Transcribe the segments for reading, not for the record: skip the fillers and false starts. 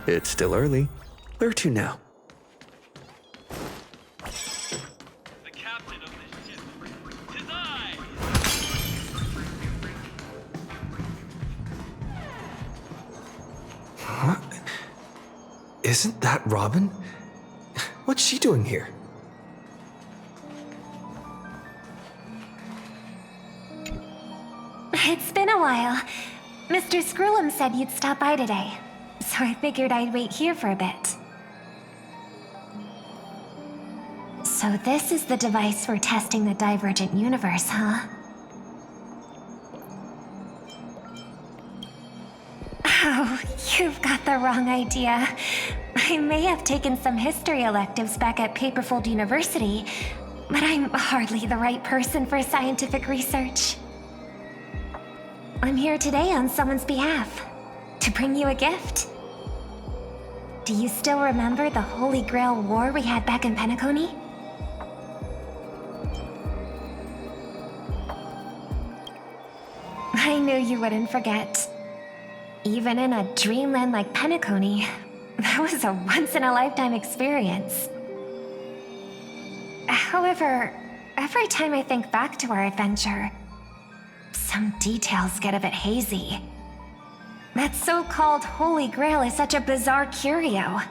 It's still early. Where to now? The captain of this ship. 'Tis I! What? Isn't that Robin? What's she doing here? It's been a while. Mr. Screwlum said you'd stop by today, so I figured I'd wait here for a bit. So this is the device for testing the divergent universe, huh? Oh, you've got the wrong idea. I may have taken some history electives back at Paperfold University, but I'm hardly the right person for scientific research. I'm here today on someone's behalf, to bring you a gift. Do you still remember the Holy Grail War we had back in Penacony? I knew you wouldn't forget. Even in a dreamland like Penacony, that was a once-in-a-lifetime experience. However, every time I think back to our adventure, some details get a bit hazy. That so-called Holy Grail is such a bizarre curio.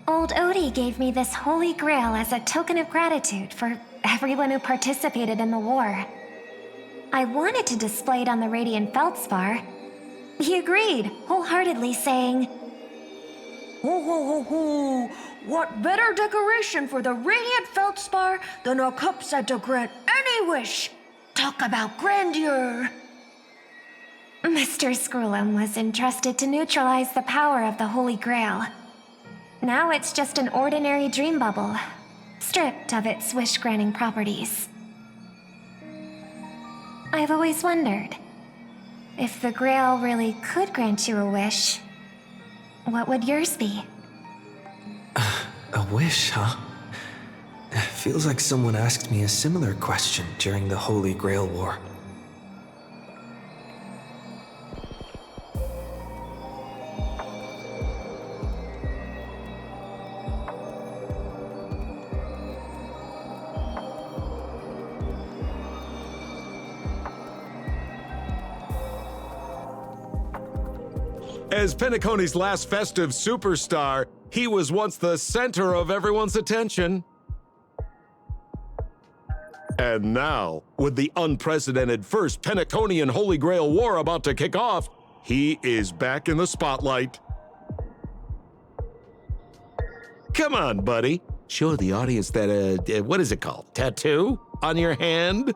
Old Odie gave me this Holy Grail as a token of gratitude for everyone who participated in the war. I wanted to display it on the Radiant Feldspar. He agreed, wholeheartedly saying, Ho ho ho ho! What better decoration for the Radiant Feldspar than a cup set to grant any wish? Talk about grandeur! Mr. Screwlum was entrusted to neutralize the power of the Holy Grail. Now it's just an ordinary dream bubble, stripped of its wish-granting properties. I've always wondered, if the Grail really could grant you a wish, what would yours be? A wish, huh? Feels like someone asked me a similar question during the Holy Grail War. As Penacony's last festive superstar, he was once the center of everyone's attention. And now, with the unprecedented first Penaconian Holy Grail War about to kick off, he is back in the spotlight. Come on, buddy. Show the audience that, what is it called? Tattoo on your hand?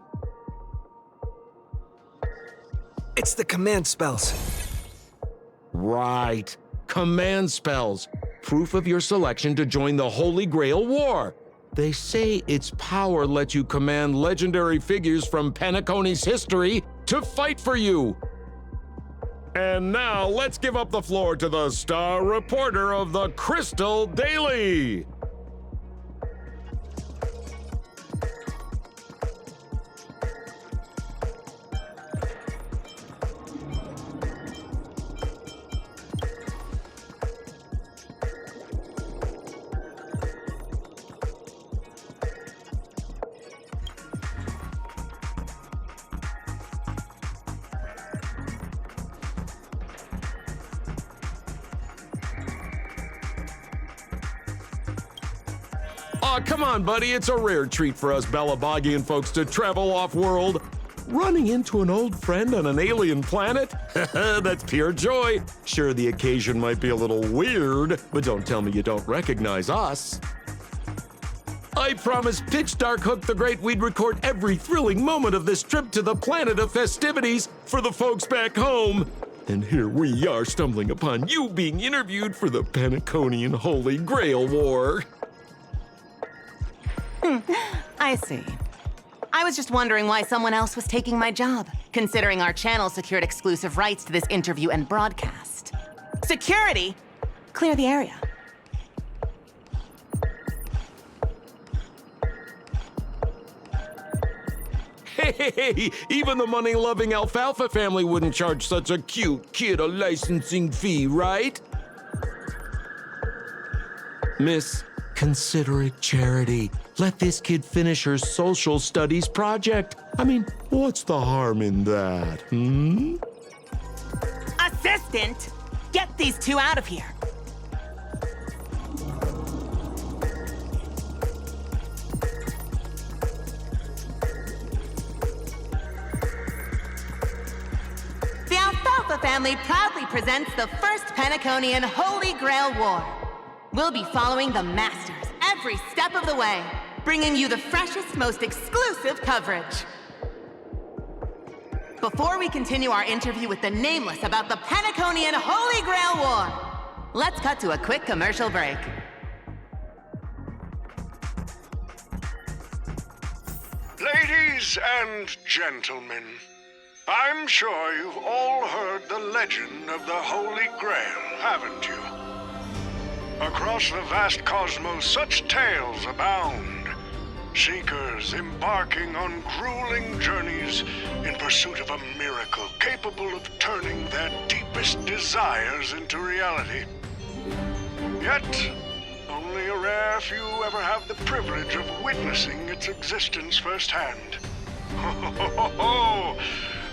It's the command spells. Right. Command spells. Proof of your selection to join the Holy Grail War. They say its power lets you command legendary figures from Penacony's history to fight for you. And now let's give up the floor to the star reporter of the Crystal Daily. Aw, come on, buddy. It's a rare treat for us Balabagian folks to travel off-world. Running into an old friend on an alien planet? That's pure joy. Sure, the occasion might be a little weird, but don't tell me you don't recognize us. I promised Pitch Dark Hook the Great we'd record every thrilling moment of this trip to the planet of festivities for the folks back home. And here we are stumbling upon you being interviewed for the Penaconian Holy Grail War. I see. I was just wondering why someone else was taking my job, considering our channel secured exclusive rights to this interview and broadcast. Security! Clear the area. Hey, even the money-loving Alfalfa family wouldn't charge such a cute kid a licensing fee, right? Miss Considerate Charity, let this kid finish her social studies project. I mean, what's the harm in that, hmm? Assistant, get these two out of here. The Alfalfa family proudly presents the first Penaconian Holy Grail War. We'll be following the Masters every step of the way, bringing you the freshest, most exclusive coverage. Before we continue our interview with the Nameless about the Penaconian Holy Grail War, let's cut to a quick commercial break. Ladies and gentlemen, I'm sure you've all heard the legend of the Holy Grail, haven't you? Across the vast cosmos, such tales abound. Seekers embarking on grueling journeys in pursuit of a miracle capable of turning their deepest desires into reality. Yet, only a rare few ever have the privilege of witnessing its existence firsthand.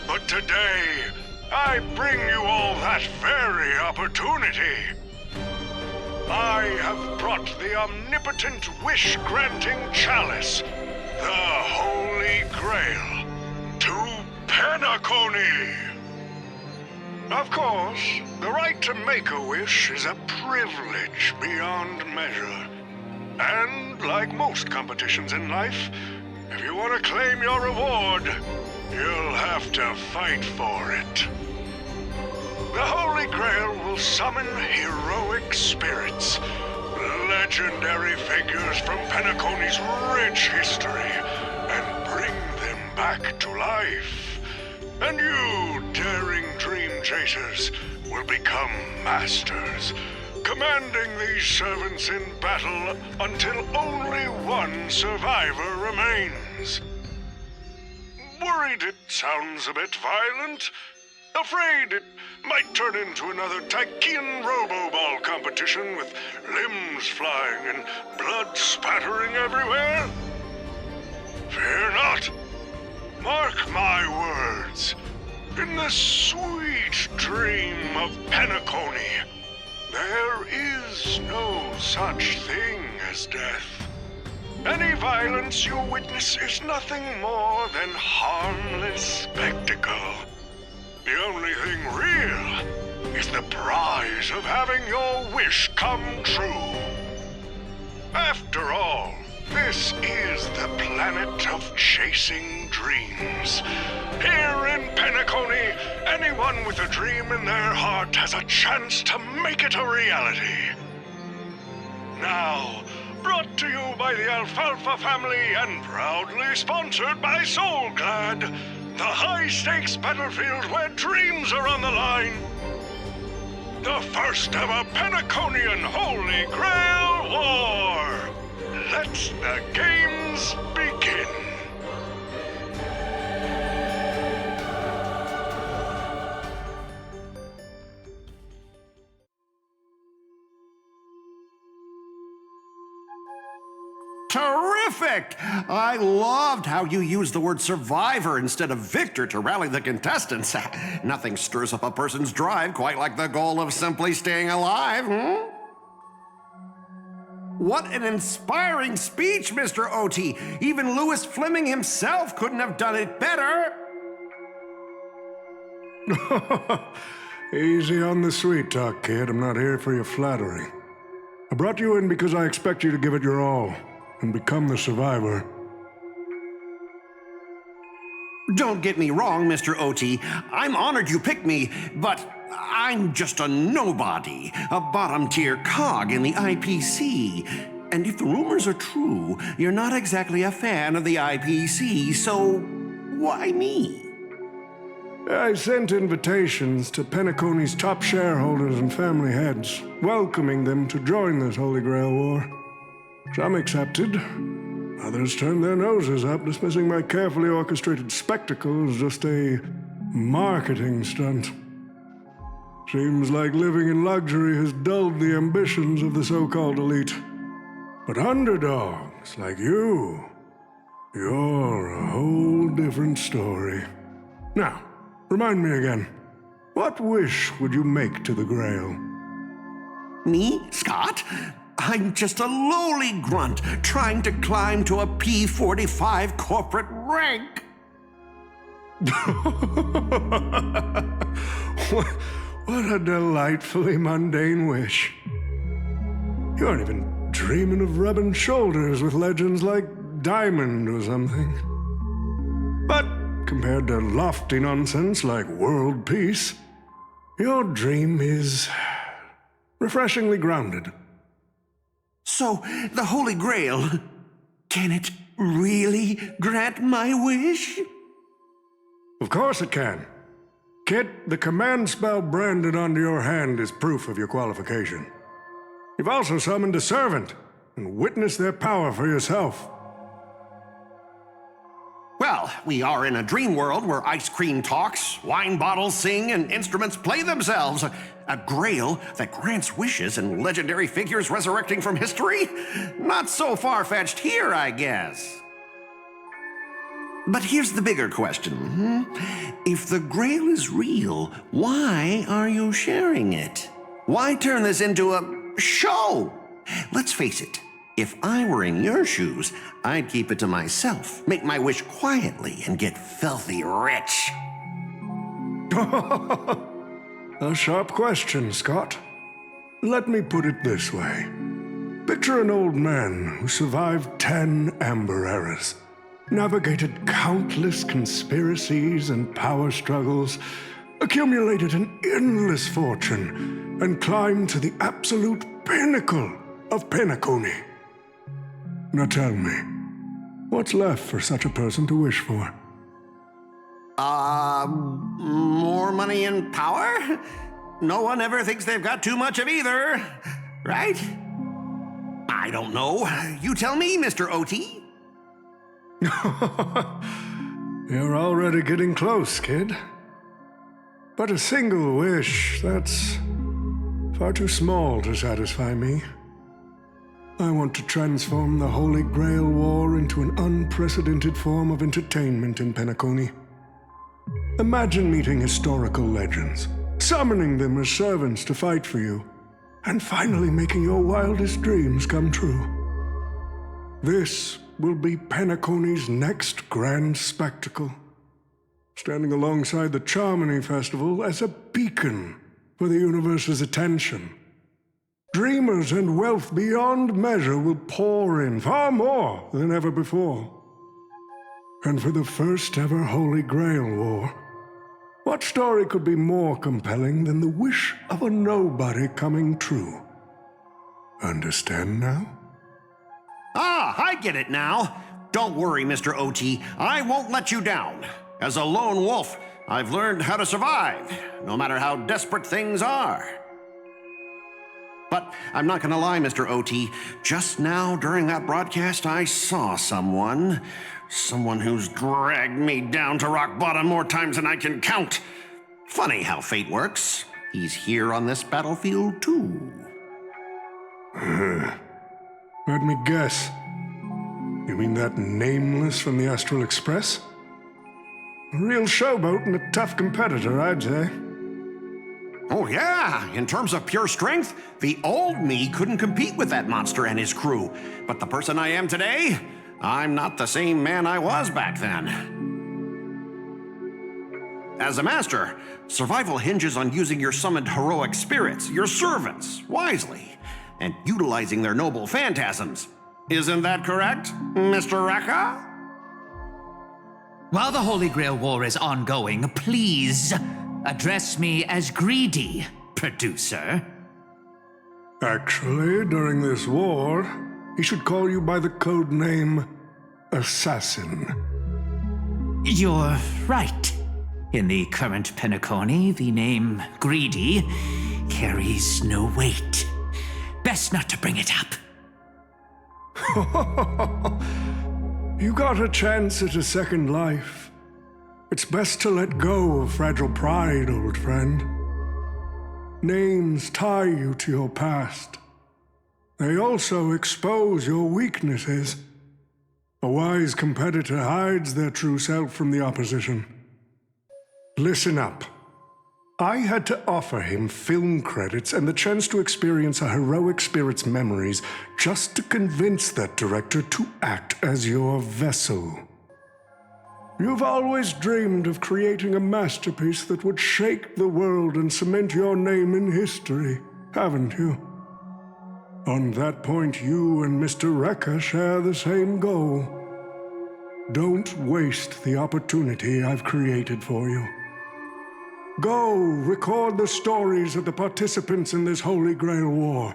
But today, I bring you all that very opportunity. I have brought the omnipotent wish-granting chalice, the Holy Grail, to Penacony. Of course, the right to make a wish is a privilege beyond measure. And like most competitions in life, if you want to claim your reward, you'll have to fight for it. The Holy Grail will summon heroic spirits, legendary figures from Penacony's rich history, and bring them back to life. And you, daring dream chasers, will become masters, commanding these servants in battle until only one survivor remains. Worried it sounds a bit violent? Afraid it might turn into another Tychean Robo-Ball competition with limbs flying and blood spattering everywhere? Fear not. Mark my words. In the sweet dream of Penacony, there is no such thing as death. Any violence you witness is nothing more than harmless spectacle. The only thing real is the prize of having your wish come true. After all, this is the planet of chasing dreams. Here in Penacony, anyone with a dream in their heart has a chance to make it a reality. Now, brought to you by the Alfalfa family and proudly sponsored by Soulglad, the high-stakes battlefield where dreams are on the line. The first ever Penaconian Holy Grail War. Let the games begin. Terrific! I loved how you used the word survivor instead of victor to rally the contestants. Nothing stirs up a person's drive quite like the goal of simply staying alive, hmm? What an inspiring speech, Mr. O.T. Even Louis Fleming himself couldn't have done it better. Easy on the sweet talk, kid. I'm not here for your flattery. I brought you in because I expect you to give it your all and become the survivor. Don't get me wrong, Mr. O.T. I'm honored you picked me, but I'm just a nobody, a bottom-tier cog in the IPC. And if the rumors are true, you're not exactly a fan of the IPC, so why me? I sent invitations to Penacony's top shareholders and family heads, welcoming them to join this Holy Grail War. Some accepted. Others turned their noses up, dismissing my carefully orchestrated spectacle as just a marketing stunt. Seems like living in luxury has dulled the ambitions of the so-called elite. But underdogs like you're a whole different story. Now, remind me again, what wish would you make to the Grail? Me, Scott? I'm just a lowly grunt trying to climb to a P45 corporate rank. What a delightfully mundane wish. You aren't even dreaming of rubbing shoulders with legends like Diamond or something. But compared to lofty nonsense like world peace, your dream is refreshingly grounded. So, the Holy Grail, can it really grant my wish? Of course it can. Kid, the command spell branded onto your hand is proof of your qualification. You've also summoned a servant and witnessed their power for yourself. Well, we are in a dream world where ice cream talks, wine bottles sing, and instruments play themselves. A grail that grants wishes and legendary figures resurrecting from history? Not so far-fetched here, I guess. But here's the bigger question. If the grail is real, why are you sharing it? Why turn this into a show? Let's face it. If I were in your shoes, I'd keep it to myself, make my wish quietly, and get filthy rich. A sharp question, Scott. Let me put it this way. Picture an old man who survived 10 Amber Eras, navigated countless conspiracies and power struggles, accumulated an endless fortune, and climbed to the absolute pinnacle of Penacony. Now tell me, what's left for such a person to wish for? More money and power? No one ever thinks they've got too much of either, right? I don't know. You tell me, Mr. OT. You're already getting close, kid. But a single wish, that's far too small to satisfy me. I want to transform the Holy Grail War into an unprecedented form of entertainment in Penacony. Imagine meeting historical legends, summoning them as servants to fight for you, and finally making your wildest dreams come true. This will be Penacony's next grand spectacle, standing alongside the Charmony Festival as a beacon for the universe's attention. Dreamers and wealth beyond measure will pour in, far more than ever before. And for the first ever Holy Grail War, what story could be more compelling than the wish of a nobody coming true? Understand now? Ah, I get it now. Don't worry, Mr. OT. I won't let you down. As a lone wolf, I've learned how to survive, no matter how desperate things are. But I'm not gonna lie, Mr. OT. Just now, during that broadcast, I saw someone who's dragged me down to rock bottom more times than I can count. Funny how fate works. He's here on this battlefield, too. Let me guess. You mean that Nameless from the Astral Express? A real showboat and a tough competitor, I'd say. Oh, yeah. In terms of pure strength, the old me couldn't compete with that monster and his crew. But the person I am today, I'm not the same man I was back then. As a master, survival hinges on using your summoned heroic spirits, your servants, wisely, and utilizing their noble phantasms. Isn't that correct, Mr. Rekka? While the Holy Grail War is ongoing, please address me as Greedy, producer. Actually, during this war, he should call you by the code name Assassin. You're right. In the current Penacony, the name Greedy carries no weight. Best not to bring it up. You got a chance at a second life. It's best to let go of fragile pride, old friend. Names tie you to your past. They also expose your weaknesses. A wise competitor hides their true self from the opposition. Listen up. I had to offer him film credits and the chance to experience a heroic spirit's memories just to convince that director to act as your vessel. You've always dreamed of creating a masterpiece that would shake the world and cement your name in history, haven't you? On that point, you and Mr. Rekka share the same goal. Don't waste the opportunity I've created for you. Go record the stories of the participants in this Holy Grail War,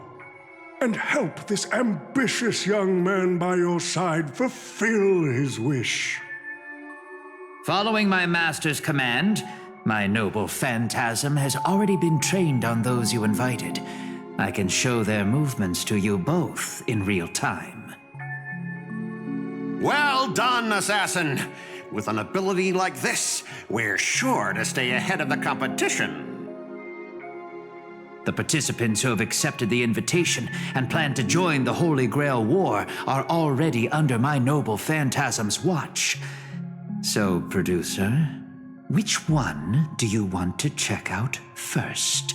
and help this ambitious young man by your side fulfill his wish. Following my master's command, my noble phantasm has already been trained on those you invited. I can show their movements to you both in real time. Well done, assassin! With an ability like this, we're sure to stay ahead of the competition. The participants who have accepted the invitation and plan to join the Holy Grail War are already under my noble phantasm's watch. So, producer, which one do you want to check out first?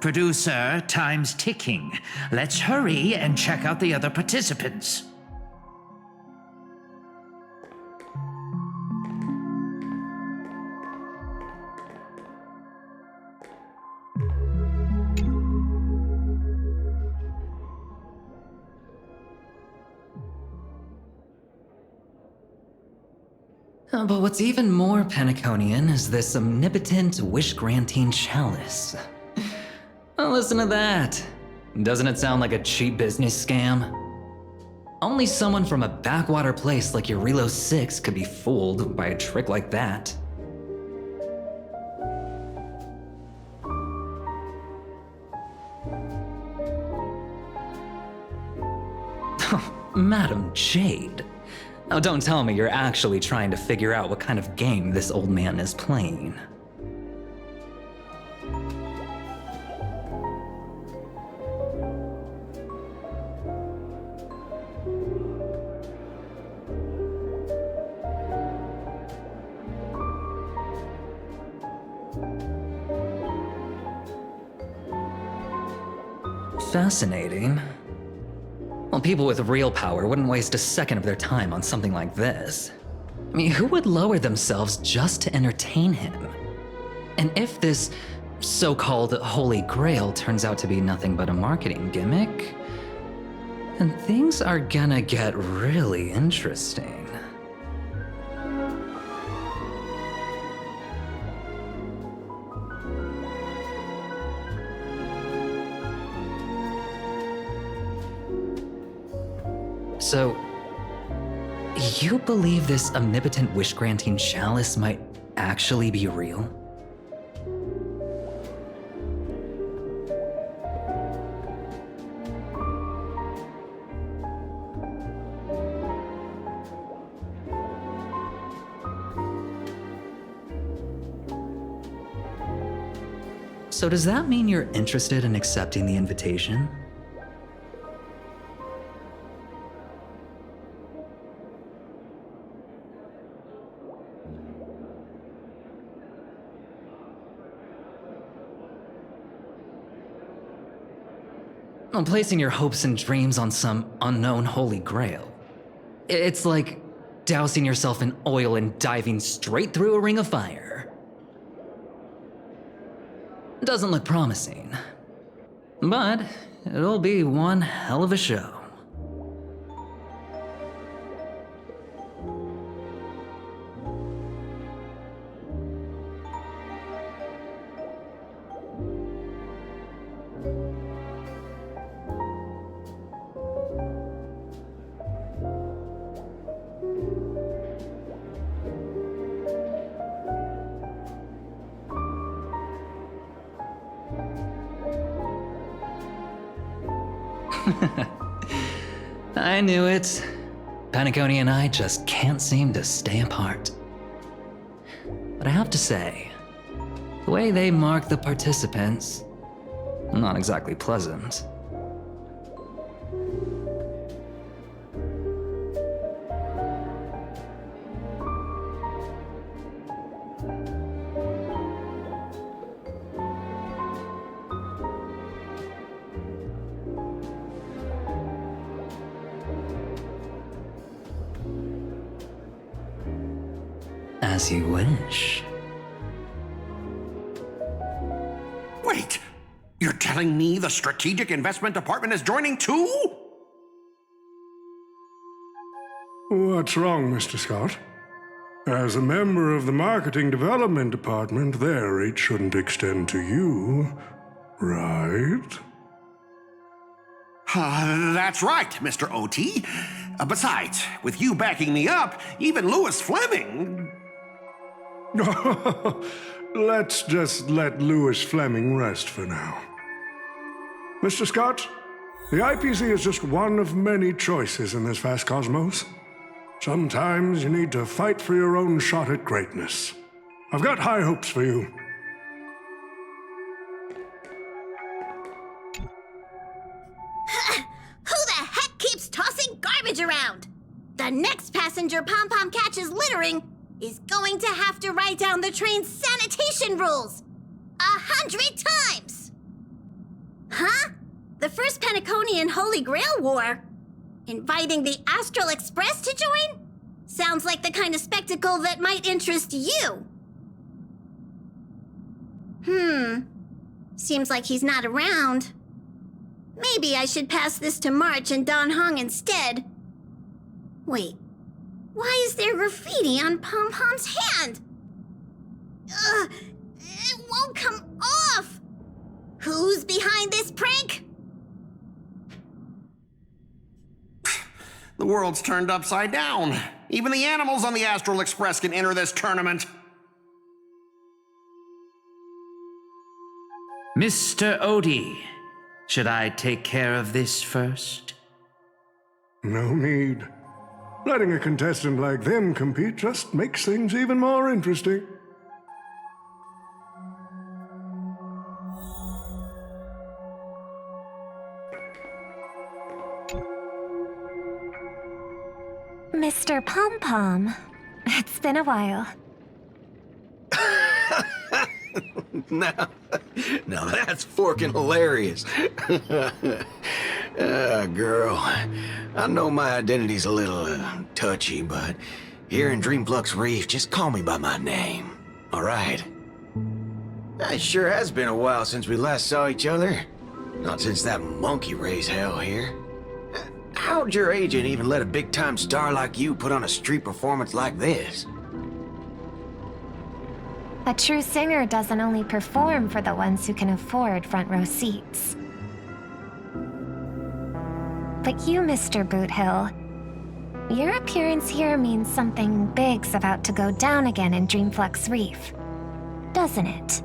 Producer, time's ticking. Let's hurry and check out the other participants. But what's even more Penaconian is this omnipotent wish-granting chalice. Oh, listen to that. Doesn't it sound like a cheap business scam? Only someone from a backwater place like Eurilo 6 could be fooled by a trick like that. Madam Jade. Oh, don't tell me you're actually trying to figure out what kind of game this old man is playing. Fascinating. Well, people with real power wouldn't waste a second of their time on something like this. I mean, who would lower themselves just to entertain him? And if this so-called Holy Grail turns out to be nothing but a marketing gimmick, then things are gonna get really interesting. So, you believe this omnipotent wish-granting chalice might actually be real? So does that mean you're interested in accepting the invitation? On placing your hopes and dreams on some unknown holy grail. It's like dousing yourself in oil and diving straight through a ring of fire. Doesn't look promising, but it'll be one hell of a show. I knew it. Penacony and I just can't seem to stay apart. But I have to say, the way they mark the participants, Not exactly pleasant. As you wish. Wait! You're telling me the Strategic Investment Department is joining too? What's wrong, Mr. Scott? As a member of the Marketing Development Department, their reach shouldn't extend to you, right? That's right, Mr. OT. Besides, with you backing me up, even Louis Fleming... Let's just let Louis Fleming rest for now. Mr. Scott, the IPC is just one of many choices in this vast cosmos. Sometimes you need to fight for your own shot at greatness. I've got high hopes for you. Who the heck keeps tossing garbage around? The next passenger Pom-Pom catches littering is going to have to write down the train's sanitation rules 100 times! Huh? The first Penaconian Holy Grail War? Inviting the Astral Express to join? Sounds like the kind of spectacle that might interest you. Seems like he's not around. Maybe I should pass this to March and Don Hong instead. Wait, why is there graffiti on Pom-Pom's hand? Ugh, it won't come off! Who's behind this prank? The world's turned upside down. Even the animals on the Astral Express can enter this tournament. Mr. Odie, should I take care of this first? No need. Letting a contestant like them compete just makes things even more interesting. Mr. Pom-Pom, it's been a while. Now that's forking hilarious. Girl, I know my identity's a little touchy, but here in Dreamflux Reef, just call me by my name, all right? It sure has been a while since we last saw each other. Not since that monkey raised hell here. How'd your agent even let a big-time star like you put on a street performance like this? A true singer doesn't only perform for the ones who can afford front-row seats. But you, Mr. Boothill, your appearance here means something big's about to go down again in Dreamflux Reef, doesn't it?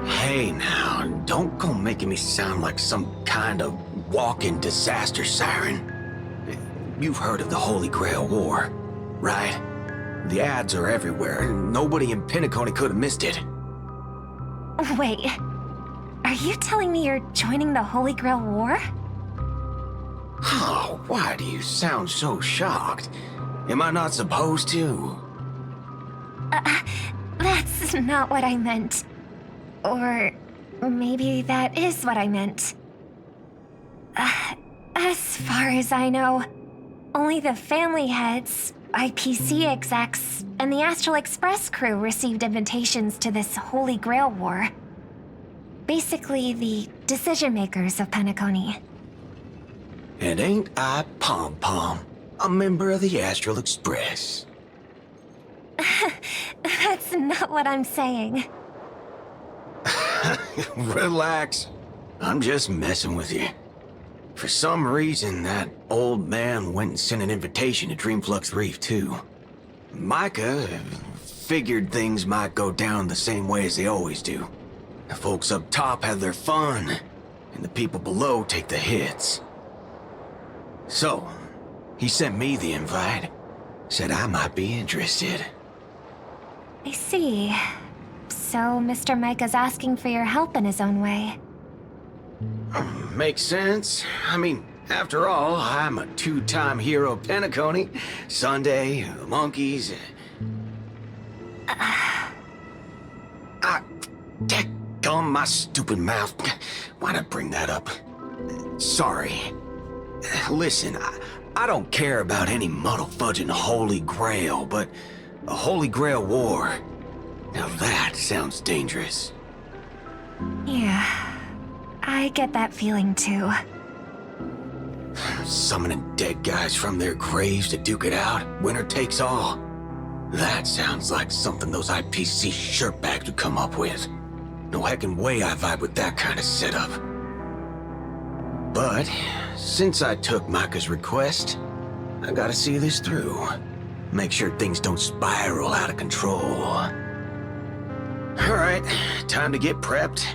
Hey now, don't go making me sound like some kind of walking disaster siren. You've heard of the Holy Grail War, right? The ads are everywhere. Nobody in Penacony could have missed it. Wait, are you telling me you're joining the Holy Grail War? Oh, why do you sound so shocked? Am I not supposed to? That's not what I meant. Or maybe that is what I meant. As far as I know, only the family heads, IPC execs, and the Astral Express crew received invitations to this Holy Grail War. Basically, the decision-makers of Penacony. And ain't I Pom-Pom, a member of the Astral Express? That's not what I'm saying. Relax. I'm just messing with you. For some reason, that old man went and sent an invitation to Dreamflux Reef, too. Micah figured things might go down the same way as they always do. The folks up top have their fun, and the people below take the hits. So, he sent me the invite. Said I might be interested. I see. So Mr. Micah's asking for your help in his own way. Makes sense. I mean, after all, I'm a two-time hero Penacony. Sunday, the monkeys. Dadgum my stupid mouth. Why'd I bring that up? Sorry. Listen, I don't care about any muddle-fudging Holy Grail, but a Holy Grail war. Now that sounds dangerous. Yeah, I get that feeling too. Summoning dead guys from their graves to duke it out, winner takes all. That sounds like something those IPC shirtbags would come up with. No heckin' way I vibe with that kind of setup. But, since I took Micah's request, I gotta see this through. Make sure things don't spiral out of control. Alright, time to get prepped.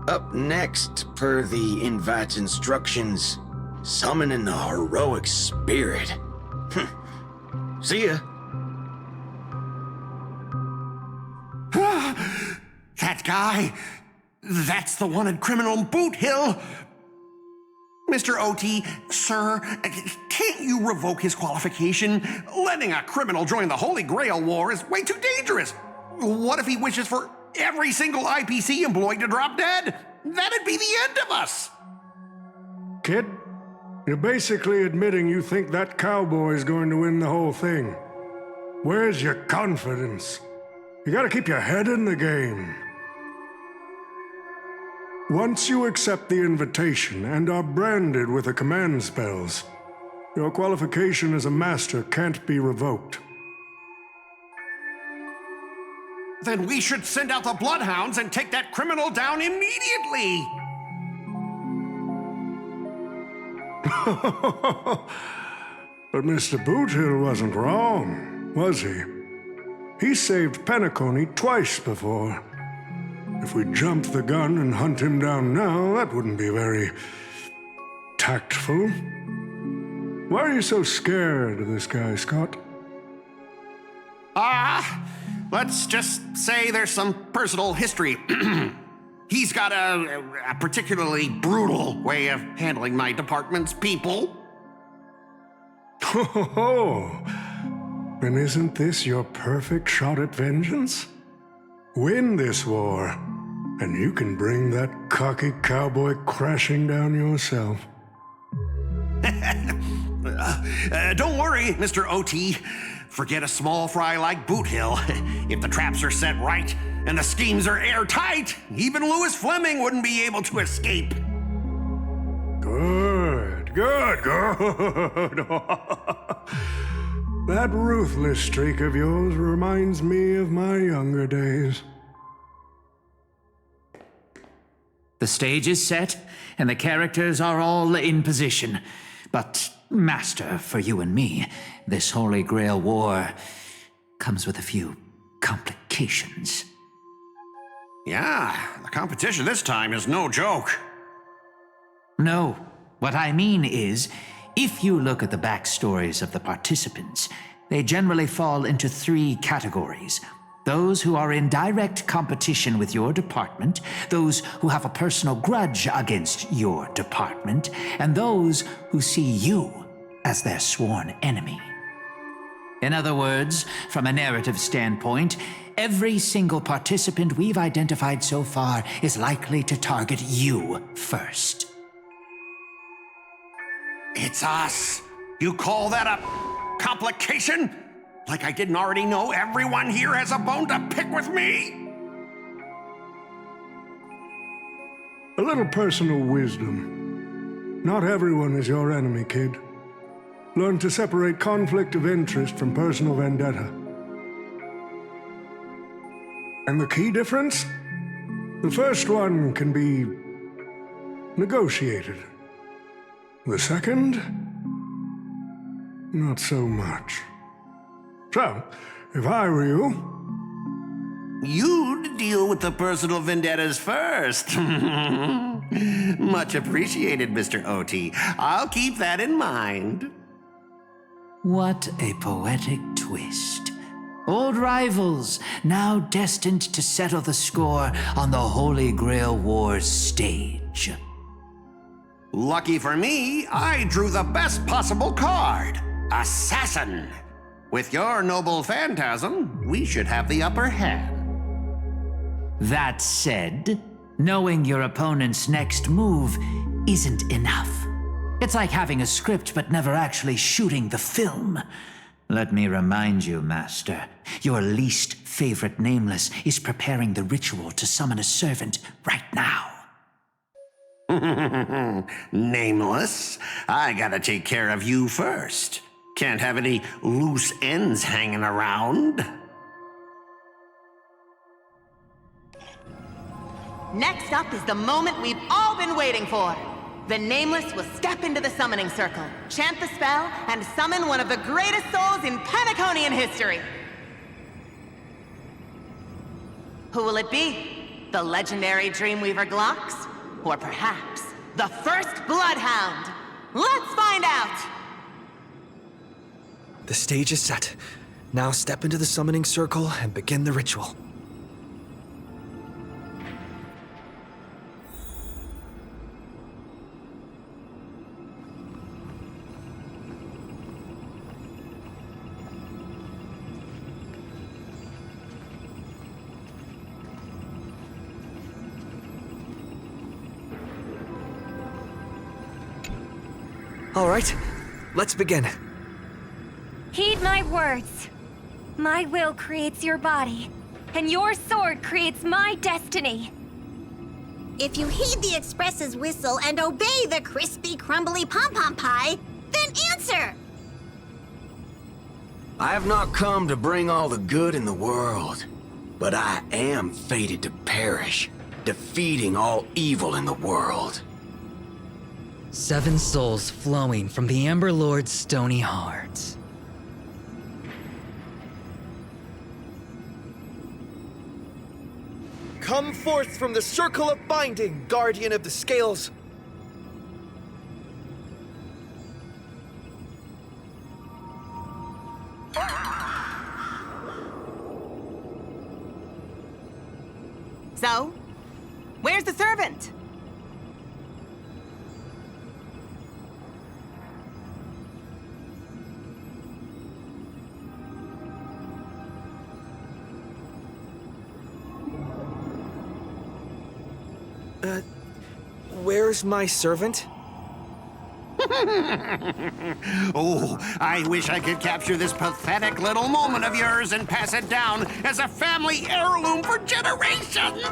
Up next, per the invite's instructions, summoning the heroic spirit. See ya. That guy, that's the wanted criminal Boot Hill. Mr. OT, sir, can't you revoke his qualification? Letting a criminal join the Holy Grail War is way too dangerous. What if he wishes for every single IPC employee to drop dead? That'd be the end of us. Kid, you're basically admitting you think that cowboy is going to win the whole thing. Where's your confidence? You gotta keep your head in the game. Once you accept the invitation and are branded with the command spells, your qualification as a master can't be revoked. Then we should send out the bloodhounds and take that criminal down immediately. But Mr. Boothill wasn't wrong, was he? He saved Penacony twice before. If we jumped the gun and hunt him down now, that wouldn't be very tactful. Why are you so scared of this guy, Scott? Let's just say there's some personal history. He's got a particularly brutal way of handling my department's people. Oh, then isn't this your perfect shot at vengeance? Win this war, and you can bring that cocky cowboy crashing down yourself. Don't worry, Mr. OT. Forget a small fry like Boot Hill. If the traps are set right and the schemes are airtight, even Louis Fleming wouldn't be able to escape. Good. That ruthless streak of yours reminds me of my younger days. The stage is set, and the characters are all in position. But, Master, for you and me, this Holy Grail War comes with a few complications. Yeah, the competition this time is no joke. No, what I mean is, if you look at the backstories of the participants, they generally fall into 3 categories. Those who are in direct competition with your department, those who have a personal grudge against your department, and those who see you as their sworn enemy. In other words, from a narrative standpoint, every single participant we've identified so far is likely to target you first. It's us. You call that a complication? Like I didn't already know everyone here has a bone to pick with me? A little personal wisdom. Not everyone is your enemy, kid. Learn to separate conflict of interest from personal vendetta. And the key difference? The first one can be negotiated. The second? Not so much. So, if I were you... You'd deal with the personal vendettas first. Much appreciated, Mr. OT. I'll keep that in mind. What a poetic twist. Old rivals, now destined to settle the score on the Holy Grail Wars stage. Lucky for me, I drew the best possible card. Assassin. With your noble phantasm, we should have the upper hand. That said, knowing your opponent's next move isn't enough. It's like having a script but never actually shooting the film. Let me remind you, Master, your least favorite Nameless is preparing the ritual to summon a servant right now. Nameless, I gotta take care of you first. Can't have any loose ends hanging around. Next up is the moment we've all been waiting for. The Nameless will step into the summoning circle, chant the spell, and summon one of the greatest souls in Penaconian history. Who will it be? The legendary Dreamweaver Glocks? Or perhaps the first Bloodhound? Let's find out! The stage is set. Now step into the summoning circle and begin the ritual. All right, let's begin. Heed my words. My will creates your body, and your sword creates my destiny. If you heed the Express's whistle and obey the crispy, crumbly pom-pom pie, then answer! I have not come to bring all the good in the world, but I am fated to perish, defeating all evil in the world. 7 souls flowing from the Ember Lord's stony heart. Come forth from the circle of binding, guardian of the scales. So, where's the servant? Where's my servant? Oh, I wish I could capture this pathetic little moment of yours and pass it down as a family heirloom for generations.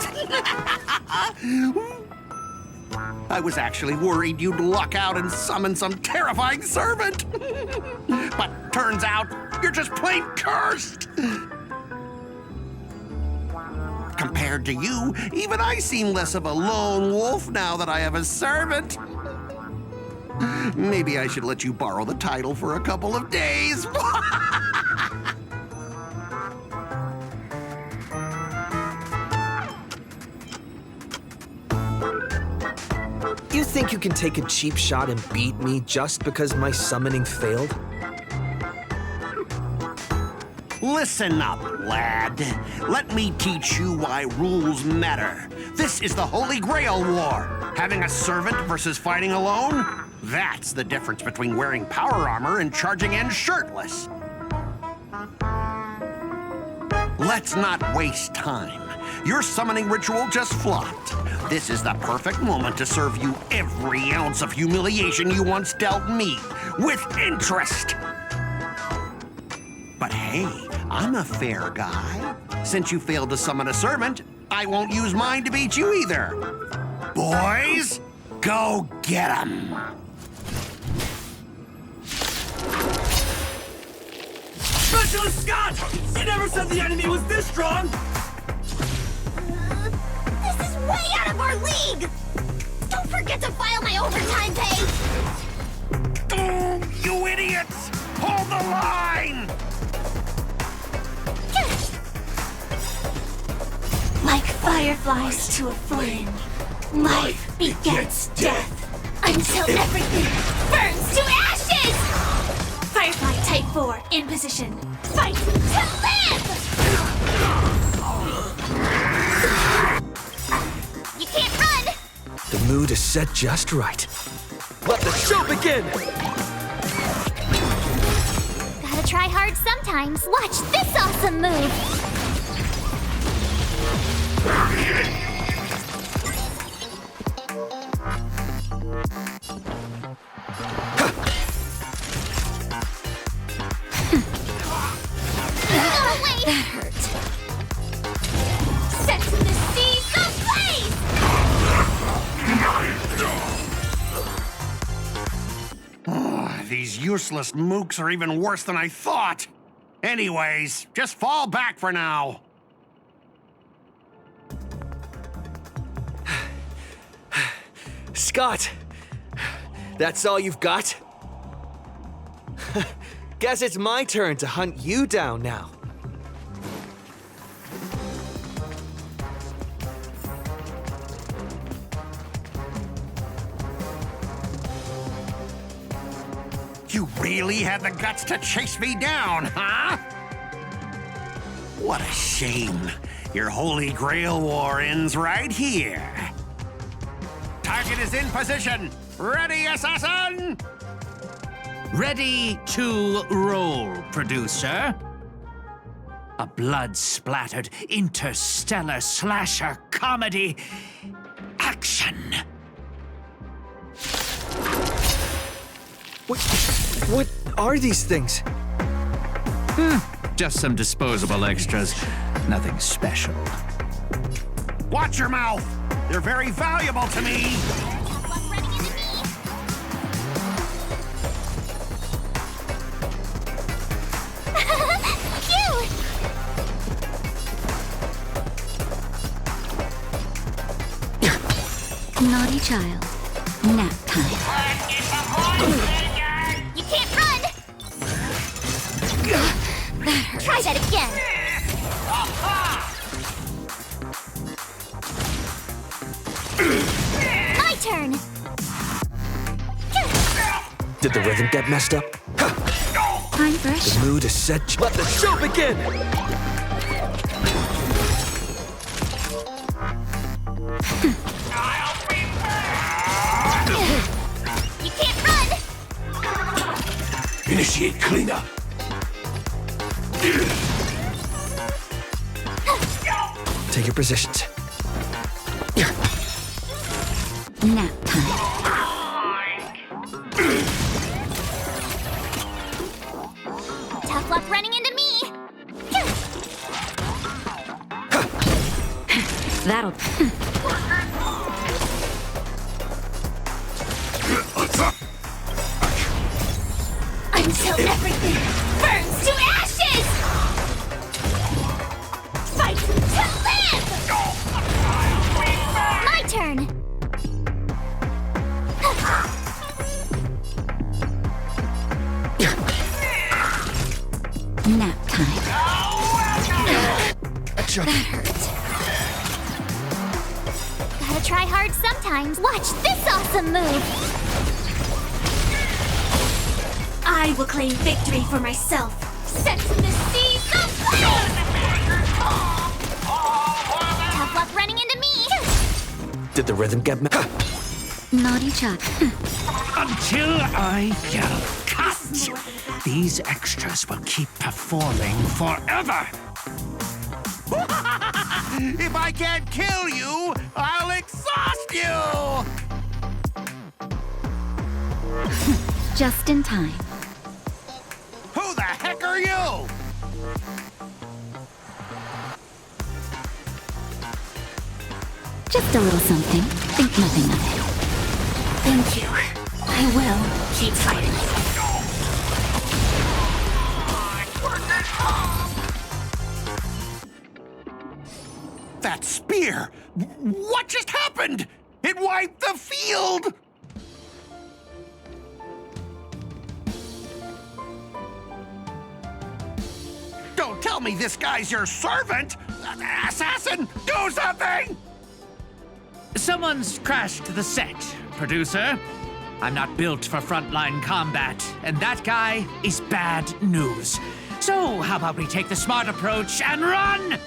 I was actually worried you'd luck out and summon some terrifying servant. But turns out you're just plain cursed. Compared to you, even I seem less of a lone wolf now that I have a servant. Maybe I should let you borrow the title for a couple of days. You think you can take a cheap shot and beat me just because my summoning failed? Listen up, lad. Let me teach you why rules matter. This is the Holy Grail War. Having a servant versus fighting alone? That's the difference between wearing power armor and charging in shirtless. Let's not waste time. Your summoning ritual just flopped. This is the perfect moment to serve you every ounce of humiliation you once dealt me, with interest. But hey, I'm a fair guy. Since you failed to summon a servant, I won't use mine to beat you either. Boys, go get 'em. Specialist Scott! You never said the enemy was this strong! This is way out of our league! Don't forget to file my overtime pay! You idiots! Hold the line! Like fireflies to a flame, life begets death until everything burns to ashes! Firefly Type 4 in position. Fight to live! You can't run! The mood is set just right. Let the show begin! Gotta try hard sometimes. Watch this awesome move! That hurt. Set the seas ablaze! These useless mooks are even worse than I thought. Anyways, just fall back for now. Scott! That's all you've got? Guess it's my turn to hunt you down now. You really had the guts to chase me down, huh? What a shame. Your Holy Grail War ends right here. Target is in position. Ready, assassin? Ready to roll, producer. A blood-splattered interstellar slasher comedy. Action! What are these things? Just some disposable extras. Nothing special. Watch your mouth. They're very valuable to me. Cute! Naughty child. Nap time. You can't run! That hurt. Try that again. My turn. Did the rhythm get messed up? Time for a The shot. mood is set. Let the show begin! You can't run! Initiate cleanup. Take your positions. Nap time. Tough luck running into me! That'll... Until everything burns to ashes! Fight to live! My turn! Nap time. That hurt. Gotta try hard sometimes. Watch this awesome move! I will claim victory for myself. Set the seas ablaze! Tough luck running into me! Did the rhythm get messed up? Naughty Chuck. Until I yell cut! These extras will keep performing forever! If I can't kill you, I'll exhaust you! Just in time. Who the heck are you? Just a little something. Think nothing of it. Thank you. I will keep fighting. That spear! What just happened? It wiped the field! Don't tell me this guy's your servant! Assassin, do something! Someone's crashed the set, producer. I'm not built for frontline combat, and that guy is bad news. So, how about we take the smart approach and run?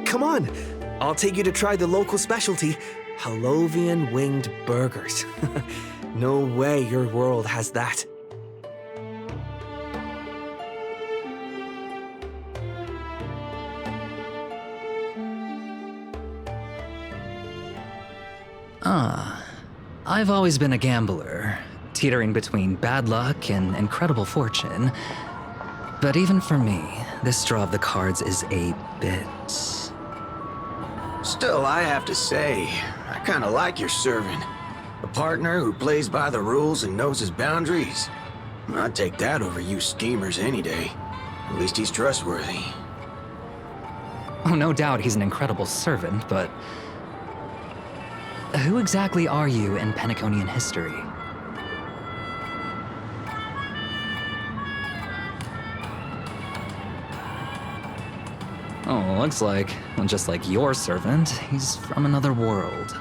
Come on, I'll take you to try the local specialty, Halovian winged burgers. No way your world has that. I've always been a gambler, teetering between bad luck and incredible fortune. But even for me, this draw of the cards is a bit... Still, I have to say, I kinda like your servant. A partner who plays by the rules and knows his boundaries. I'd take that over you schemers any day. At least he's trustworthy. Oh, no doubt he's an incredible servant, but... who exactly are you in Penaconian history? Oh, looks like, well, just like your servant, he's from another world.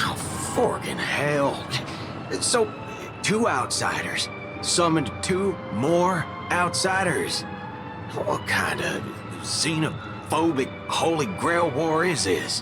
Oh, forkin' hell. So, 2 outsiders, summoned 2 more outsiders. What kind of xenophobic Holy Grail war is this?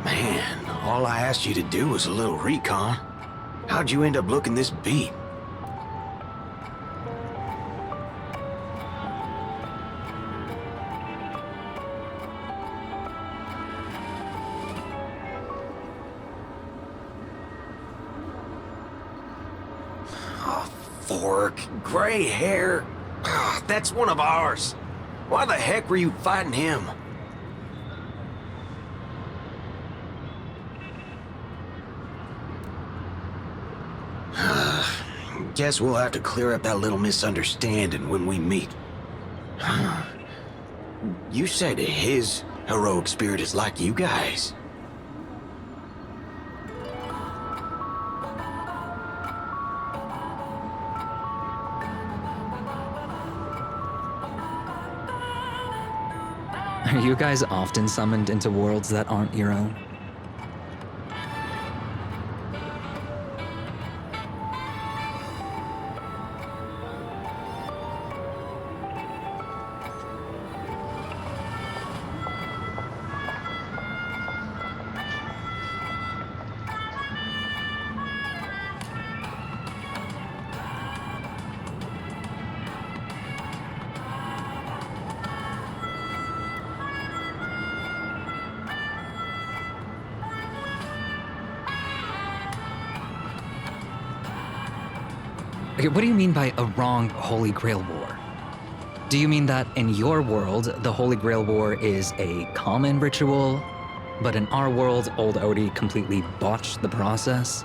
Man, all I asked you to do was a little recon. How'd you end up looking this beat? Oh, fork, gray hair. Ah, that's one of ours. Why the heck were you fighting him? Guess we'll have to clear up that little misunderstanding when we meet. You said his heroic spirit is like you guys. Are you guys often summoned into worlds that aren't your own? Okay, what do you mean by a wrong Holy Grail War? Do you mean that in your world, the Holy Grail War is a common ritual, but in our world, old Odie completely botched the process?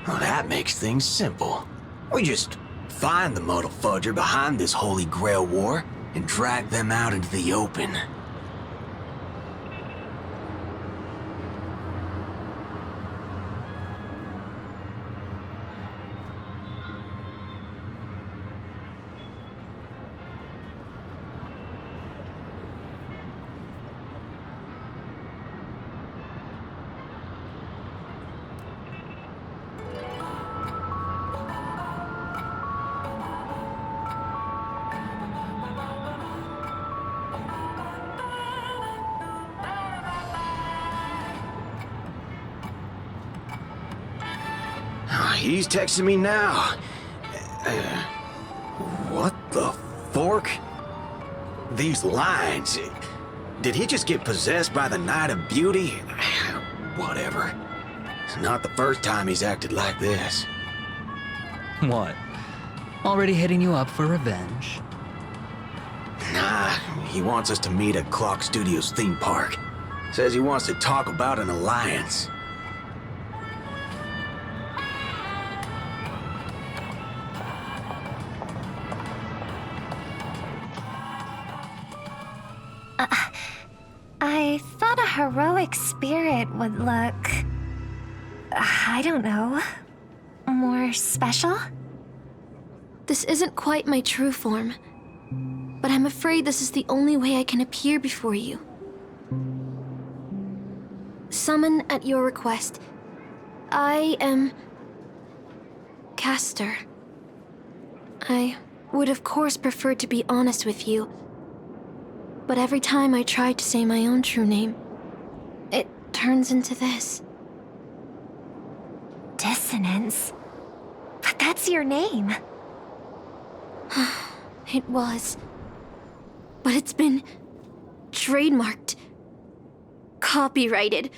Well, that makes things simple. We just find the muddle fudger behind this Holy Grail War and drag them out into the open. He's texting me now. What the fork? These lines. Did he just get possessed by the Night of Beauty? Whatever. It's not the first time he's acted like this. What? Already hitting you up for revenge? Nah, he wants us to meet at Clock Studios theme park. Says he wants to talk about an alliance. I thought a heroic spirit would look I don't know. More special? This isn't quite my true form, but I'm afraid this is the only way I can appear before you. Summon at your request. I am... Castor. I would of course prefer to be honest with you, but every time I try to say my own true name, it turns into this. Dissonance? But that's your name. It was. But it's been trademarked, copyrighted,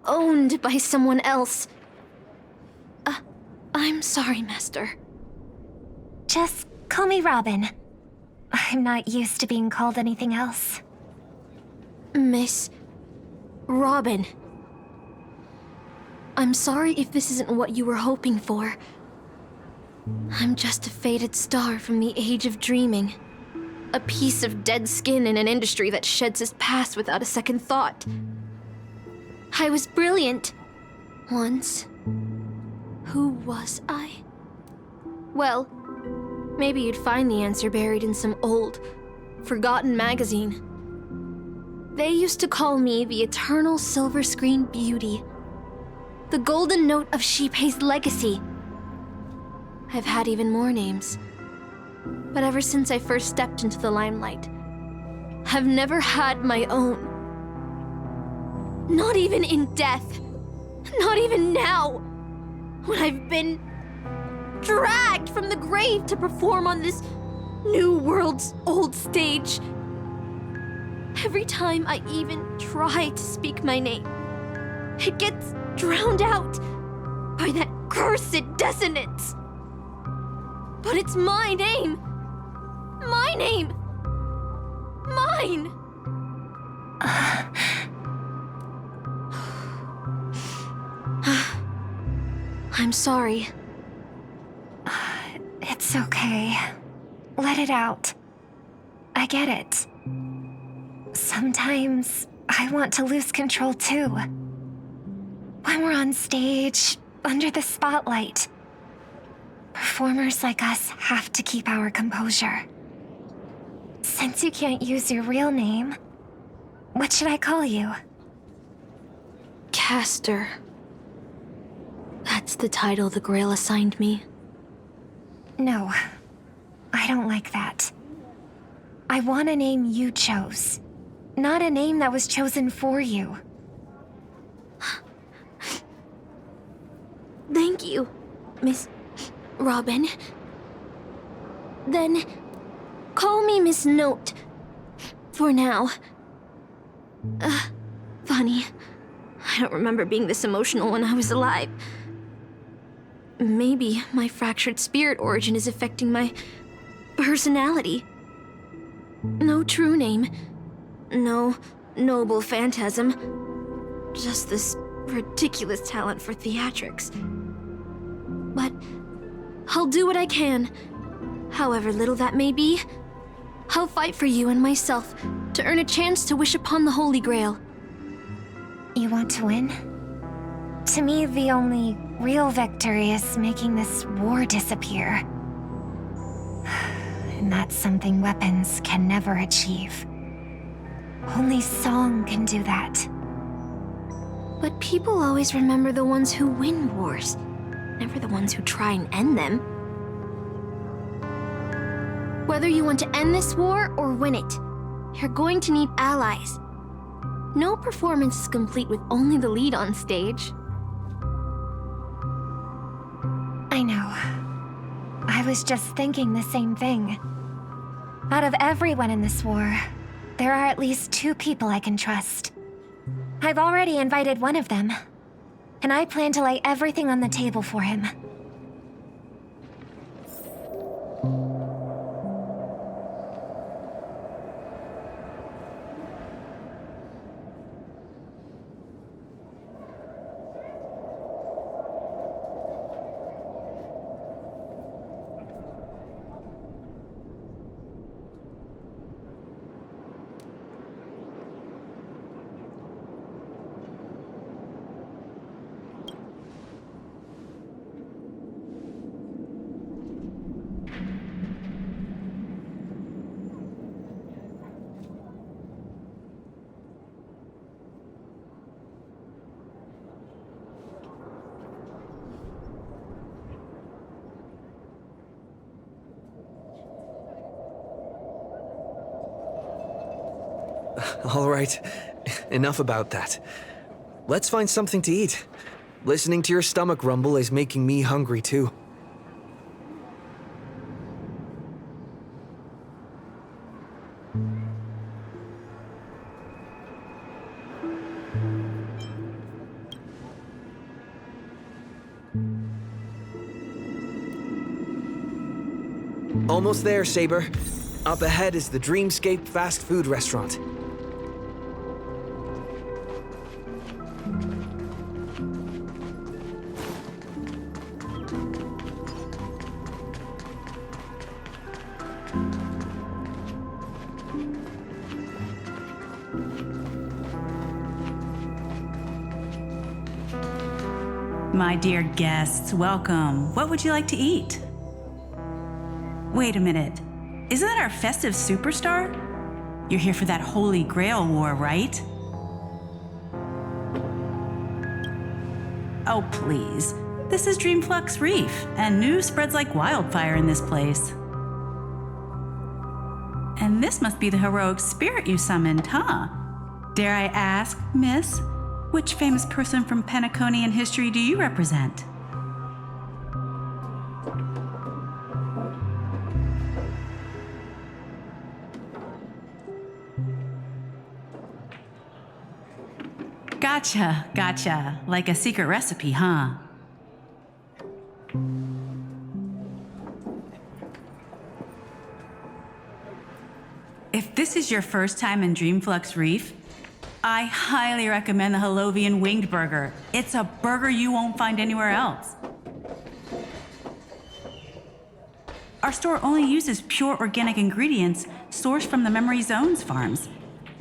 owned by someone else. I'm sorry, Master. Just call me Robin. I'm not used to being called anything else. Miss Robin. I'm sorry if this isn't what you were hoping for. I'm just a faded star from the age of dreaming. A piece of dead skin in an industry that sheds its past without a second thought. I was brilliant. Once. Who was I? Well, maybe you'd find the answer buried in some old, forgotten magazine. They used to call me the eternal silver screen beauty. The golden note of Shipei's legacy. I've had even more names. But ever since I first stepped into the limelight, I've never had my own. Not even in death. Not even now. When I've been dragged from the grave to perform on this new world's old stage. Every time I even try to speak my name, it gets drowned out by that cursed dissonance. But it's my name. My name. Mine. I'm sorry. It's okay. Let it out. I get it. Sometimes I want to lose control too. When we're on stage, under the spotlight, performers like us have to keep our composure. Since you can't use your real name, what should I call you? Castor. That's the title the Grail assigned me. No, I don't like that. I want a name you chose, not a name that was chosen for you. Thank you, Miss Robin. Then, call me Miss Note. For now. Funny. I don't remember being this emotional when I was alive. Maybe my fractured spirit origin is affecting my personality. No true name. No noble phantasm. Just this ridiculous talent for theatrics. But I'll do what I can. However little that may be, I'll fight for you and myself to earn a chance to wish upon the Holy Grail. You want to win? To me, the only real victory is making this war disappear. And that's something weapons can never achieve. Only song can do that. But people always remember the ones who win wars, never the ones who try and end them. Whether you want to end this war or win it, you're going to need allies. No performance is complete with only the lead on stage. I know. I was just thinking the same thing. Out of everyone in this war, there are at least 2 people I can trust. I've already invited one of them, and I plan to lay everything on the table for him. All right, enough about that. Let's find something to eat. Listening to your stomach rumble is making me hungry too. Almost there, Saber. Up ahead is the Dreamscape fast food restaurant. My dear guests, welcome. What would you like to eat? Wait a minute. Isn't that our festive superstar? You're here for that Holy Grail War, right? Oh, please. This is Dreamflux Reef, and news spreads like wildfire in this place. And this must be the heroic spirit you summoned, huh? Dare I ask, miss, which famous person from Penaconian history do you represent? Gotcha. Like a secret recipe, huh? If this is your first time in Dreamflux Reef, I highly recommend the Halovian Winged Burger. It's a burger you won't find anywhere else. Our store only uses pure organic ingredients sourced from the Memory Zones farms.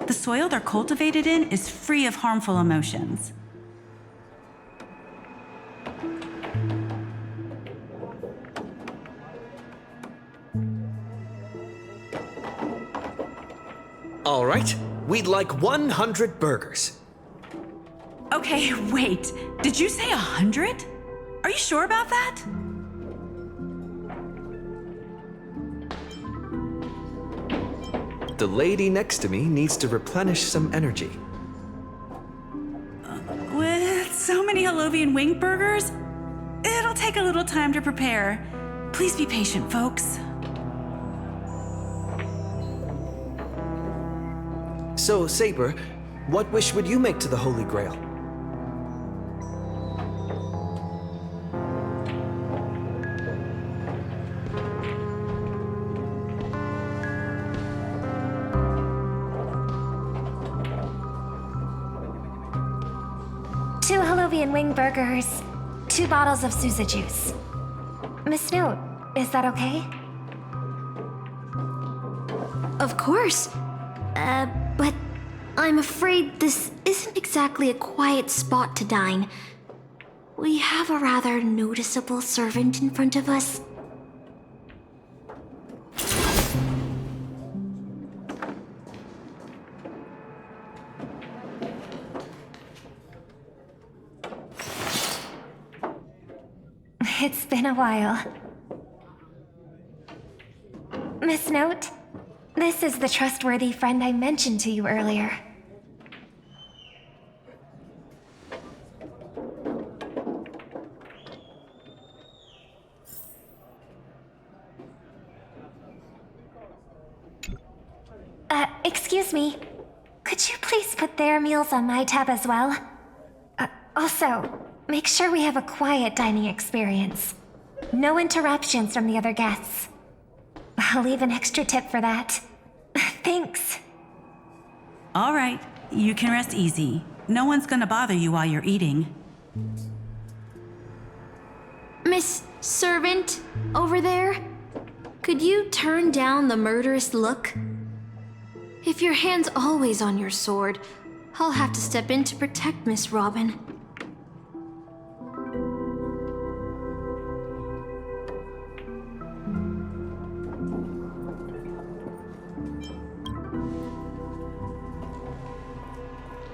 The soil they're cultivated in is free of harmful emotions. All right, we'd like 100 burgers. Okay, wait. Did you say 100? Are you sure about that? The lady next to me needs to replenish some energy. With so many Halovian winged burgers, it'll take a little time to prepare. Please be patient, folks. So, Saber, what wish would you make to the Holy Grail? Two Halovian wing burgers, 2 bottles of Sousa juice. Miss Note, is that okay? Of course. But I'm afraid this isn't exactly a quiet spot to dine. We have a rather noticeable servant in front of us. It's been a while. Miss Note, this is the trustworthy friend I mentioned to you earlier. Excuse me. Could you please put their meals on my tab as well? Also, make sure we have a quiet dining experience. No interruptions from the other guests. I'll leave an extra tip for that. Thanks. All right, you can rest easy. No one's gonna bother you while you're eating. Miss Servant, over there? Could you turn down the murderous look? If your hand's always on your sword, I'll have to step in to protect Miss Robin.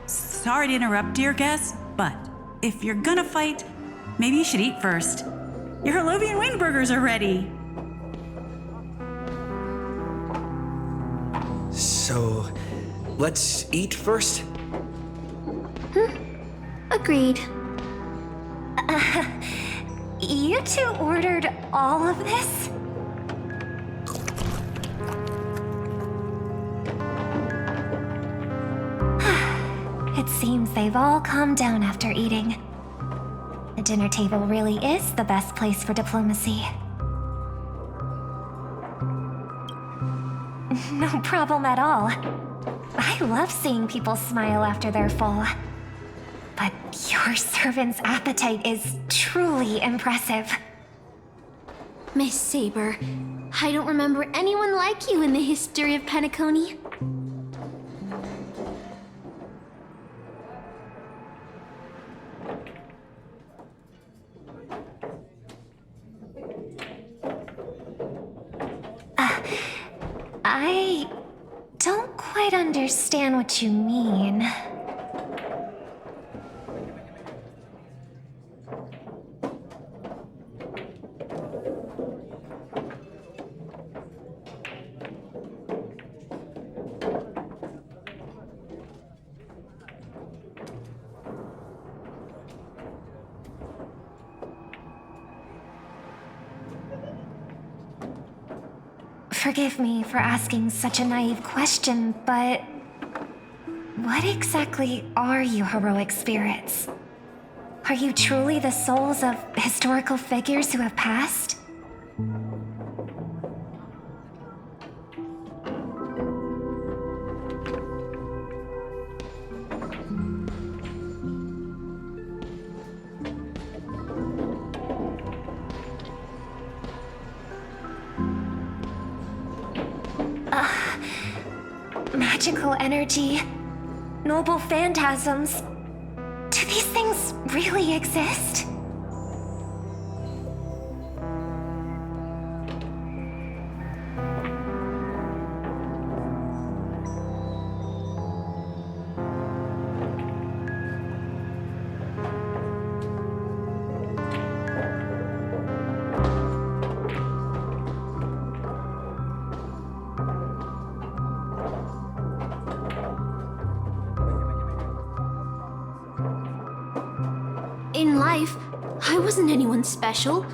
Sorry to interrupt, dear guest, but if you're gonna fight, maybe you should eat first. Your Halovian wing burgers are ready. So, let's eat first? Agreed. You two ordered all of this? It seems they've all calmed down after eating. The dinner table really is the best place for diplomacy. No problem at all. I love seeing people smile after they're full. But your servant's appetite is truly impressive. Miss Saber, I don't remember anyone like you in the history of Penacony. I don't quite understand what you mean. Forgive me for asking such a naive question, but what exactly are you heroic spirits? Are you truly the souls of historical figures who have passed? Magical energy, noble phantasms. Do these things really exist? In life, I wasn't anyone special,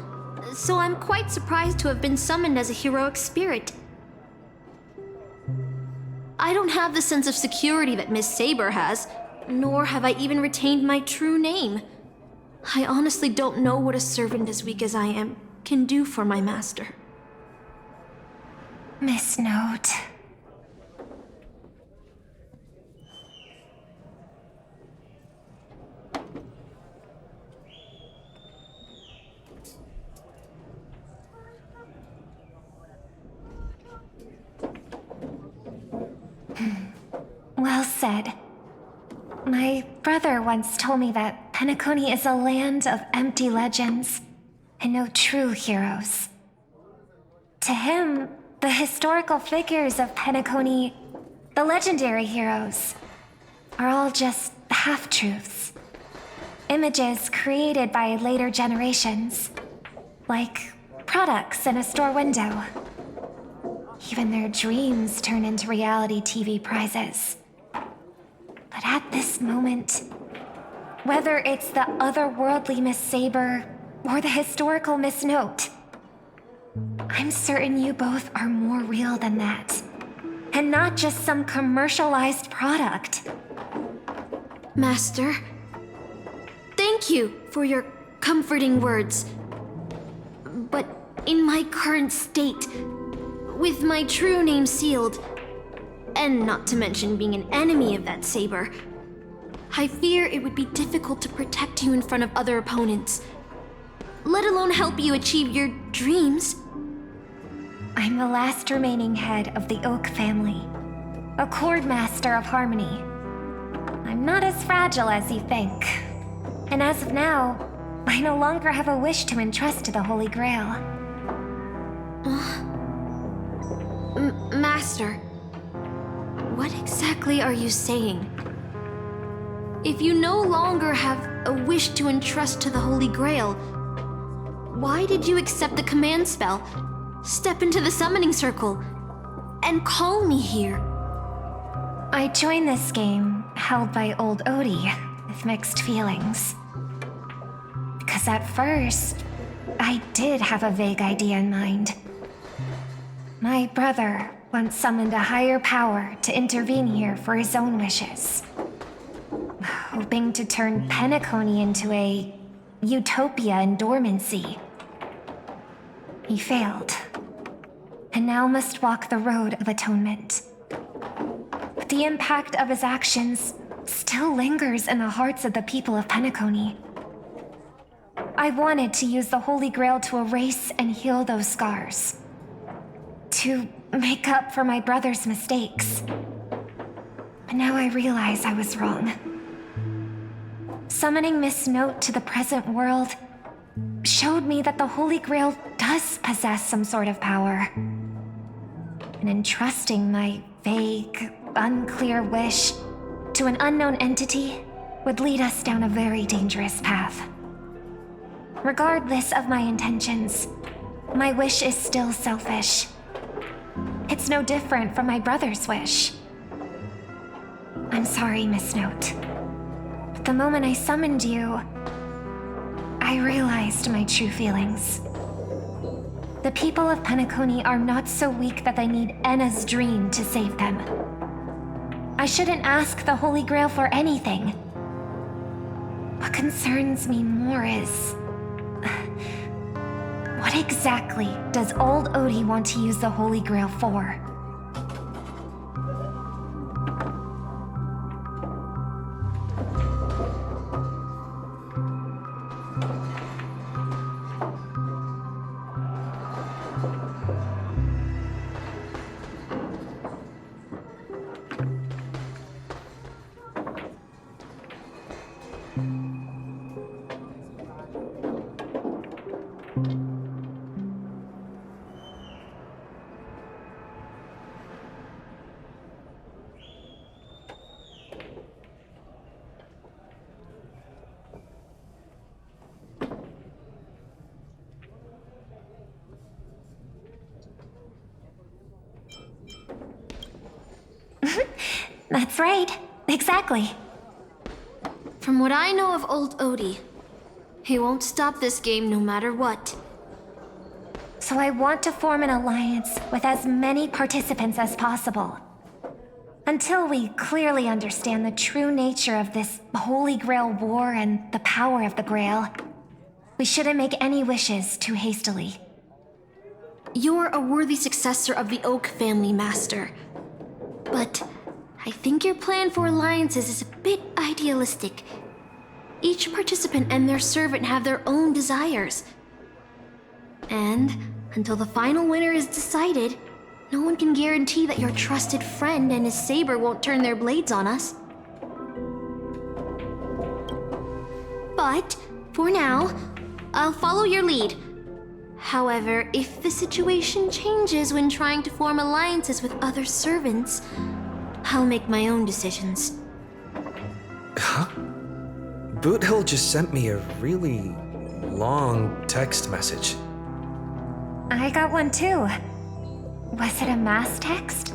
so I'm quite surprised to have been summoned as a heroic spirit. I don't have the sense of security that Miss Saber has, nor have I even retained my true name. I honestly don't know what a servant as weak as I am can do for my master. Miss Note. Well said. My brother once told me that Penacony is a land of empty legends and no true heroes. To him, the historical figures of Penacony, the legendary heroes, are all just half-truths. Images created by later generations, like products in a store window. Even their dreams turn into reality TV prizes. But at this moment, whether it's the otherworldly Miss Saber or the historical Miss Note, I'm certain you both are more real than that. And not just some commercialized product. Master, thank you for your comforting words. But in my current state, with my true name sealed, and not to mention being an enemy of that saber, I fear it would be difficult to protect you in front of other opponents, let alone help you achieve your dreams. I'm the last remaining head of the Oak family, a chord master of harmony. I'm not as fragile as you think. And as of now, I no longer have a wish to entrust to the Holy Grail. Master, what exactly are you saying? If you no longer have a wish to entrust to the Holy Grail, why did you accept the command spell, step into the summoning circle, and call me here? I joined this game, held by old Odie, with mixed feelings. Because at first, I did have a vague idea in mind. My brother once summoned a higher power to intervene here for his own wishes, hoping to turn Penacony into a utopia in dormancy. He failed, and now must walk the road of atonement. But the impact of his actions still lingers in the hearts of the people of Penacony. I wanted to use the Holy Grail to erase and heal those scars, to make up for my brother's mistakes. But now I realize I was wrong. Summoning Miss Note to the present world showed me that the Holy Grail does possess some sort of power. And entrusting my vague, unclear wish to an unknown entity would lead us down a very dangerous path. Regardless of my intentions, my wish is still selfish. It's no different from my brother's wish. I'm sorry, Miss Note. But the moment I summoned you, I realized my true feelings. The people of Penacony are not so weak that they need Enna's dream to save them. I shouldn't ask the Holy Grail for anything. What concerns me more is... what exactly does old Odie want to use the Holy Grail for? That's right. Exactly. From what I know of old Odie, he won't stop this game no matter what. So I want to form an alliance with as many participants as possible. Until we clearly understand the true nature of this Holy Grail war and the power of the Grail, we shouldn't make any wishes too hastily. You're a worthy successor of the Oak family, Master. But I think your plan for alliances is a bit idealistic. Each participant and their servant have their own desires. And until the final winner is decided, no one can guarantee that your trusted friend and his saber won't turn their blades on us. But for now, I'll follow your lead. However, if the situation changes when trying to form alliances with other servants, I'll make my own decisions. Huh? Boothill just sent me a really long text message. I got one too. Was it a mass text?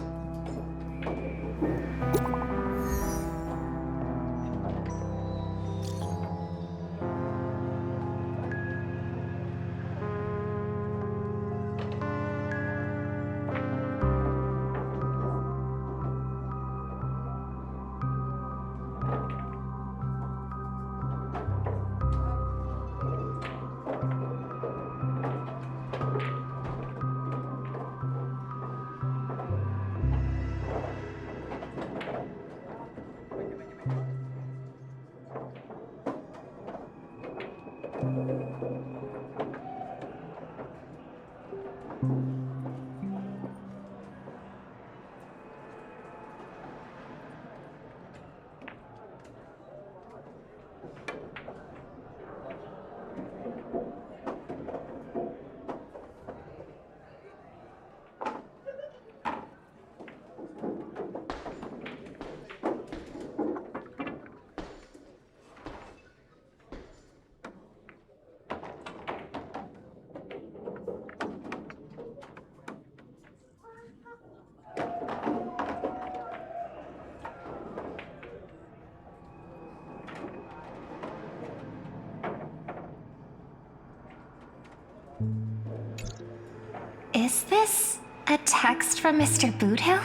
Is this a text from Mr. Boothill?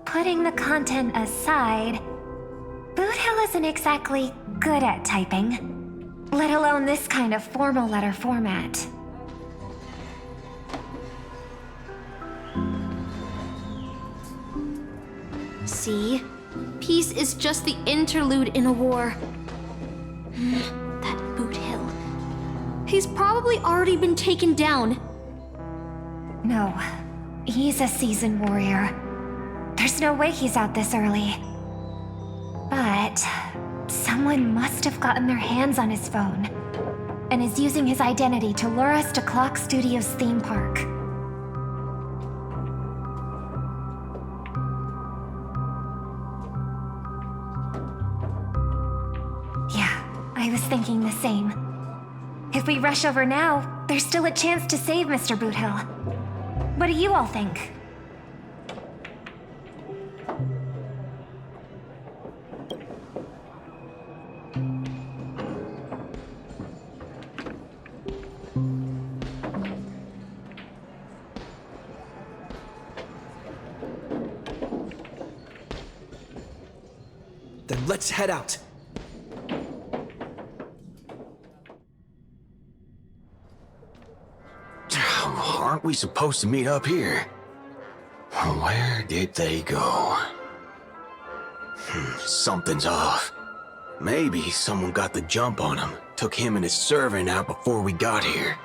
Putting the content aside, Boothill isn't exactly good at typing, let alone this kind of formal letter format. See? Peace is just the interlude in a war. That Boothill. He's probably already been taken down. No, he's a seasoned warrior. There's no way he's out this early. But someone must have gotten their hands on his phone and is using his identity to lure us to Clock Studios theme park. I was thinking the same. If we rush over now, there's still a chance to save Mr. Boothill. What do you all think? Then let's head out. Aren't we supposed to meet up here? Where did they go? Something's off. Maybe someone got the jump on him, took him and his servant out before we got here.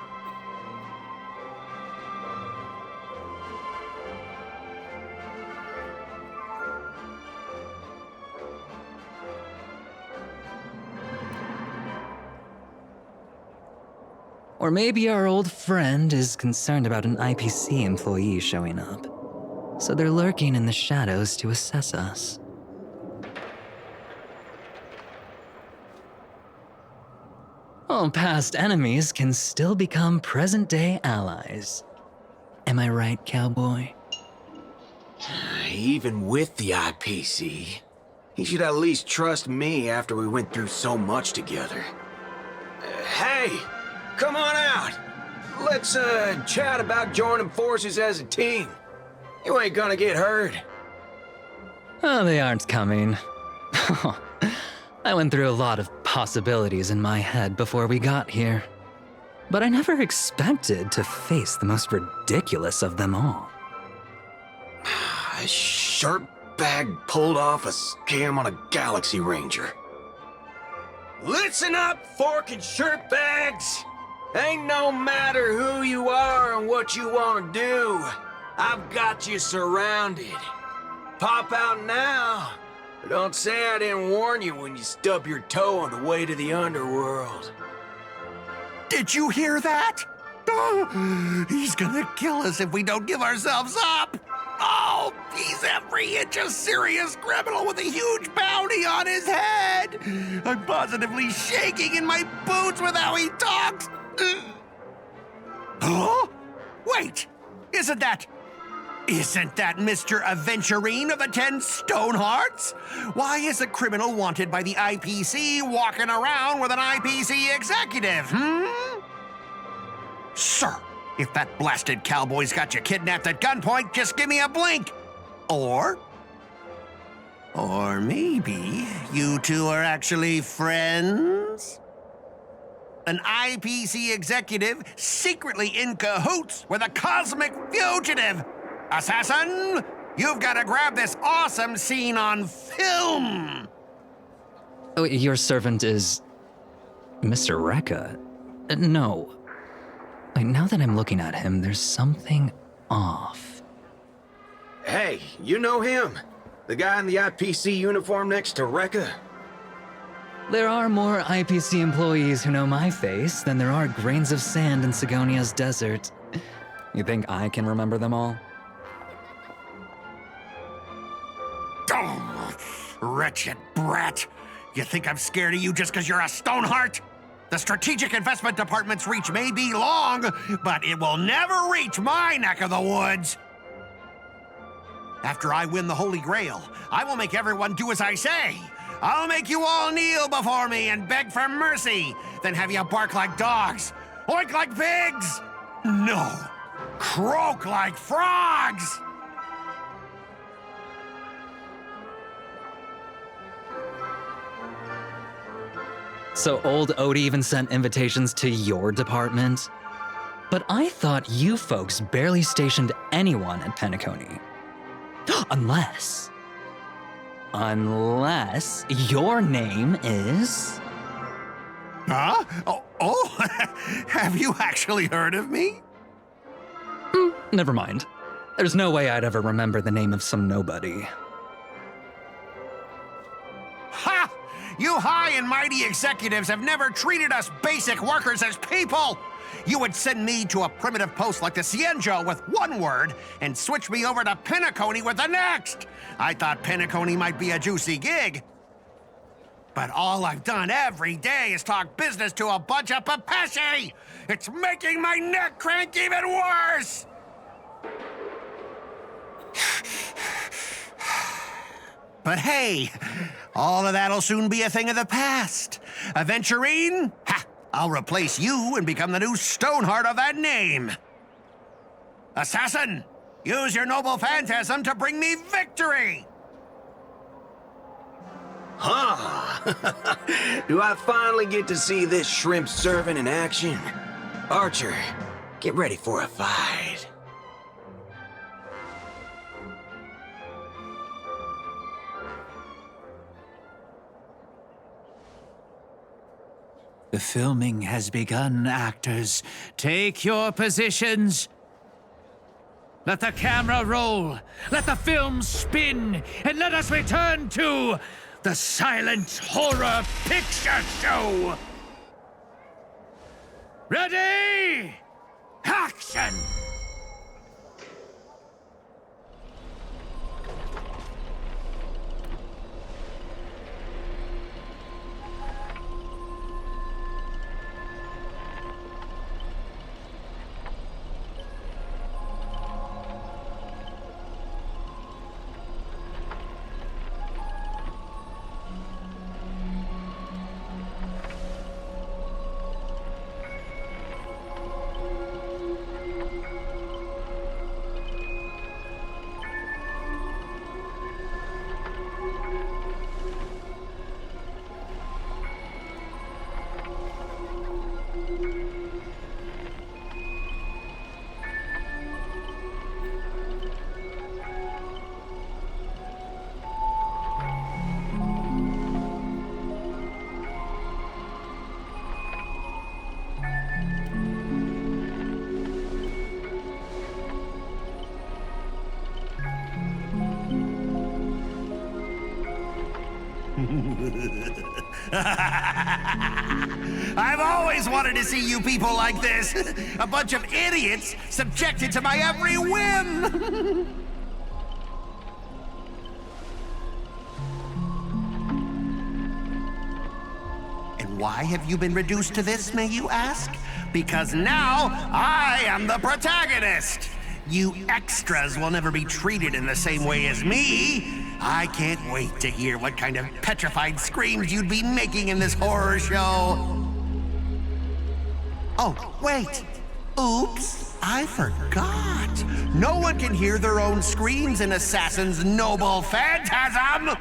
Or maybe our old friend is concerned about an IPC employee showing up. So they're lurking in the shadows to assess us. Well, past enemies can still become present-day allies. Am I right, cowboy? Even with the IPC, he should at least trust me after we went through so much together. Hey! Come on out! Let's, chat about joining forces as a team. You ain't gonna get hurt. Oh, they aren't coming. I went through a lot of possibilities in my head before we got here. But I never expected to face the most ridiculous of them all. A sharp bag pulled off a scam on a Galaxy Ranger. Listen up, fork and shirt bags! Ain't no matter who you are and what you want to do. I've got you surrounded. Pop out now. But don't say I didn't warn you when you stub your toe on the way to the underworld. Did you hear that? Oh, he's gonna kill us if we don't give ourselves up. Oh, he's every inch a serious criminal with a huge bounty on his head. I'm positively shaking in my boots with how he talks. Huh? Wait, isn't that Mr. Aventurine of the 10 Stonehearts? Why is a criminal wanted by the IPC walking around with an IPC executive, Sir, if that blasted cowboy's got you kidnapped at gunpoint, just give me a blink. Or maybe you two are actually friends? An IPC executive secretly in cahoots with a cosmic fugitive. Assassin, you've got to grab this awesome scene on film. Oh, your servant is Mr. Rekka? No. Wait, now that I'm looking at him, there's something off. Hey, you know him? The guy in the IPC uniform next to Rekka? There are more IPC employees who know my face than there are grains of sand in Sigonia's desert. You think I can remember them all? Oh, wretched brat. You think I'm scared of you just because you're a Stoneheart? The Strategic Investment Department's reach may be long, but it will never reach my neck of the woods. After I win the Holy Grail, I will make everyone do as I say. I'll make you all kneel before me and beg for mercy, then have you bark like dogs, oink like pigs. No, croak like frogs. So old Odie even sent invitations to your department? But I thought you folks barely stationed anyone at Penacony. Unless your name is... Huh? Oh, have you actually heard of me? Never mind. There's no way I'd ever remember the name of some nobody. Ha! You high and mighty executives have never treated us basic workers as people! You would send me to a primitive post like the Cienjo with one word and switch me over to Penacony with the next! I thought Penacony might be a juicy gig. But all I've done every day is talk business to a bunch of papashi! It's making my neck crank even worse! But hey, all of that'll soon be a thing of the past. Aventurine? Ha! I'll replace you and become the new Stoneheart of that name. Assassin, use your noble phantasm to bring me victory! Huh? Do I finally get to see this shrimp servant in action? Archer, get ready for a fight. The filming has begun, actors. Take your positions. Let the camera roll. Let the film spin. And let us return to the silent horror picture show. Ready? Action! I've always wanted to see you people like this. A bunch of idiots subjected to my every whim. And why have you been reduced to this, may you ask? Because now I am the protagonist. You extras will never be treated in the same way as me. I can't wait to hear what kind of petrified screams you'd be making in this horror show. Oh, wait. Oops, I forgot. No one can hear their own screams in Assassin's noble phantasm.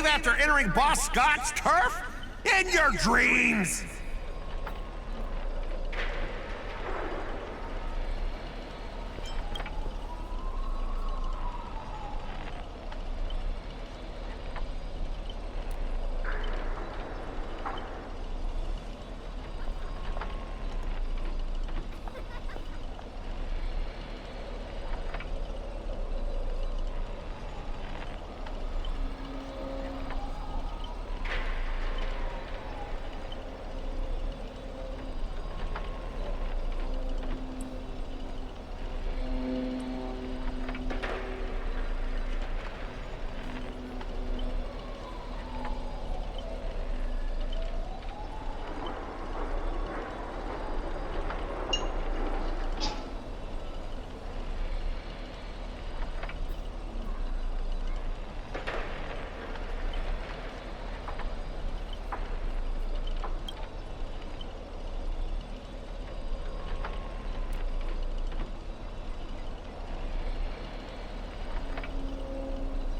leave after entering Boss Scott's turf? In your dreams!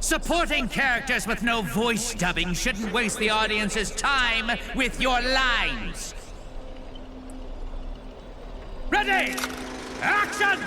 Supporting characters with no voice dubbing shouldn't waste the audience's time with your lines. Ready! Action!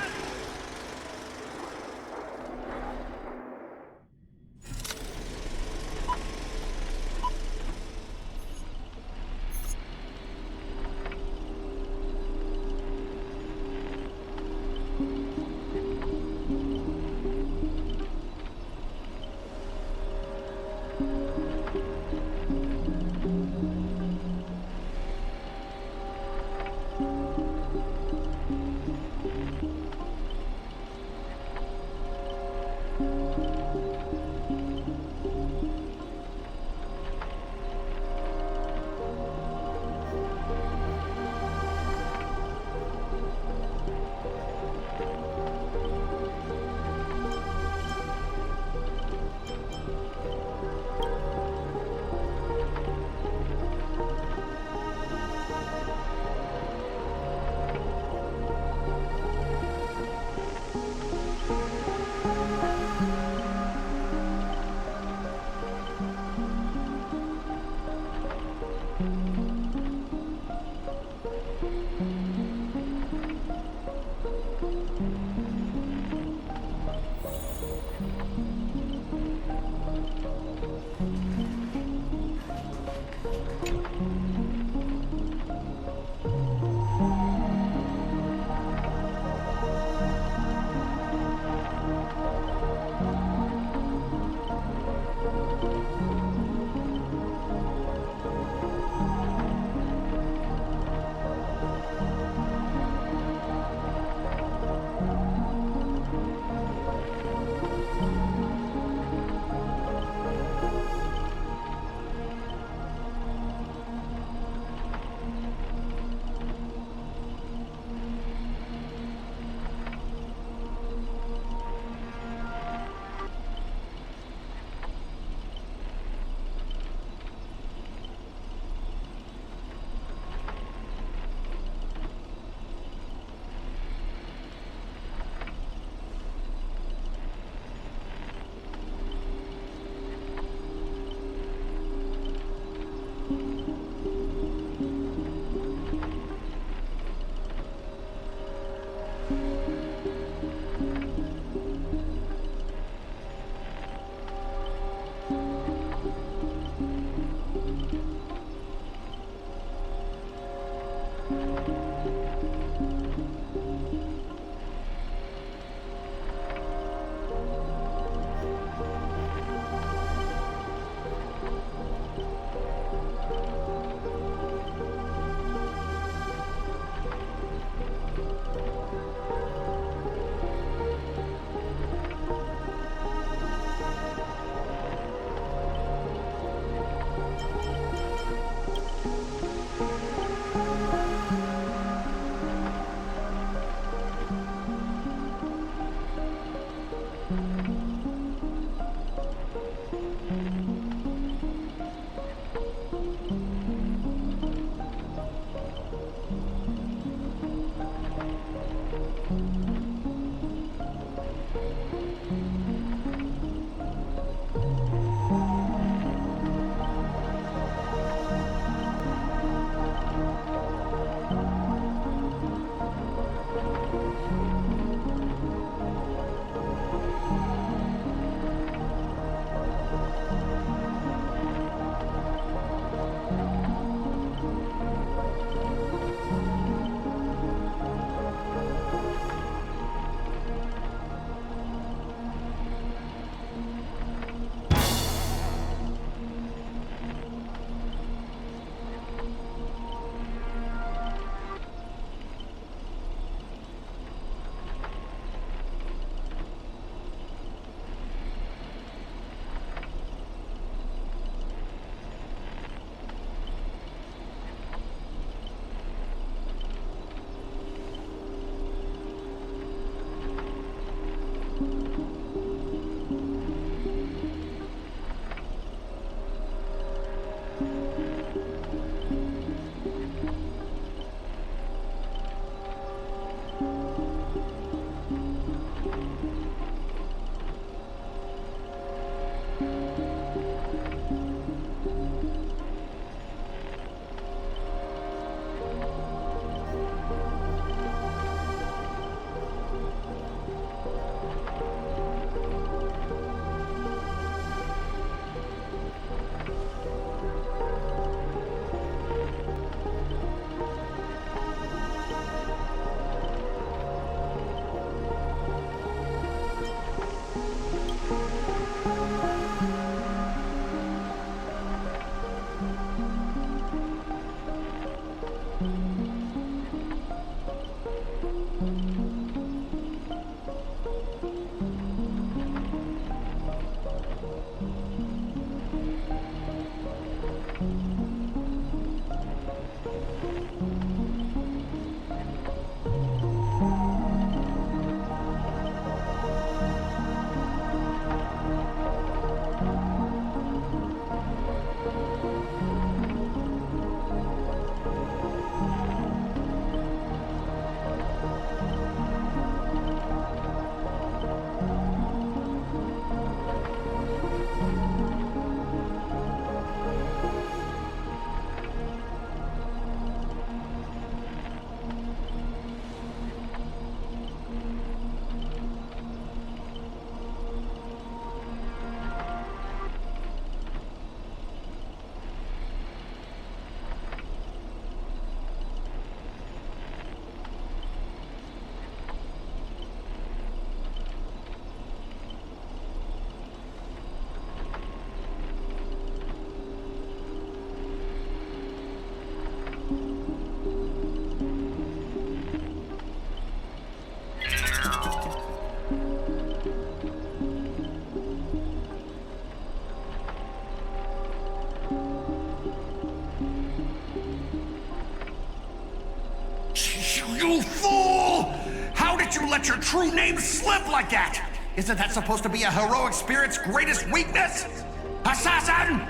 You fool! How did you let your true name slip like that? Isn't that supposed to be a heroic spirit's greatest weakness? Assassin!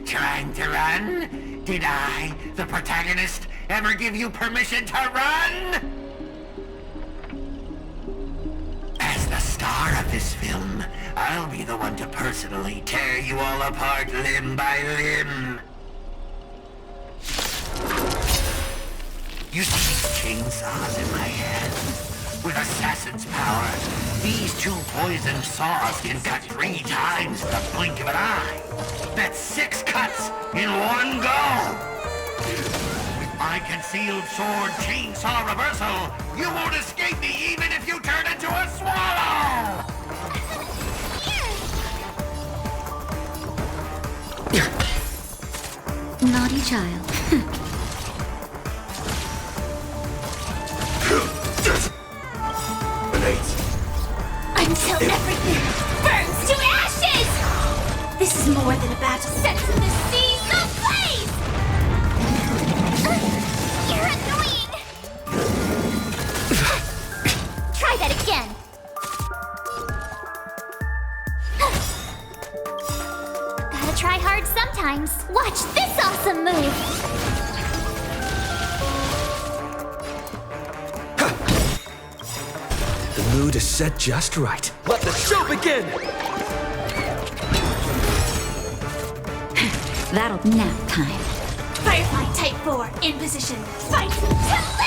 Trying to run? Did I, the protagonist, ever give you permission to run? As the star of this film, I'll be the one to personally tear you all apart limb by limb. You see these chainsaws in my hand? With assassin's power, these two poisoned saws can cut 3 times in the blink of an eye. That's 6 cuts in one go. With my concealed sword chainsaw reversal, you won't escape me even if you turn into a swallow! Naughty child. Until everything burns to ashes! This is more than a battle set in the seas of try hard sometimes. Watch this awesome move! The mood is set just right. Let the show begin! That'll nap time. Firefly Type 4 in position. Fight to live!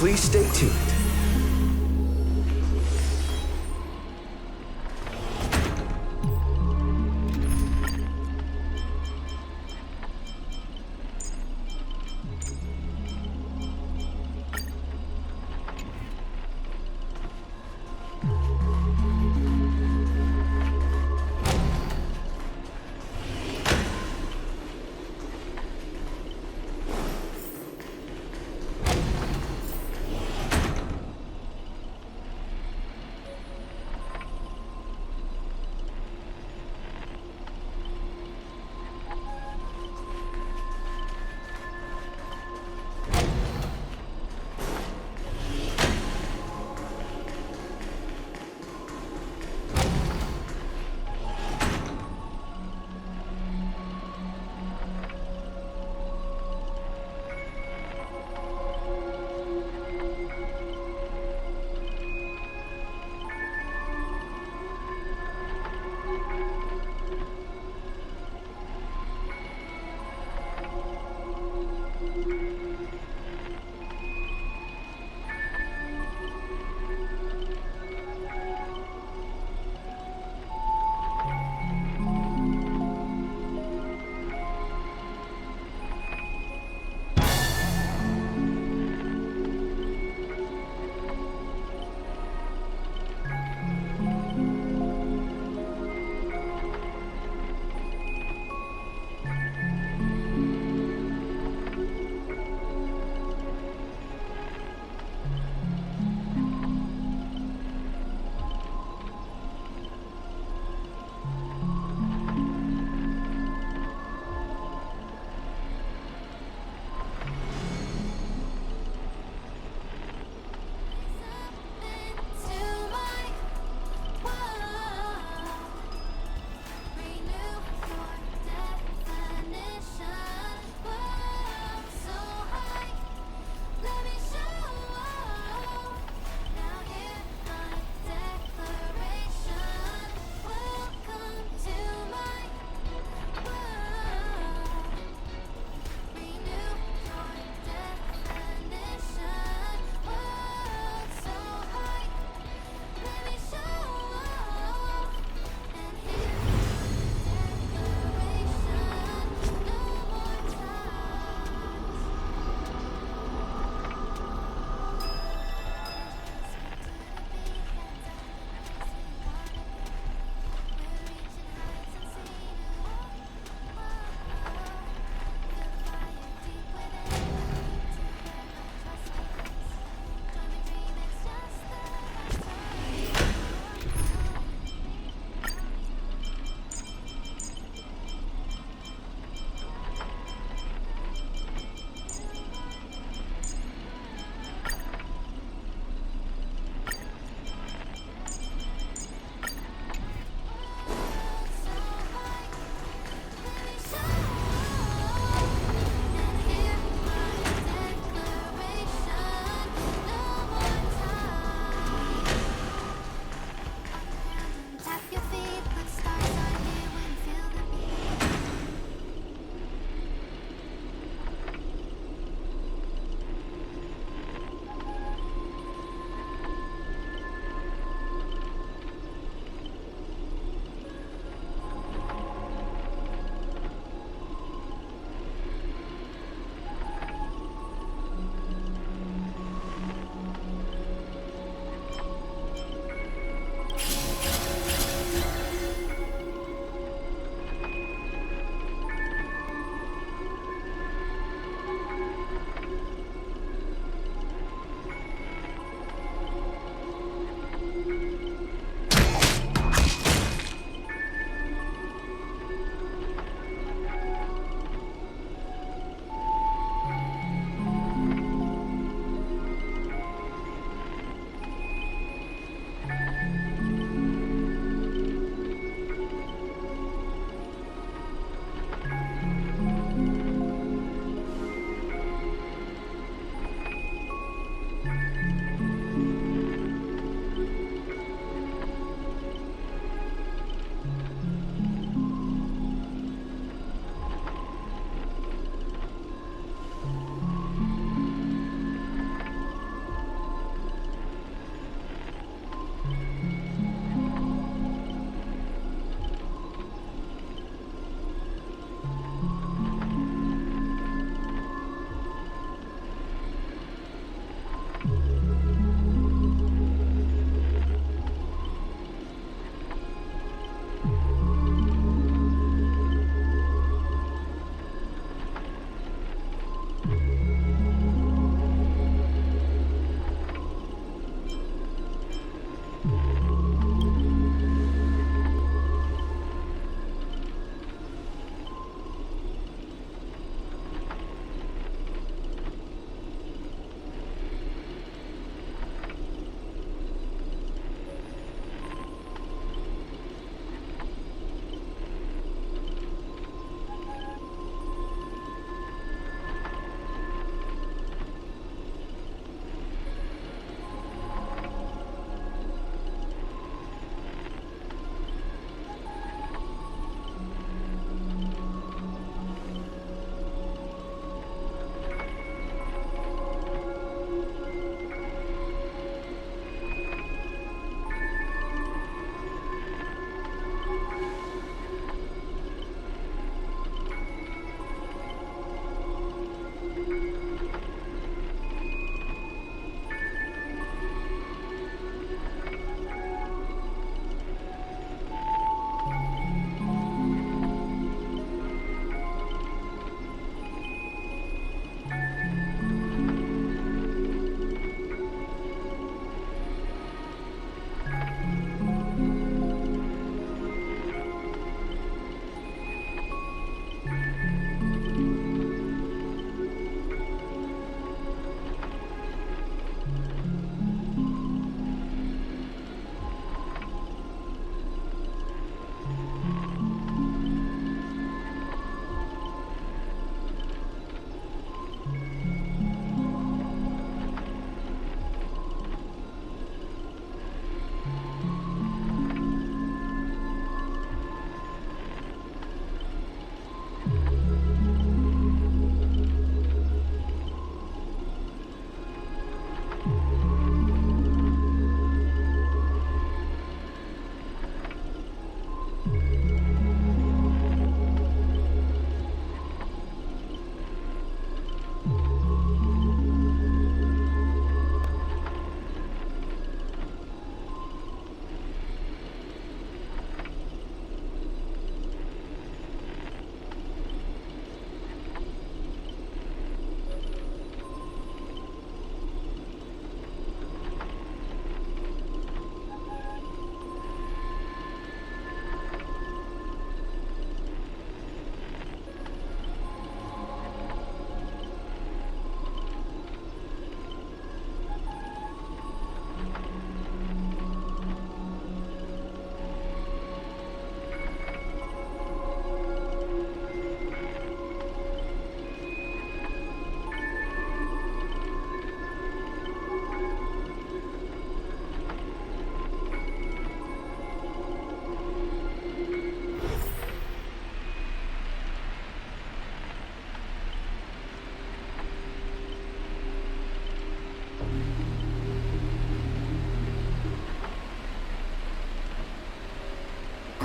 Please stay tuned.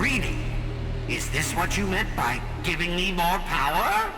Greedy? Is this what you meant by giving me more power?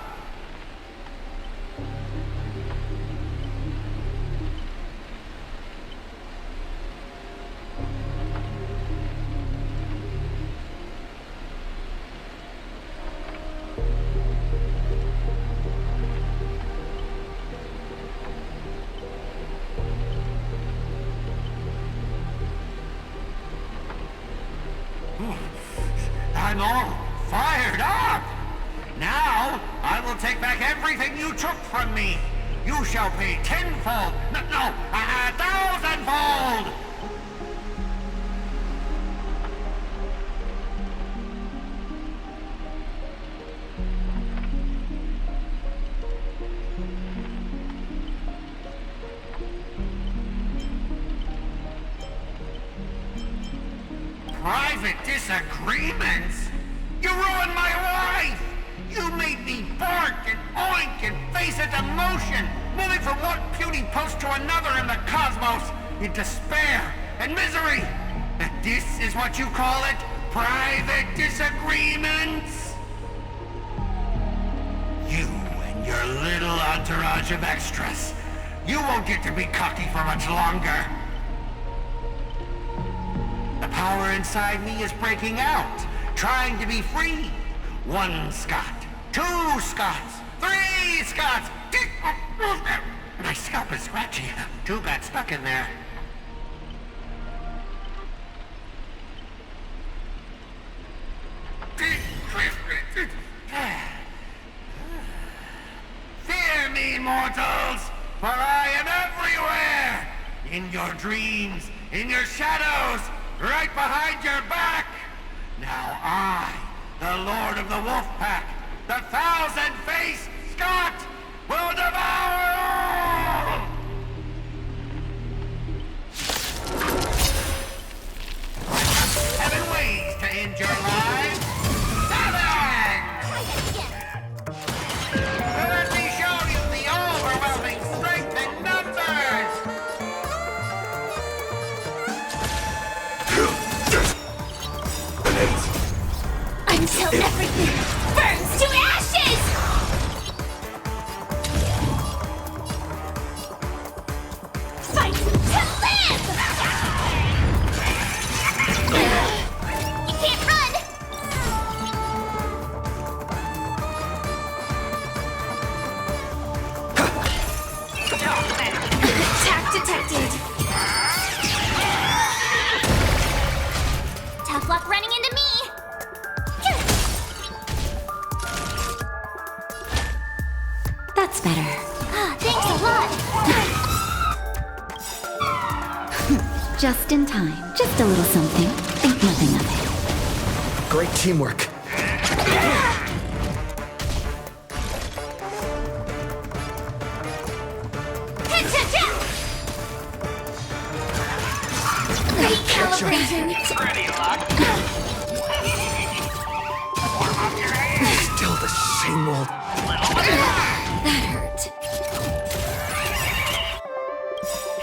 I'm all fired up! Now, I will take back everything you took from me! You shall pay tenfold, no, 1,000-fold! Private disagreements? You ruined my life! You made me bark and oink and face a demotion, moving from one puny post to another in the cosmos, in despair and misery! And this is what you call it? Private disagreements? You and your little entourage of extras. You won't get to be cocky for much longer. The power inside me is breaking out, trying to be free. 1 Scot, 2 Scots, 3 Scots. My scalp is scratchy. 2 got stuck in there. Fear me, mortals, for I am everywhere! In your dreams, in your shadows, right behind your back! Now I, the Lord of the Wolf Pack, the 1,000-faced Scot, will devour all! I have 7 ways to end your lives. 7! Let me show you the overwhelming strength in numbers! Until everything burns to ashes! Fight to live! You can't run! Attack detected! Tough luck running into me! That's better. Thanks a lot! Just in time. Just a little something. Think nothing of it. Great teamwork. Recalibrating. Ready, Luck? Still the same old... That hurt.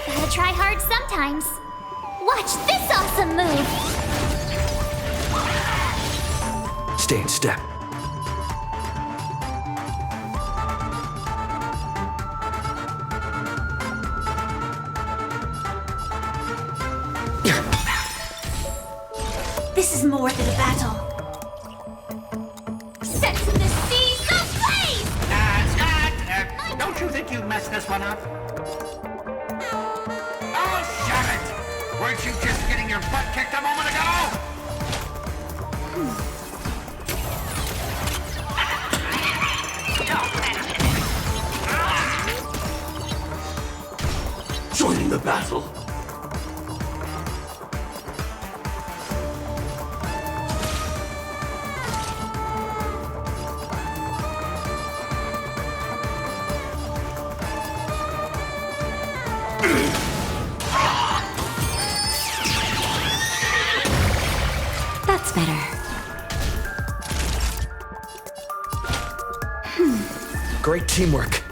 Gotta try hard sometimes. Watch this awesome move! Stay in step. This is more than a battle. Set to the seas ablaze! Scott, don't you think you messed this one up? Oh, shut it! Weren't you just getting your butt kicked a moment ago? Joining the battle. That's better. Great teamwork.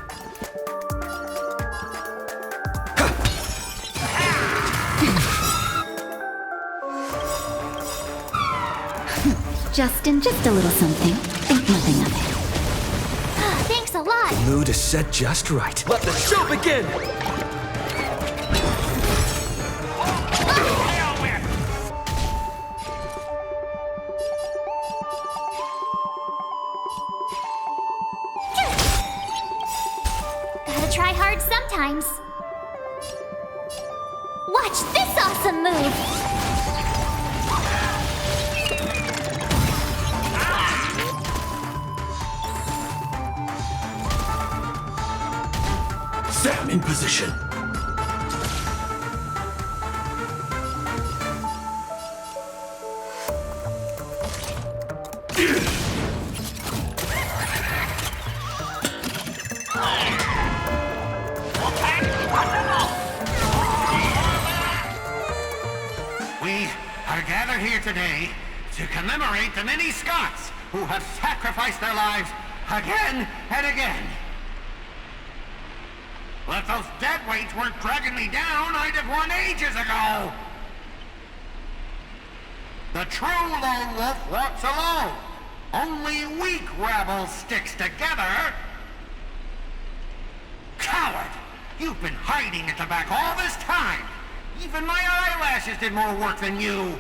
Justin, just a little something. Think nothing of it. Thanks a lot. The mood is set just right. Let the show begin! Gotta try hard sometimes. Watch this awesome move! Sam in position. We are gathered here today to commemorate the many Scots who have sacrificed their lives again and again. Well, if those deadweights weren't dragging me down, I'd have won ages ago. The true lone wolf walks alone. Only weak rabble sticks together. Coward! You've been hiding at the back all this time. Even my eyelashes did more work than you.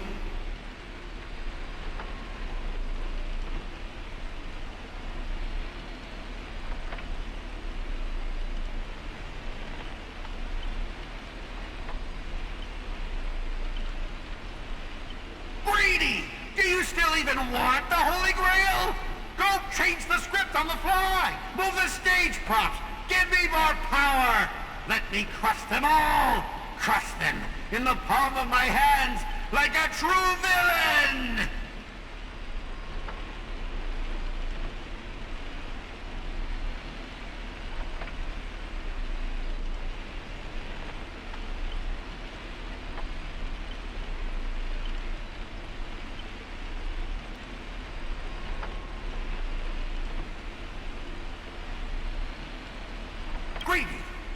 Do you still even want the Holy Grail? Go change the script on the fly! Move the stage props! Give me more power! Let me crush them all! Crush them in the palm of my hands like a true villain!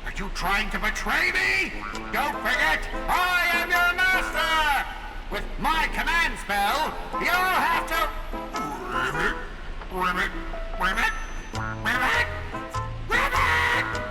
Are you trying to betray me? Don't forget, I am your master! With my command spell, you'll have to... Ribbit, ribbit, ribbit, ribbit, ribbit!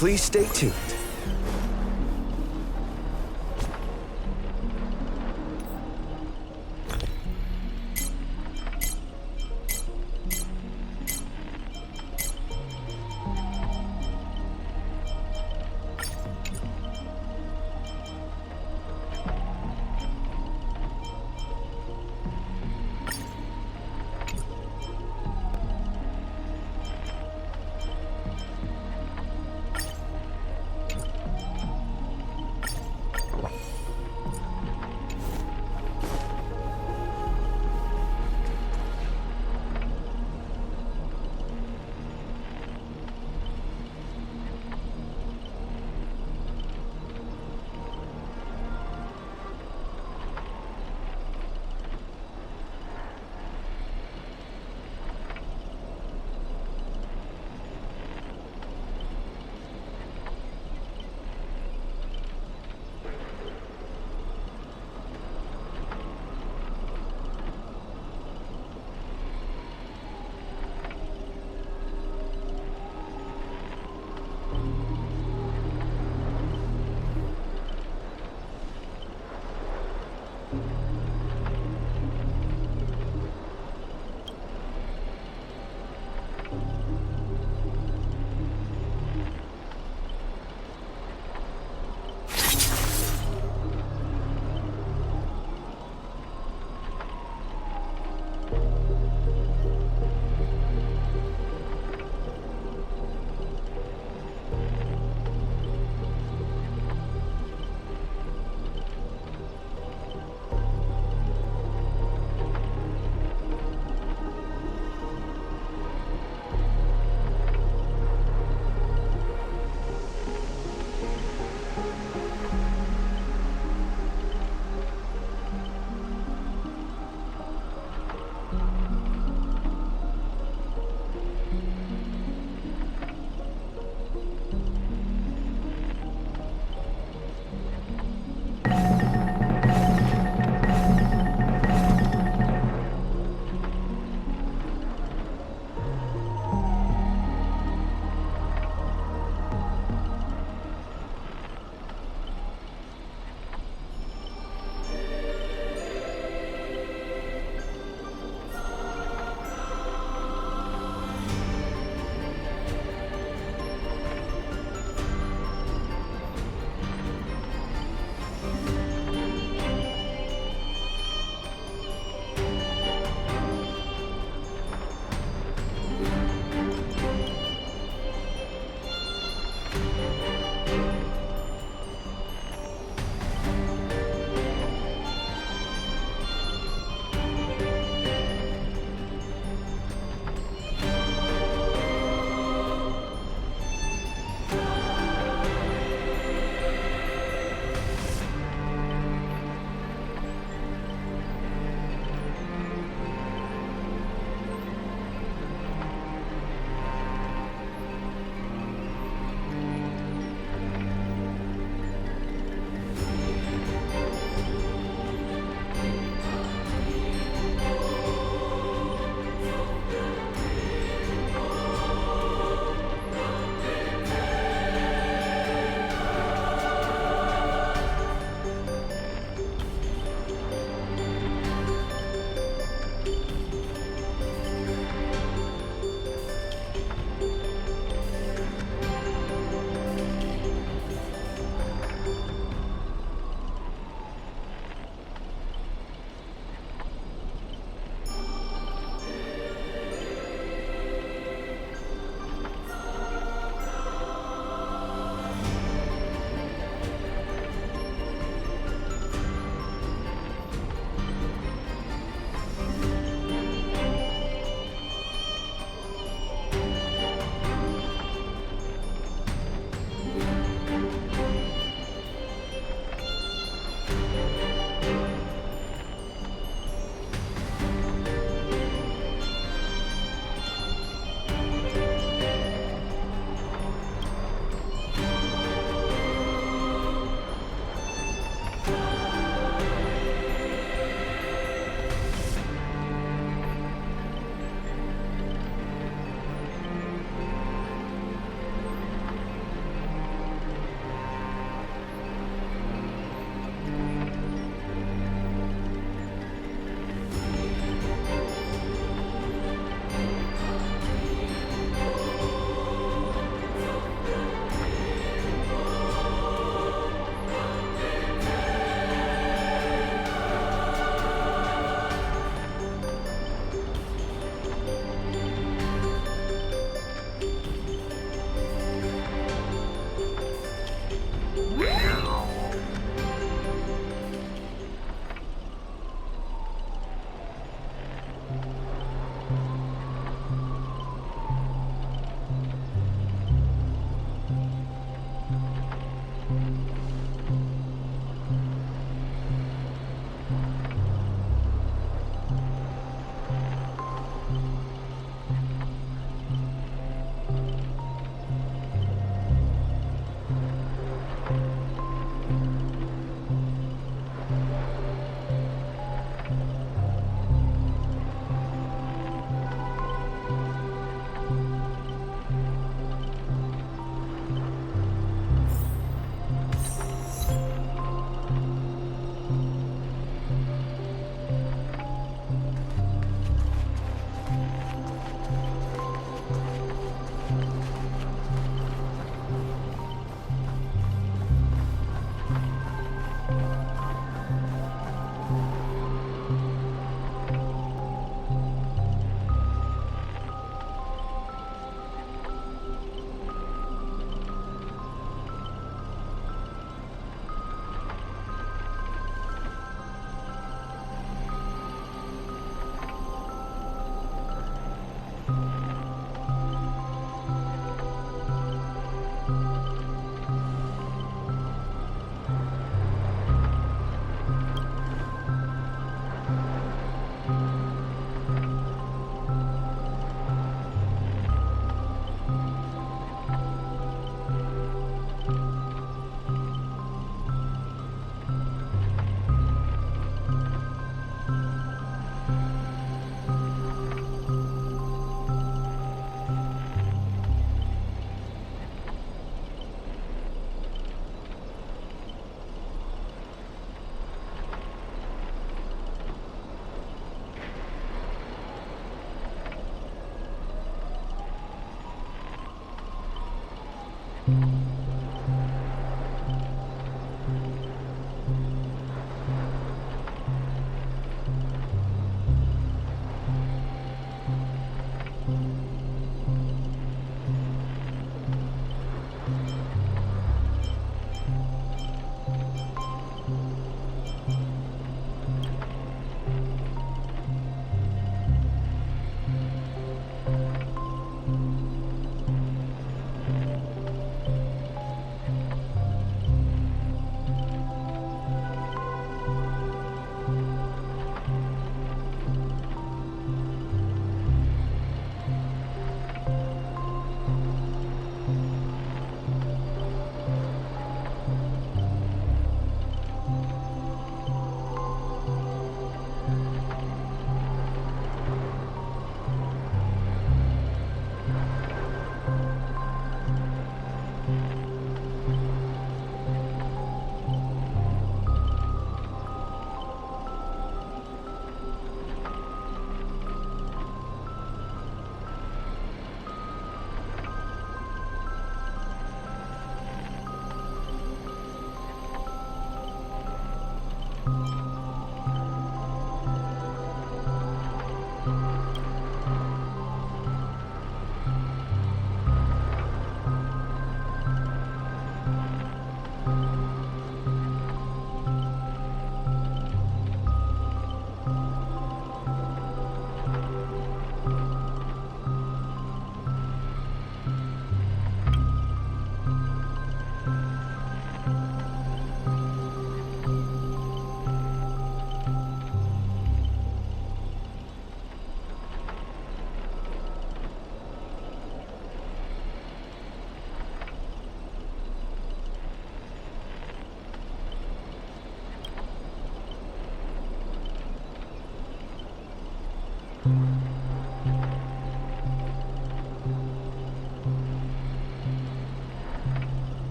Please stay tuned.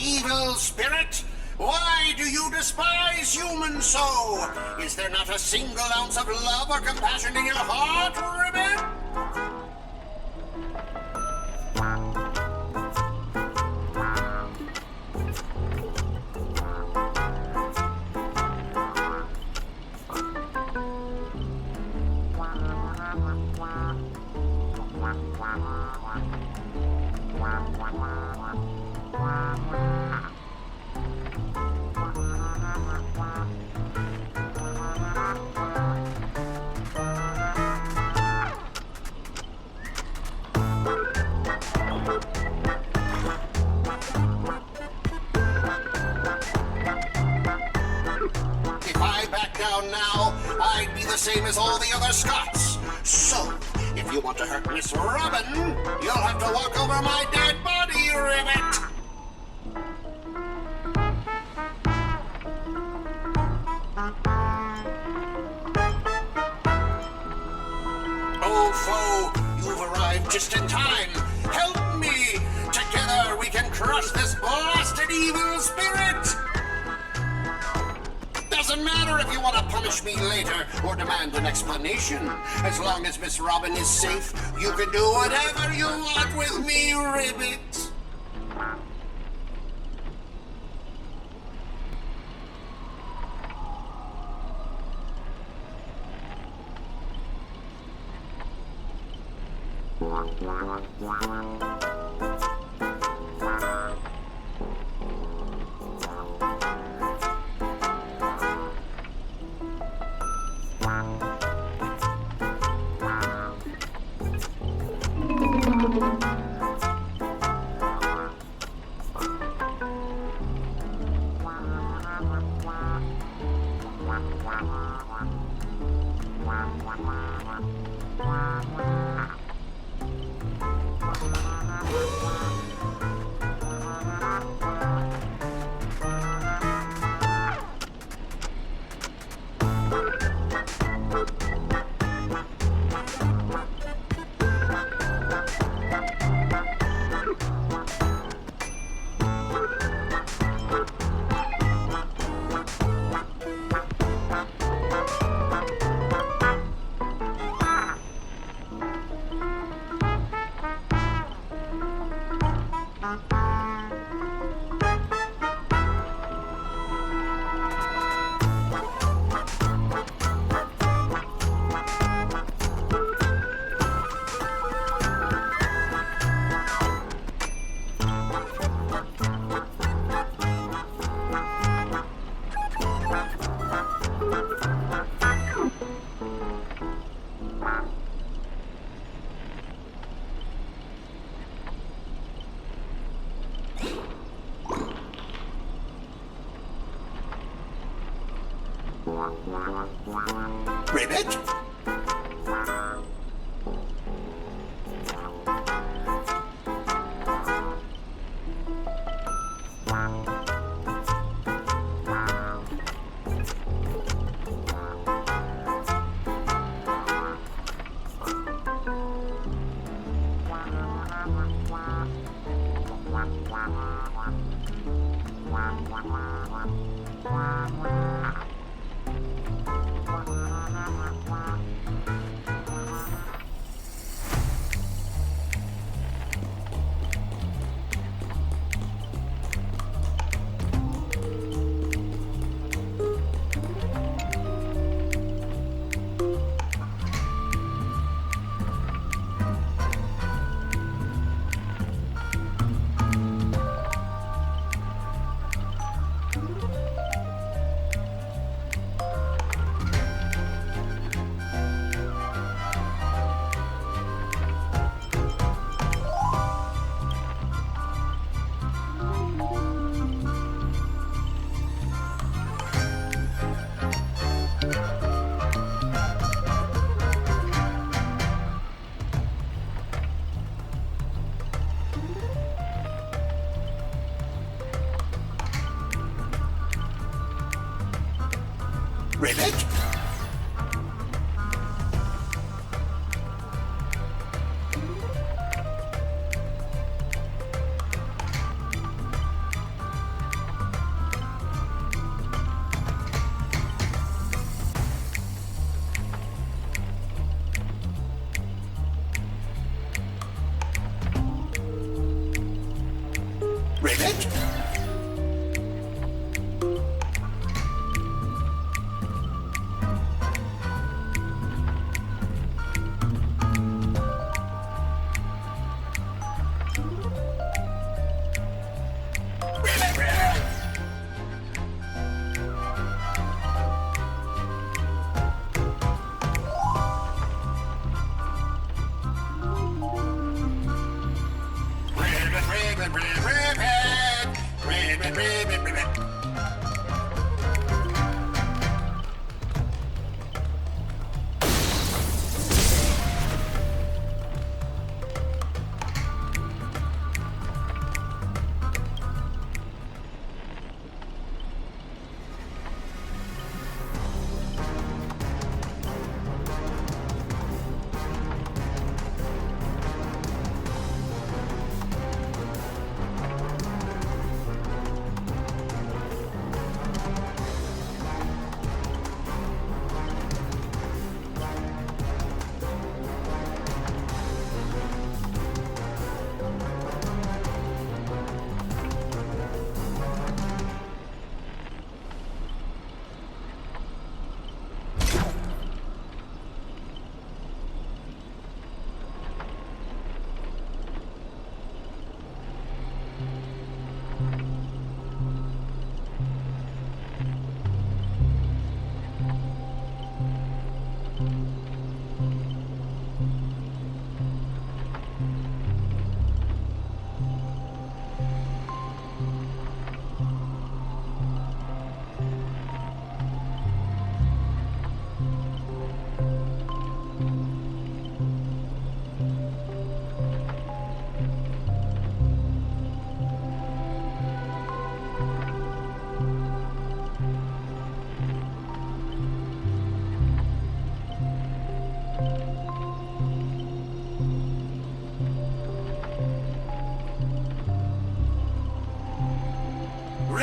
Evil spirit, why do you despise humans so? Is there not a single ounce of love or compassion in your heart, Ribbit? Now, I'd be the same as all the other Scots. So, if you want to hurt Miss Robin, you'll have to walk over my dead body, Ribbit! Oh, foe, you've arrived just in time. Help me! Together we can crush this blasted evil spirit! Doesn't matter matter if you want to punish me later or demand an explanation. As long as Miss Robin is safe, you can do whatever you want with me, Ribbit. Ribbit?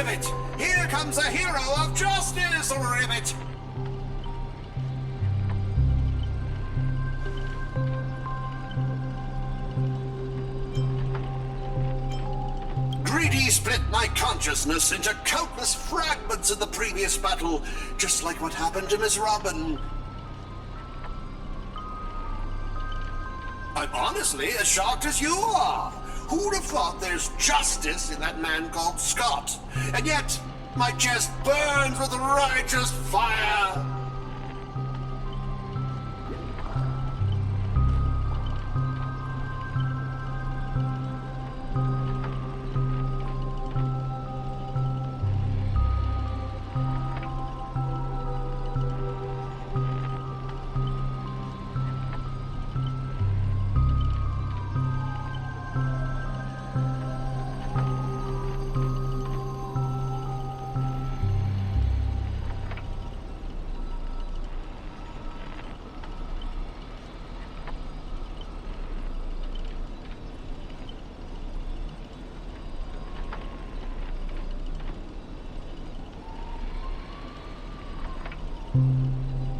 Ribbit! Here comes a hero of justice, Ribbit! Greedy split my consciousness into countless fragments in the previous battle, just like what happened to Miss Robin. I'm honestly as shocked as you are. Who'd have thought there's justice in that man called Scott? And yet, my chest burns with righteous fire.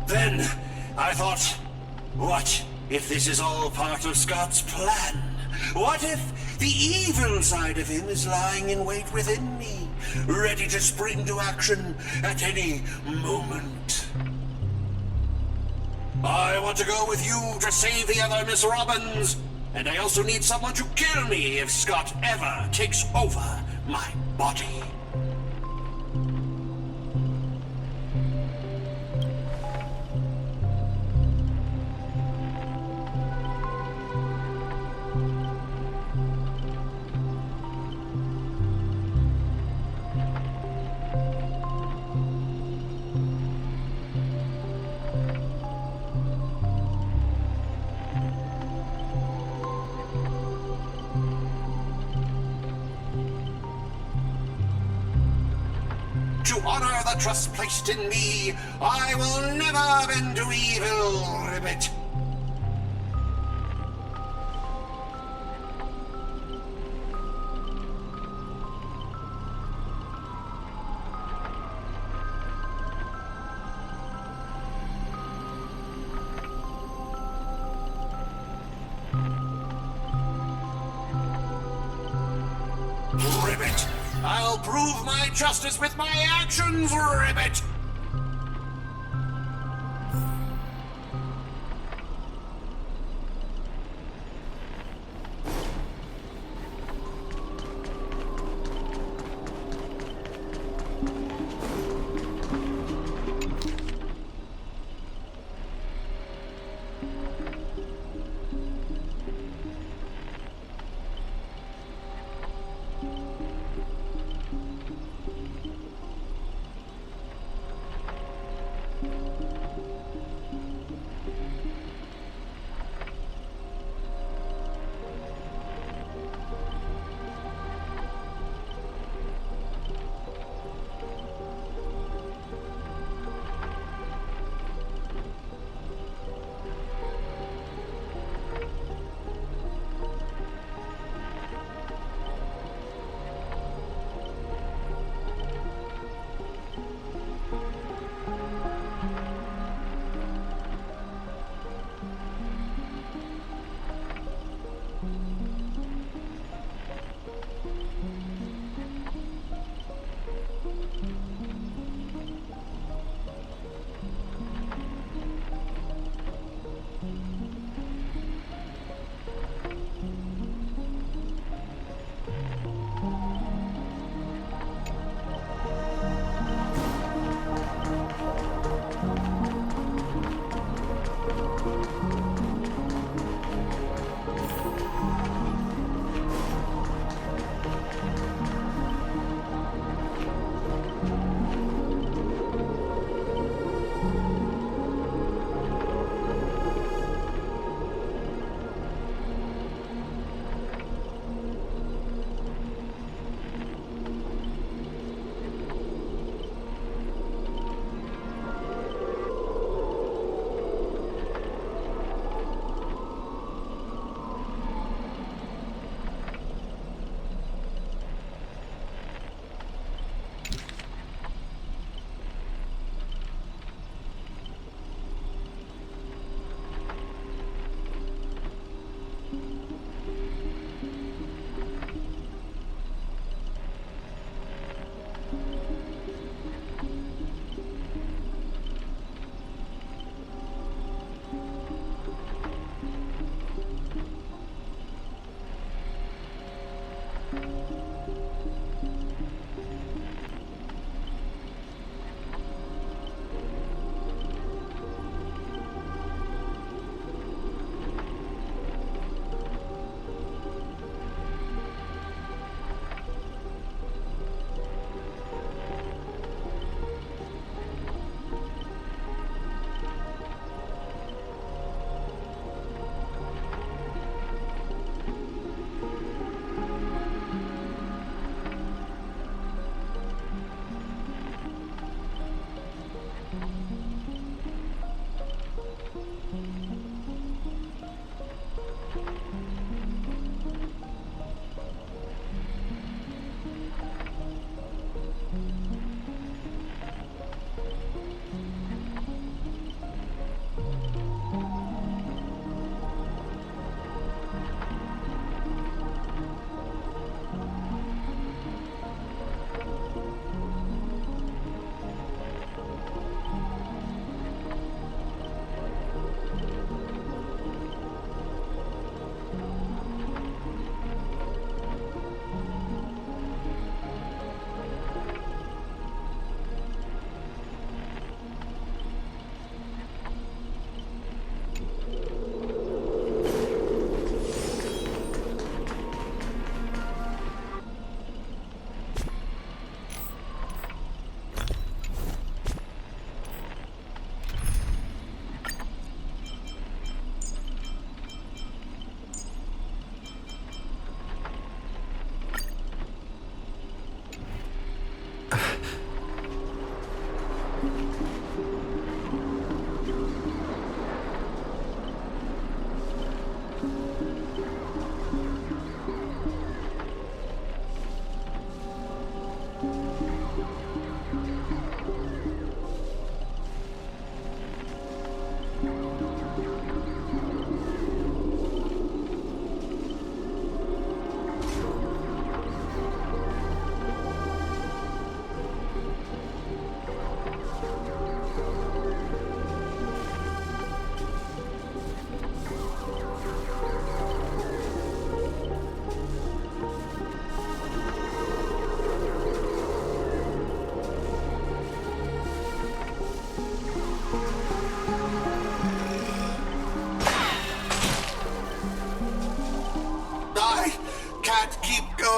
Then, I thought, what if this is all part of Scott's plan? What if the evil side of him is lying in wait within me, ready to spring to action at any moment? I want to go with you to save the other Miss Robins, and I also need someone to kill me if Scott ever takes over my body. To honor the trust placed in me, I will never bend to evil, Ribbit. Ribbit! I'll prove my justice with my actions, Ribbit!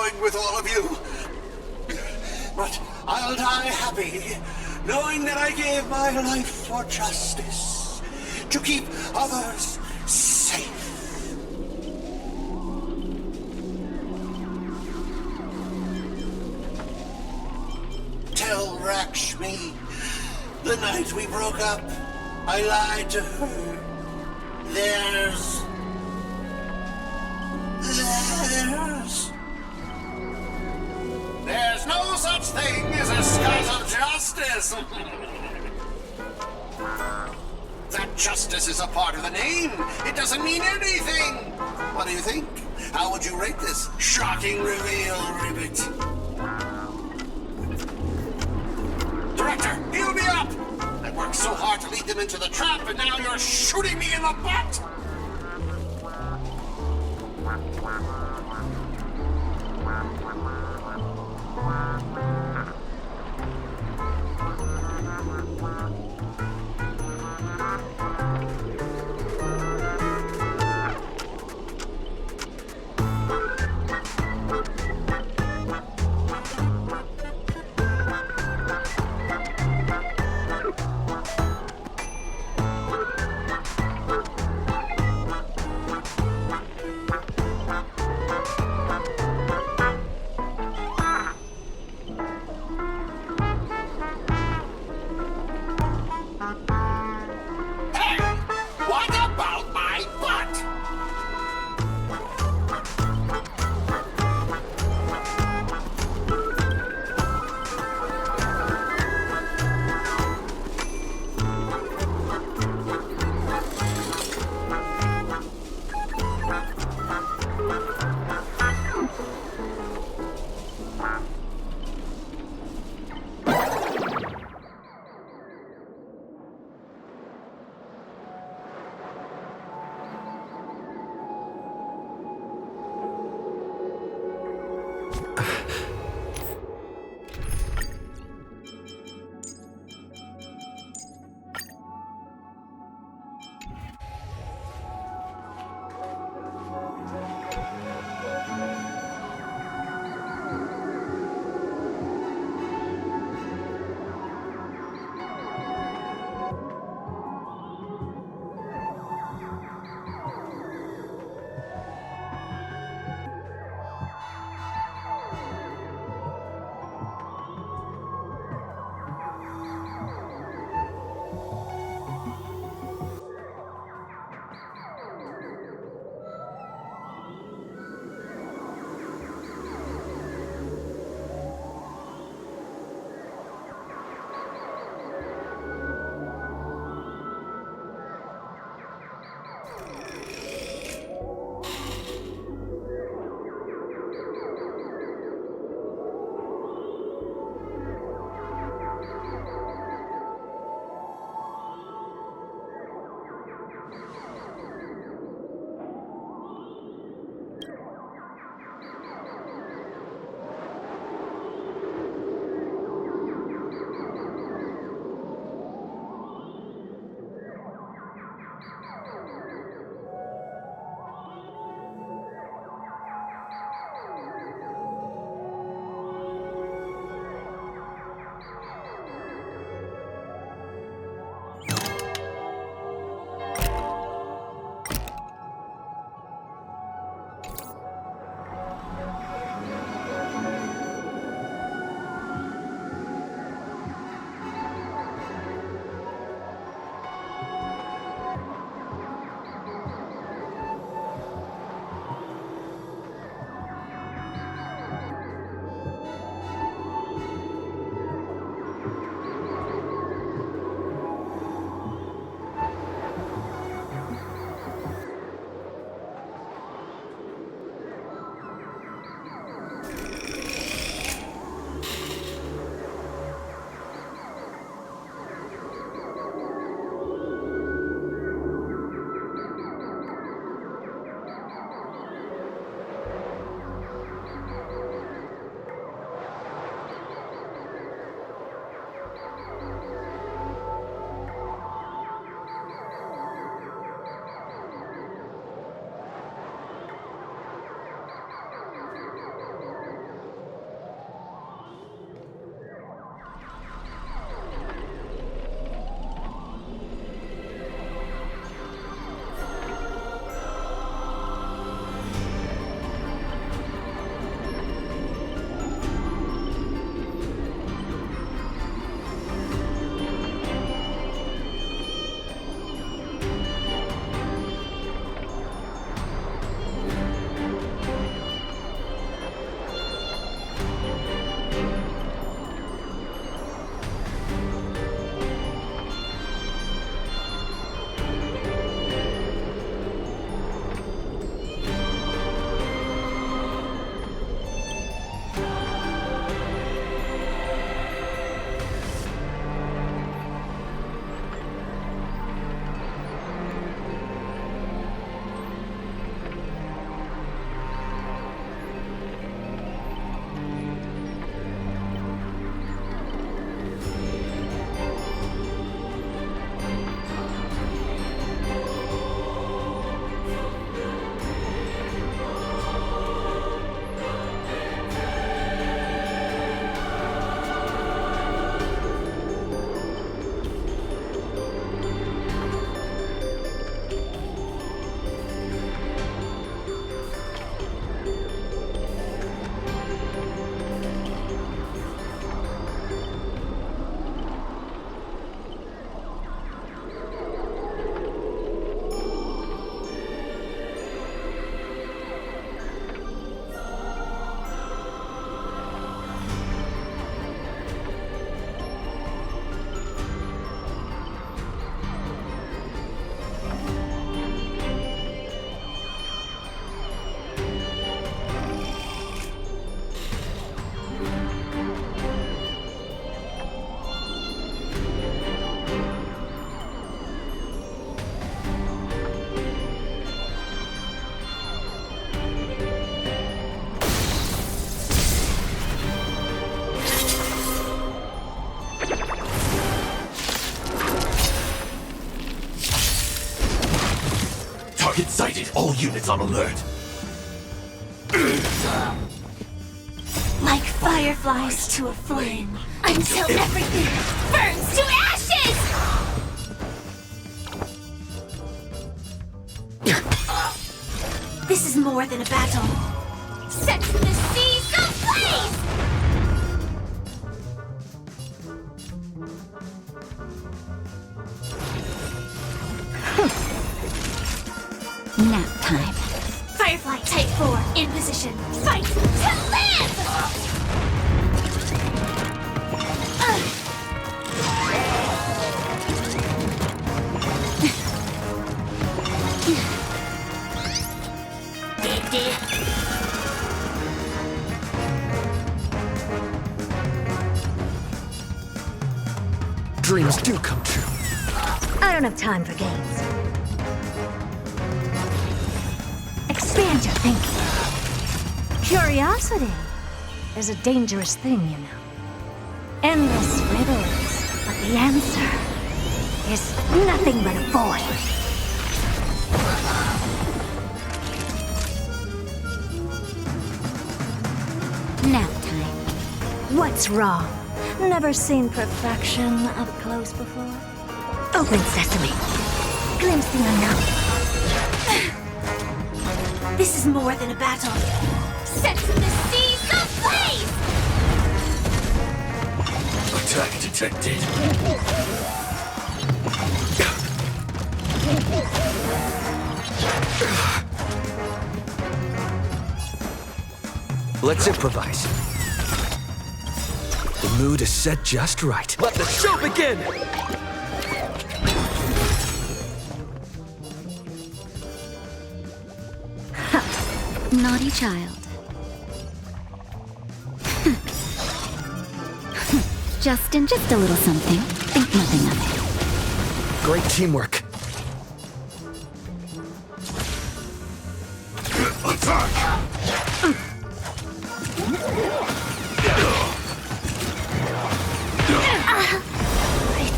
join with all of you. But I'll die happy, knowing that I gave my life for justice, to keep others safe. Tell Rakshmi, the night we broke up, I lied to her. There's no such thing as a Scot of justice. That justice is a part of the name. It doesn't mean anything. What do you think? How would you rate this shocking reveal, Ribbit? Director, heal me up! I worked so hard to lead them into the trap, and now you're shooting me in the butt! Target sighted. All units on alert. Like fireflies to a flame, until everything burns to ashes! This is more than a battle. Set the seas ablaze! Nap time. Firefly Type 4 in position. Fight to live! Dreams do come true. I don't have time for games. Expand your thinking. Curiosity is a dangerous thing, you know. Endless riddles, but the answer is nothing but a void. Nap time. What's wrong? Never seen perfection up close before? Open sesame. Glimpse the unknown. This is more than a battle. Set the seas ablaze! Attack detected. Let's improvise. The mood is set just right. Let the show begin! Naughty child. Just a little something. Think nothing of it. Great teamwork. Attack!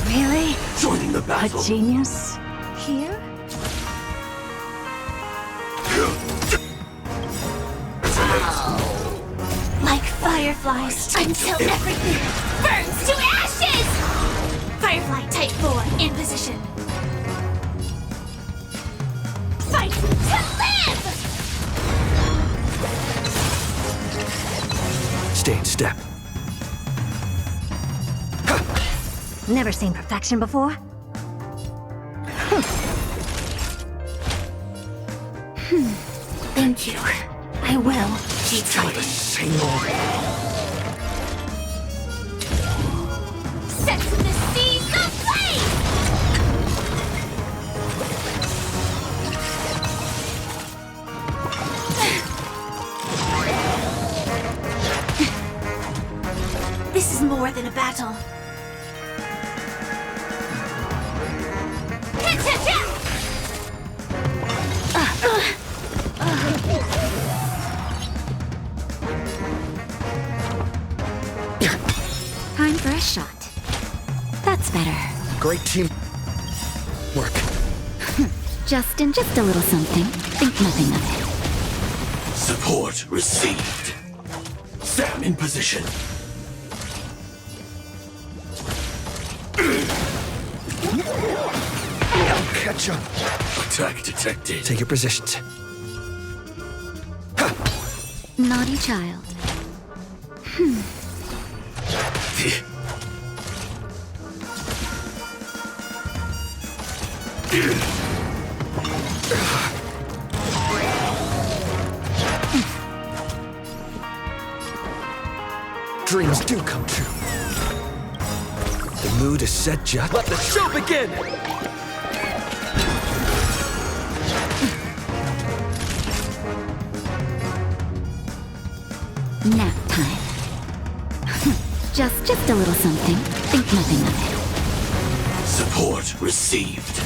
Really? Joining the battle. A genius? Here? Like fireflies, until everything burns to ashes! Firefly Type 4 in position. Fight to live! Stay in step. Never seen perfection before? Thank you. I will. Keep Still the same old. Set the seas ablaze! This is more than a battle. Time for a shot. That's better. Great team work. Just a little something. Think nothing of it. Support received. Sam in position. I'll catch up. Attack detected. Take your positions. Naughty child. Dreams do come true. The mood is set just. Let the show begin! Nap time. Just a little something. Think nothing of it. Support received.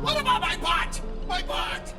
What about my butt? My butt!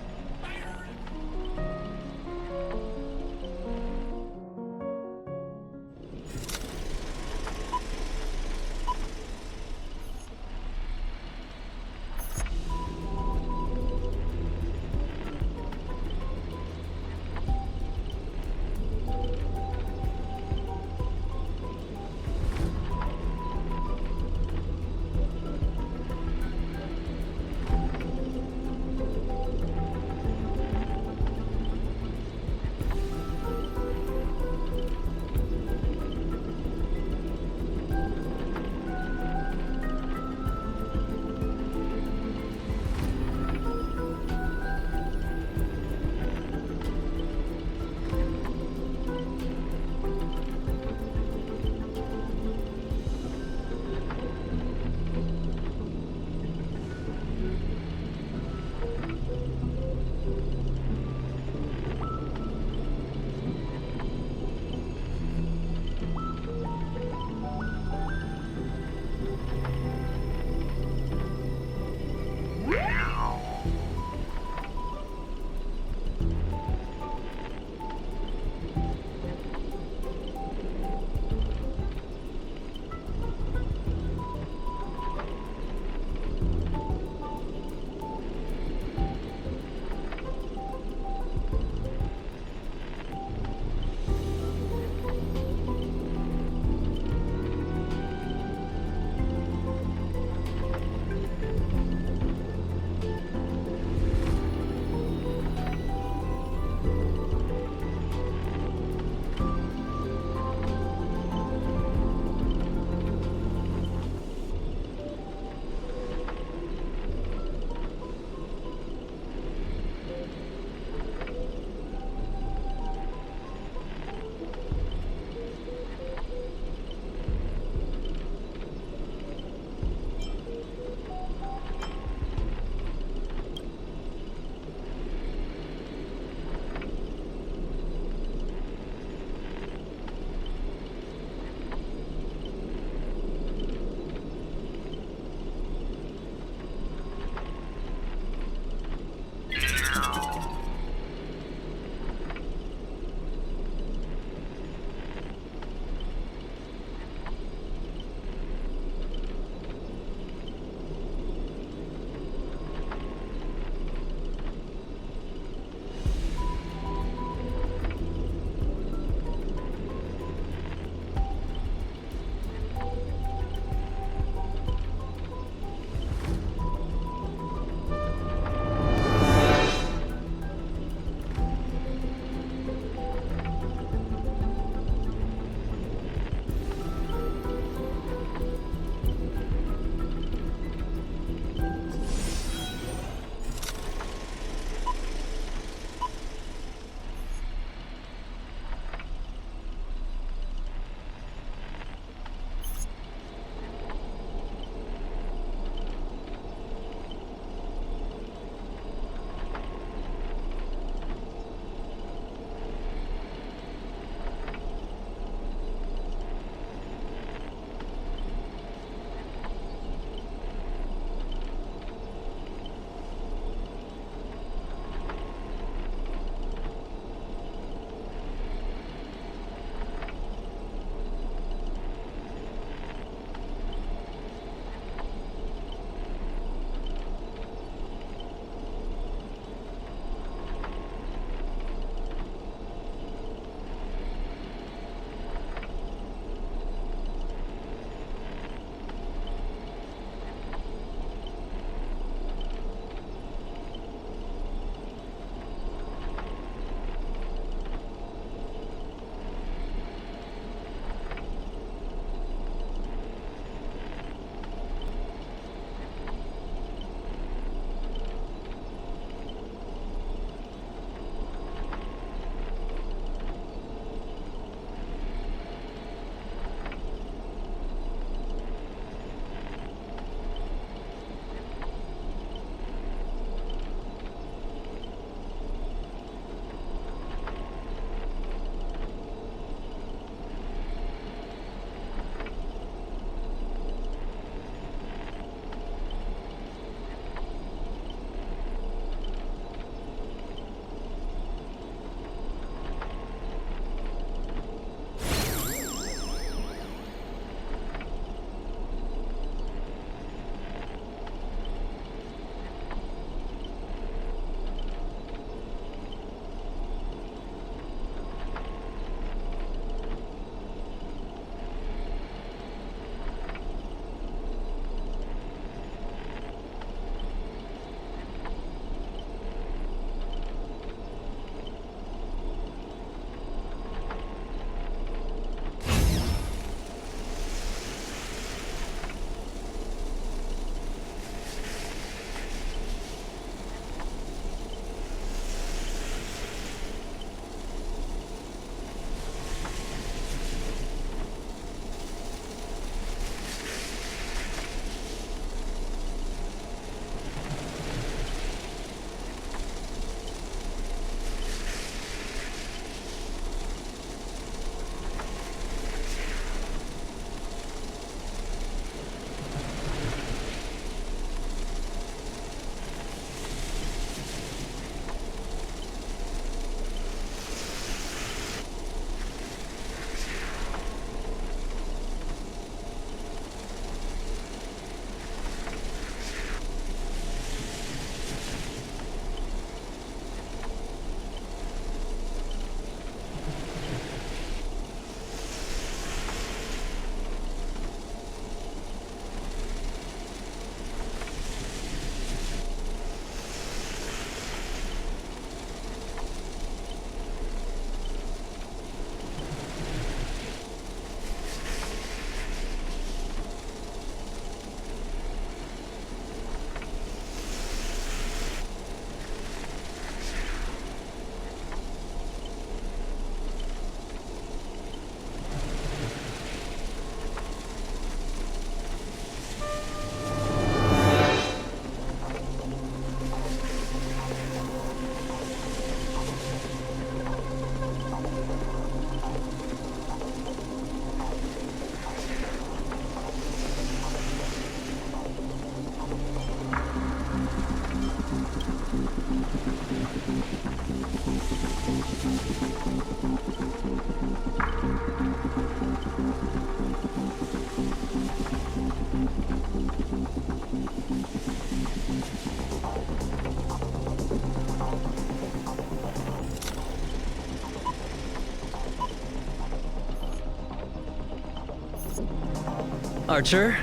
Archer,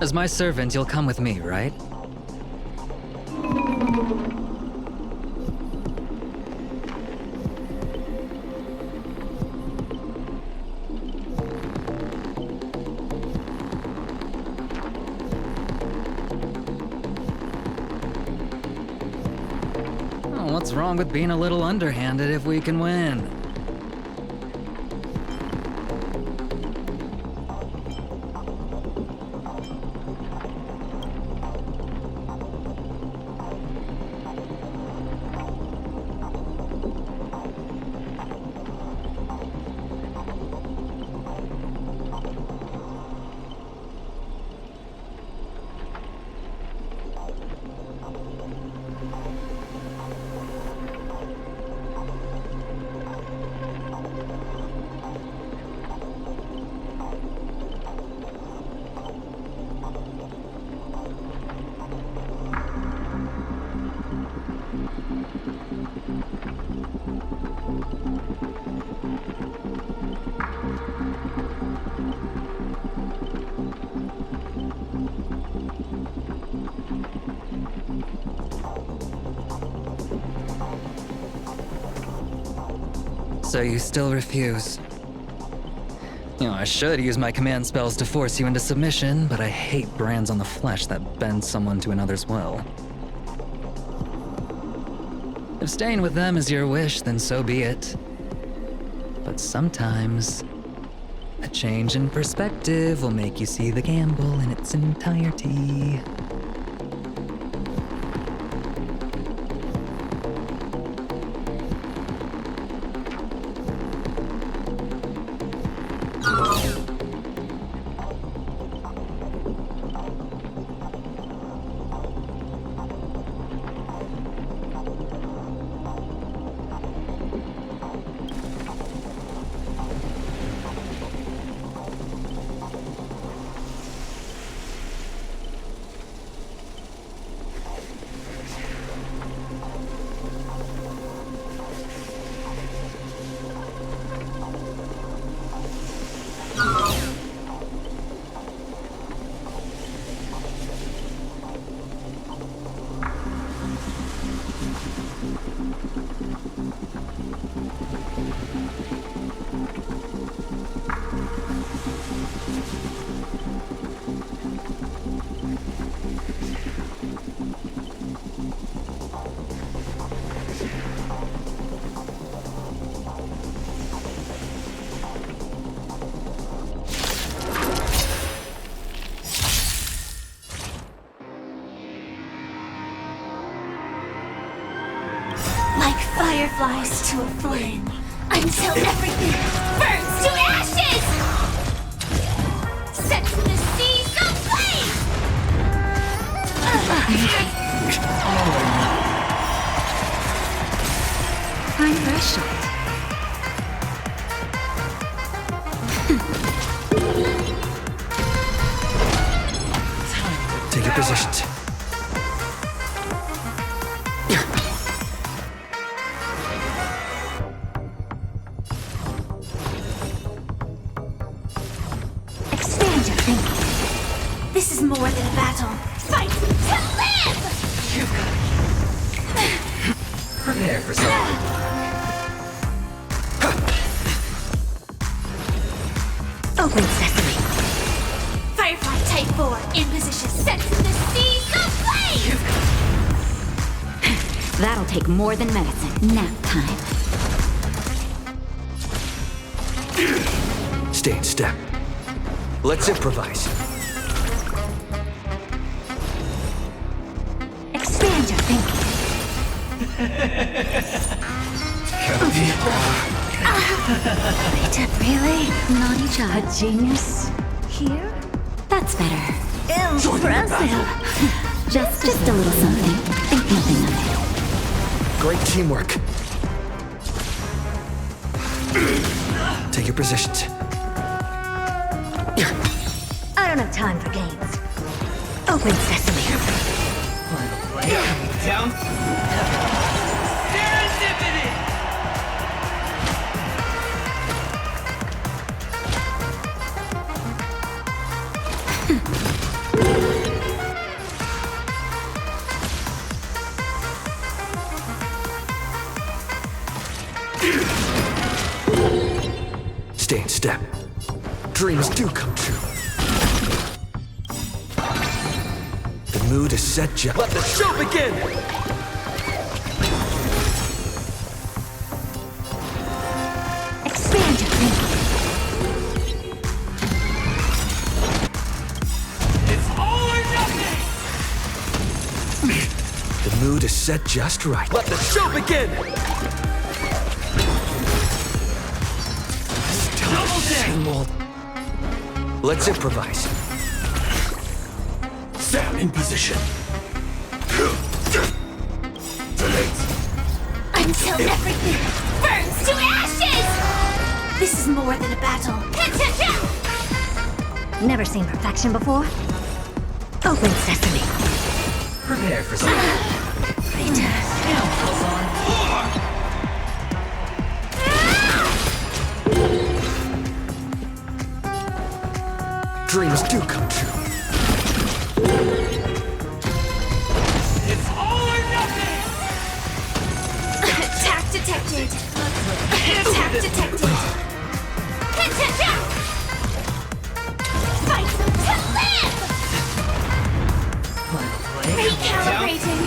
as my servant, you'll come with me, right? Oh, what's wrong with being a little underhanded if we can win? So you still refuse? You know, I should use my command spells to force you into submission, but I hate brands on the flesh that bend someone to another's will. If staying with them is your wish, then so be it. But sometimes, a change in perspective will make you see the gamble in its entirety. Fireflies to a flame until everything burns to ashes! Set to the seas of flame! I'm threshold. Take your positions. This is more than a battle. Fight to live! Prepare for something. Open sesame. Firefly Type 4 in position. Set to the seas of flame! That'll take more than medicine. Nap time. Stay in step. Let's improvise. Expand your thinking. Wait up, really? Naughty child. A genius? Here? That's better. Impressive. Just a little something. Think nothing of it. Great teamwork. Take your positions. I don't have time for games. Open sesame. Down. Serendipity! Stay in step. Dreams do come true. The mood is set, Let the show begin! Expand your thinking. It's all or nothing! The mood is set just right. Let the show begin! Double Same old. Let's improvise. Stand in position. Until everything burns to ashes! This is more than a battle. Never seen perfection before? Open sesame. Prepare for something. Dreams do come true. It's all or nothing! Attack detected. Attack detected. Fight to live! Recalibrating.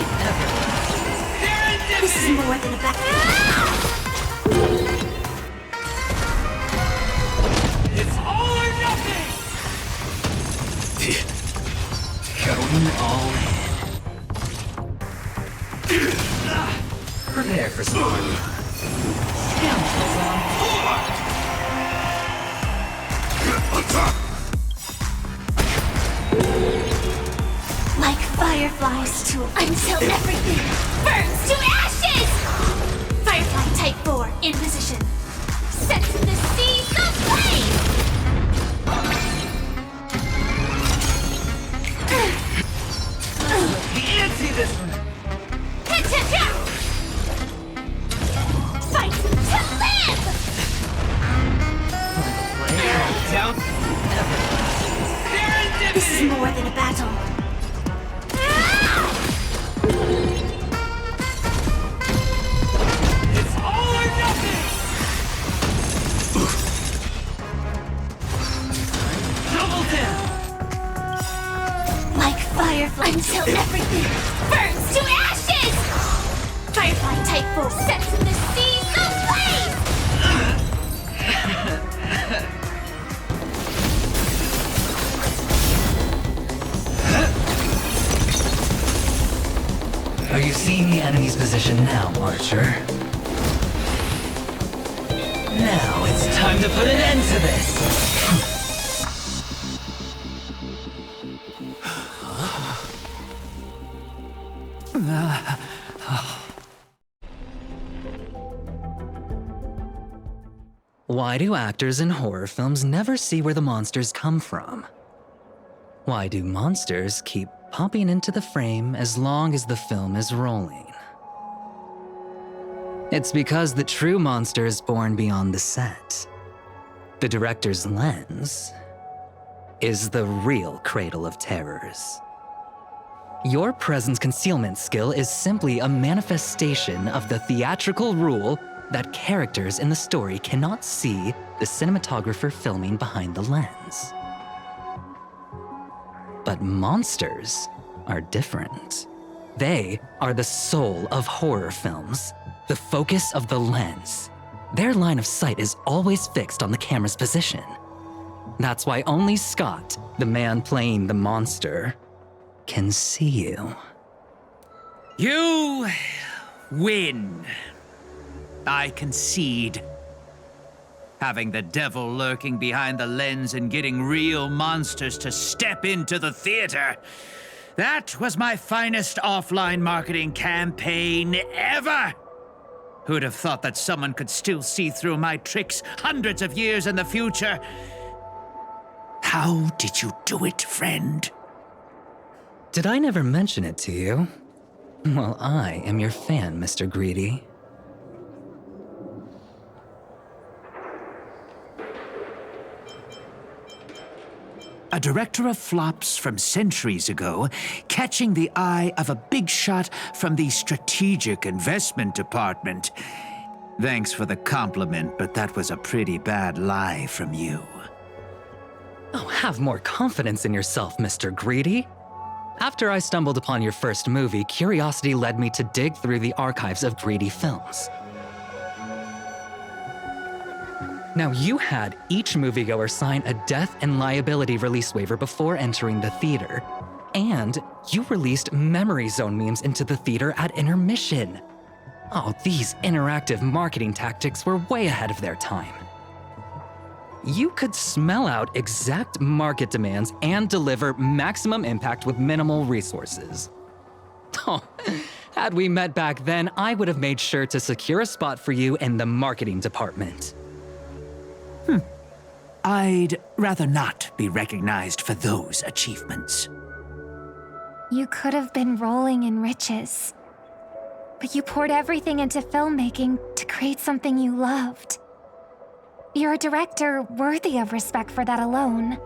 This is more than a battle. It's all or nothing! Going all in. Prepare for something. Like fireflies until everything burns to ashes! Firefly Type 4 in position. Set to the seas of flame! The antsy this one! Fight to live! Down. This is more than a battle. It's all or nothing! Double down! Like firefly until everything burns to ashes! Firefly Type 4 set to the seas of flame! Are you seeing the enemy's position now, Archer? Now it's time to put an end to this! Why do actors in horror films never see where the monsters come from? Why do monsters keep popping into the frame as long as the film is rolling? It's because the true monster is born beyond the set. The director's lens is the real cradle of terrors. Your presence concealment skill is simply a manifestation of the theatrical rule that characters in the story cannot see the cinematographer filming behind the lens. But monsters are different. They are the soul of horror films, the focus of the lens. Their line of sight is always fixed on the camera's position. That's why only Scott, the man playing the monster, can see you. You win. I concede. Having the devil lurking behind the lens and getting real monsters to step into the theater. That was my finest offline marketing campaign ever. Who'd have thought that someone could still see through my tricks hundreds of years in the future? How did you do it, friend? Did I never mention it to you? Well, I am your fan, Mr. Greedy. A director of flops from centuries ago, catching the eye of a big shot from the strategic investment department. Thanks for the compliment, but that was a pretty bad lie from you. Oh, have more confidence in yourself, Mr. Greedy. After I stumbled upon your first movie, curiosity led me to dig through the archives of Greedy films. Now, you had each moviegoer sign a death and liability release waiver before entering the theater. And you released Memory Zone memes into the theater at intermission. Oh, these interactive marketing tactics were way ahead of their time. You could smell out exact market demands and deliver maximum impact with minimal resources. Oh, had we met back then, I would have made sure to secure a spot for you in the marketing department. I'd rather not be recognized for those achievements. You could have been rolling in riches. But you poured everything into filmmaking to create something you loved. You're a director worthy of respect for that alone.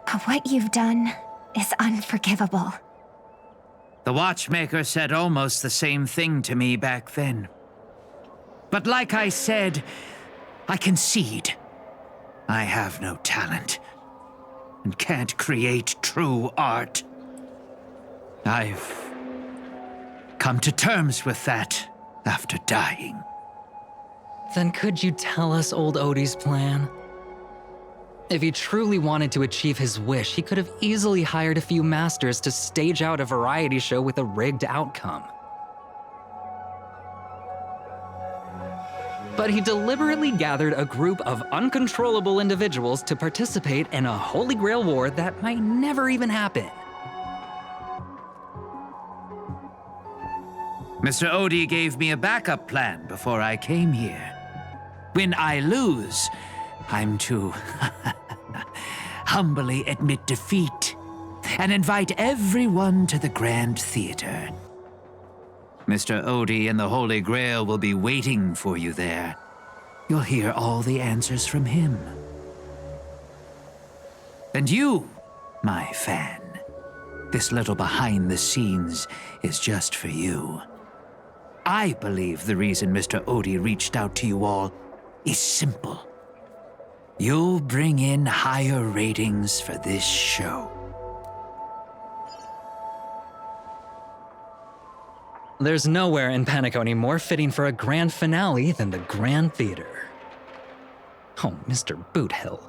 But what you've done is unforgivable. The watchmaker said almost the same thing to me back then. But like I said, I concede. I have no talent and can't create true art. I've come to terms with that after dying. Then could you tell us old Odie's plan? If he truly wanted to achieve his wish, he could have easily hired a few masters to stage out a variety show with a rigged outcome. But he deliberately gathered a group of uncontrollable individuals to participate in a Holy Grail war that might never even happen. Mr. Odie gave me a backup plan before I came here. When I lose, I'm to humbly admit defeat and invite everyone to the Grand Theater. Mr. Odie and the Holy Grail will be waiting for you there. You'll hear all the answers from him. And you, my fan, this little behind the scenes is just for you. I believe the reason Mr. Odie reached out to you all is simple. You'll bring in higher ratings for this show. There's nowhere in Penacony more fitting for a grand finale than the Grand Theater. Oh, Mr. Boothill,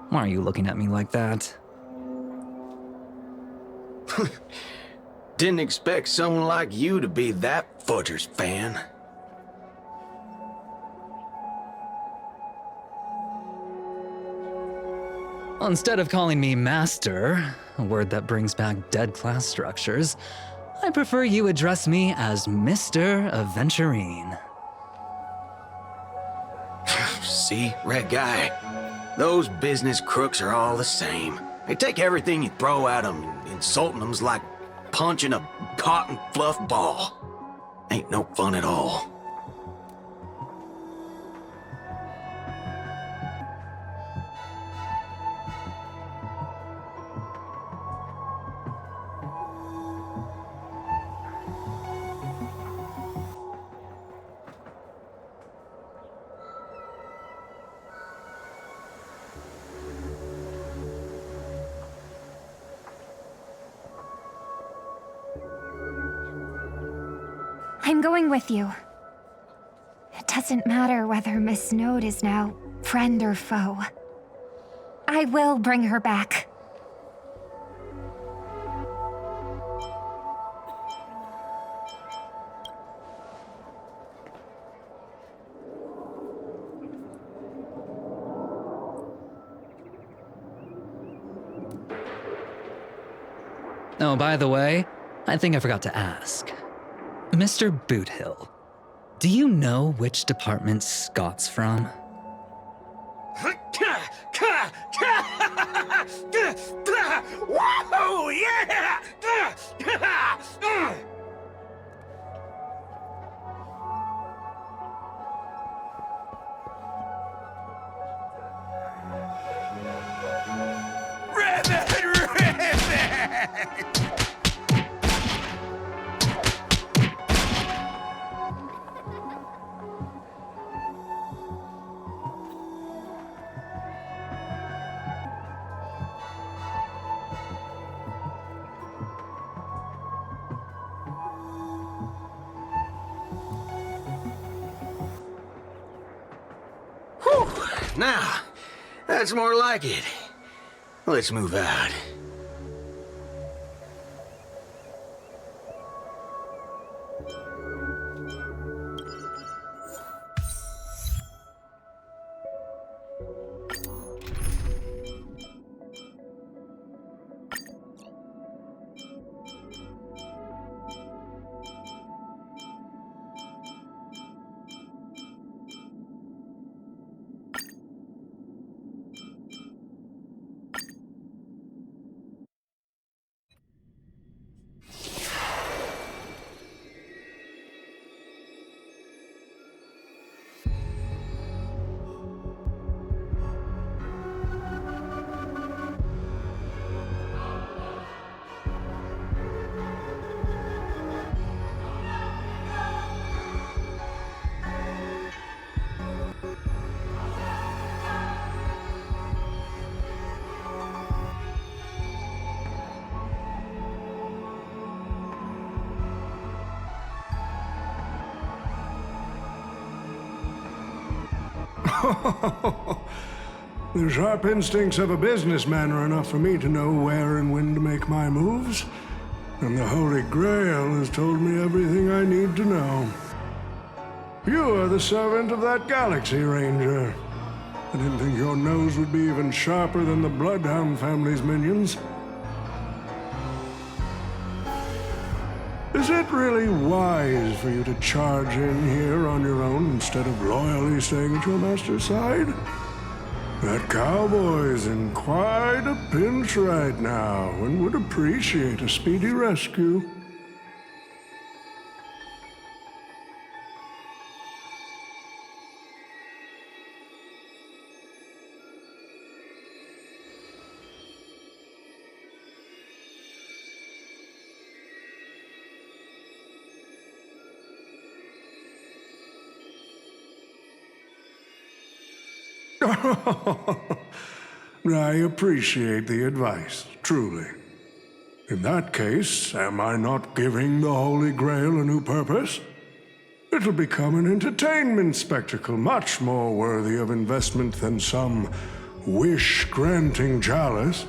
why are you looking at me like that? Didn't expect someone like you to be that Fudger's fan. Instead of calling me Master, a word that brings back dead class structures, I prefer you address me as Mr. Aventurine. See, Red Guy, those business crooks are all the same. They take everything you throw at them, insulting them's like punching a cotton fluff ball. Ain't no fun at all. I'm going with you. It doesn't matter whether Miss Node is now friend or foe. I will bring her back. Oh, by the way, I think I forgot to ask. Mr. Boothill, do you know which department Scott's from? Whoa, yeah! Now, that's more like it. Let's move out. The sharp instincts of a businessman are enough for me to know where and when to make my moves. And the Holy Grail has told me everything I need to know. You are the servant of that Galaxy Ranger. I didn't think your nose would be even sharper than the Bloodhound family's minions. Is it really wise for you to charge in here on your own instead of loyally staying at your master's side? That cowboy's in quite a pinch right now and would appreciate a speedy rescue. I appreciate the advice, truly. In that case, am I not giving the Holy Grail a new purpose? It'll become an entertainment spectacle much more worthy of investment than some wish-granting chalice.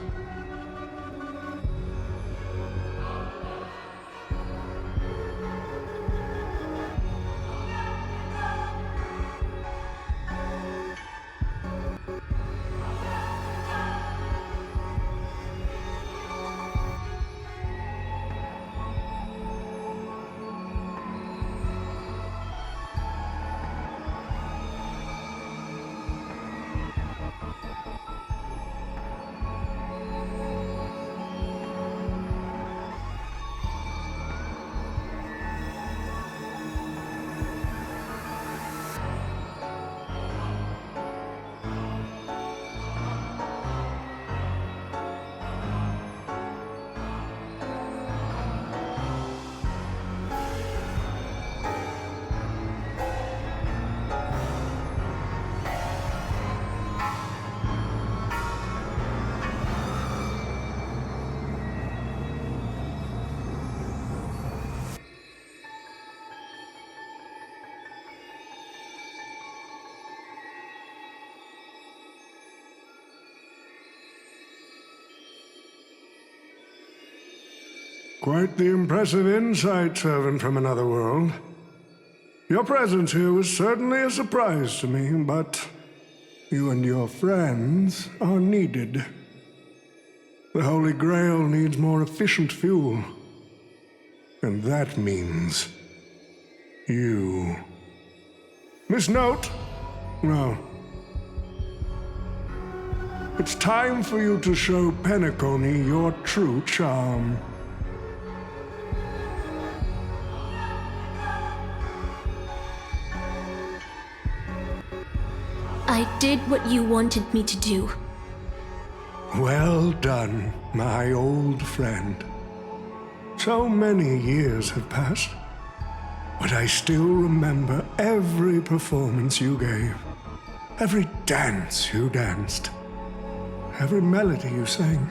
Quite the impressive insight, servant from another world. Your presence here was certainly a surprise to me, but you and your friends are needed. The Holy Grail needs more efficient fuel. And that means you. Miss Note? No. It's time for you to show Penacony your true charm. I did what you wanted me to do. Well done, my old friend. So many years have passed, but I still remember every performance you gave, every dance you danced, every melody you sang.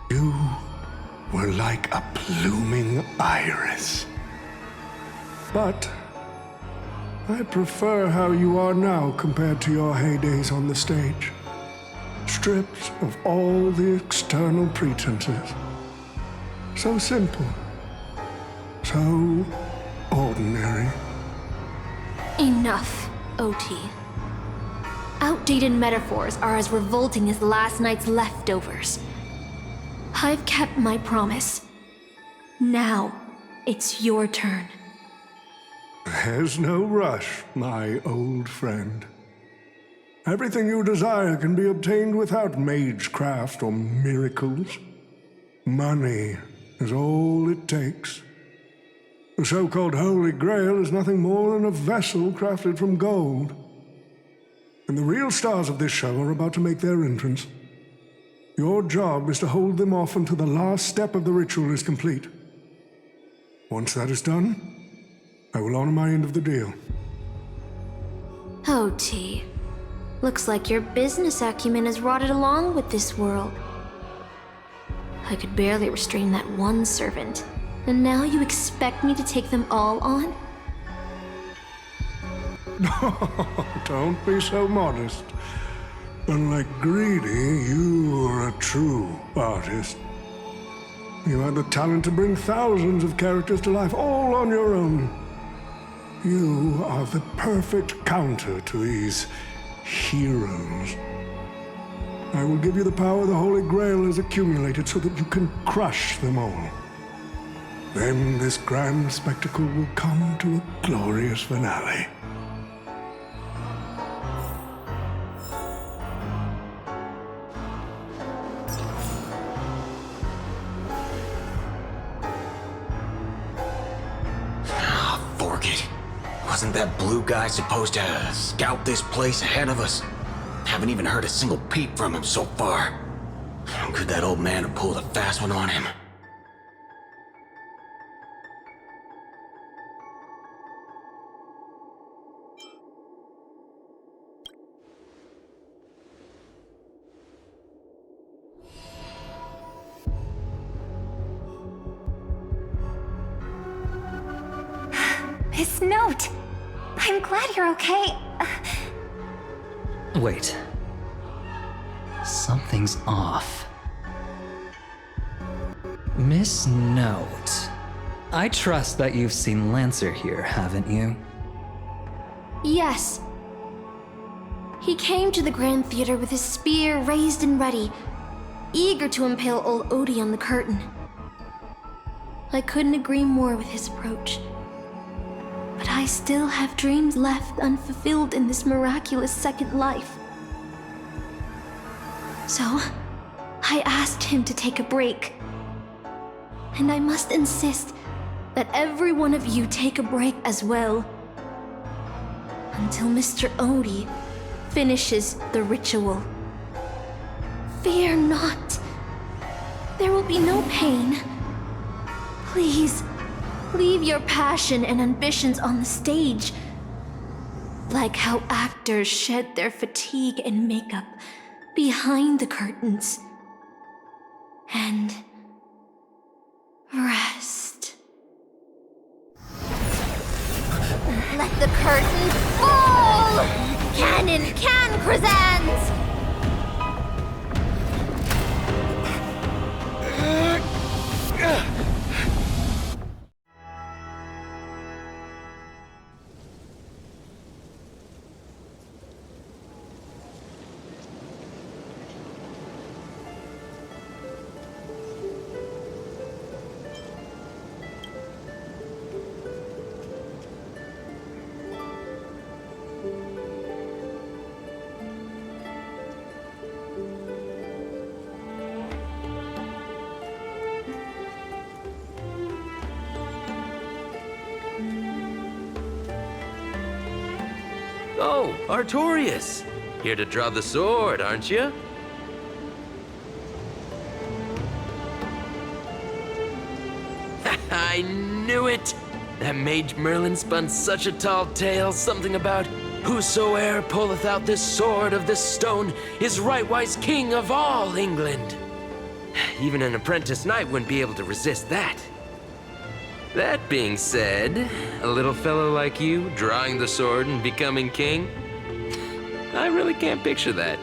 You were like a blooming iris. But I prefer how you are now compared to your heydays on the stage. Stripped of all the external pretenses. So simple. So ordinary. Enough, OT. Outdated metaphors are as revolting as last night's leftovers. I've kept my promise. Now, it's your turn. There's no rush, my old friend. Everything you desire can be obtained without magecraft or miracles. Money is all it takes. The so-called Holy Grail is nothing more than a vessel crafted from gold. And the real stars of this show are about to make their entrance. Your job is to hold them off until the last step of the ritual is complete. Once that is done, I will honor my end of the deal. OT. Looks like your business acumen has rotted along with this world. I could barely restrain that one servant, and now you expect me to take them all on? Don't be so modest. Unlike Greedy, you are a true artist. You had the talent to bring thousands of characters to life, all on your own. You are the perfect counter to these heroes. I will give you the power the Holy Grail has accumulated so that you can crush them all. Then this grand spectacle will come to a glorious finale. Fork it. Wasn't that blue guy supposed to scout this place ahead of us? Haven't even heard a single peep from him so far. Could that old man have pulled a fast one on him? Miss Note! I'm glad you're okay. Wait. Something's off. Miss Note. I trust that you've seen Lancer here, haven't you? Yes. He came to the Grand Theater with his spear raised and ready, eager to impale old Odie on the curtain. I couldn't agree more with his approach. But I still have dreams left unfulfilled in this miraculous second life. So, I asked him to take a break. And I must insist that every one of you take a break as well. Until Mr. Odie finishes the ritual. Fear not. There will be no pain. Please, leave your passion and ambitions on the stage. Like how actors shed their fatigue and makeup behind the curtains. And rest. Let the curtain fall! Cannon can, Crescent! Oh, Artorias! Here to draw the sword, aren't you? I knew it! That mage Merlin spun such a tall tale, something about whosoe'er pulleth out this sword of this stone is rightwise king of all England. Even an apprentice knight wouldn't be able to resist that. That being said, a little fellow like you drawing the sword and becoming king, I really can't picture that.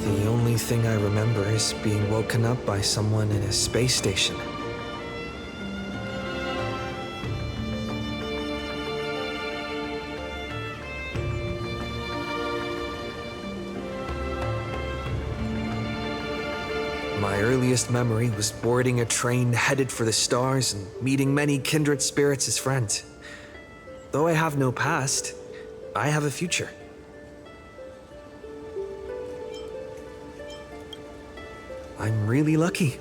The only thing I remember is being woken up by someone in a space station. My earliest memory was boarding a train headed for the stars and meeting many kindred spirits as friends. Though I have no past, I have a future. I'm really lucky.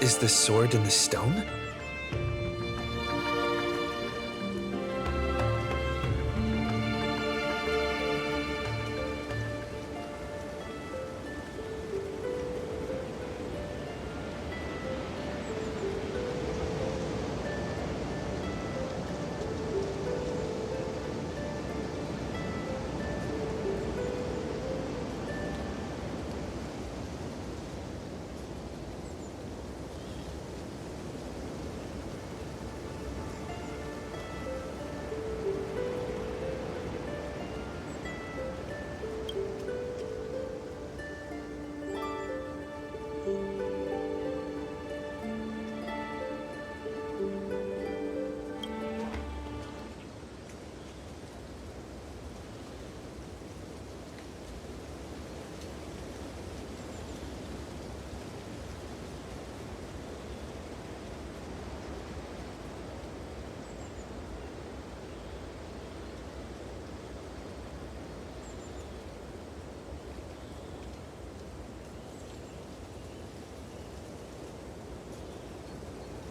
is the sword in the stone?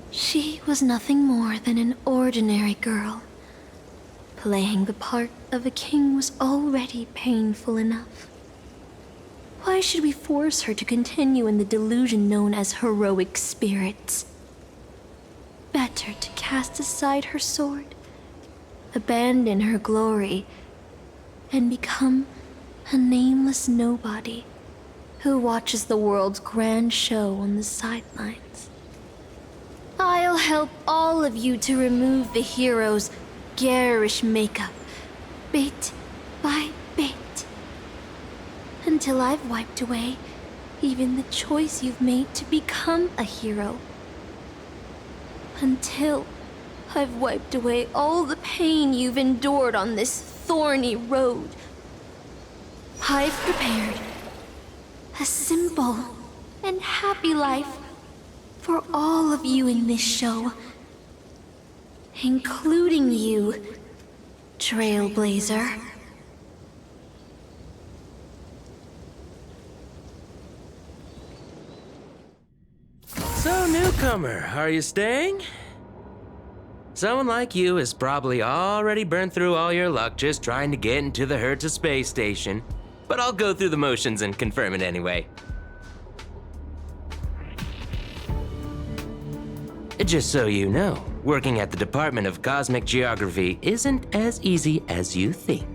She was nothing more than an ordinary girl. Playing the part of a king was already painful enough. Why should we force her to continue in the delusion known as heroic spirits? Better to cast aside her sword, abandon her glory, and become a nameless nobody who watches the world's grand show on the sidelines. I'll help all of you to remove the hero's garish makeup, bit by bit, until I've wiped away even the choice you've made to become a hero. Until I've wiped away all the pain you've endured on this thorny road. I've prepared a simple and happy life for all of you in this show, including you, Trailblazer. So, newcomer, are you staying? Someone like you has probably already burned through all your luck just trying to get into the Herta space station, but I'll go through the motions and confirm it anyway. Just so you know, working at the Department of Cosmic Geography isn't as easy as you think.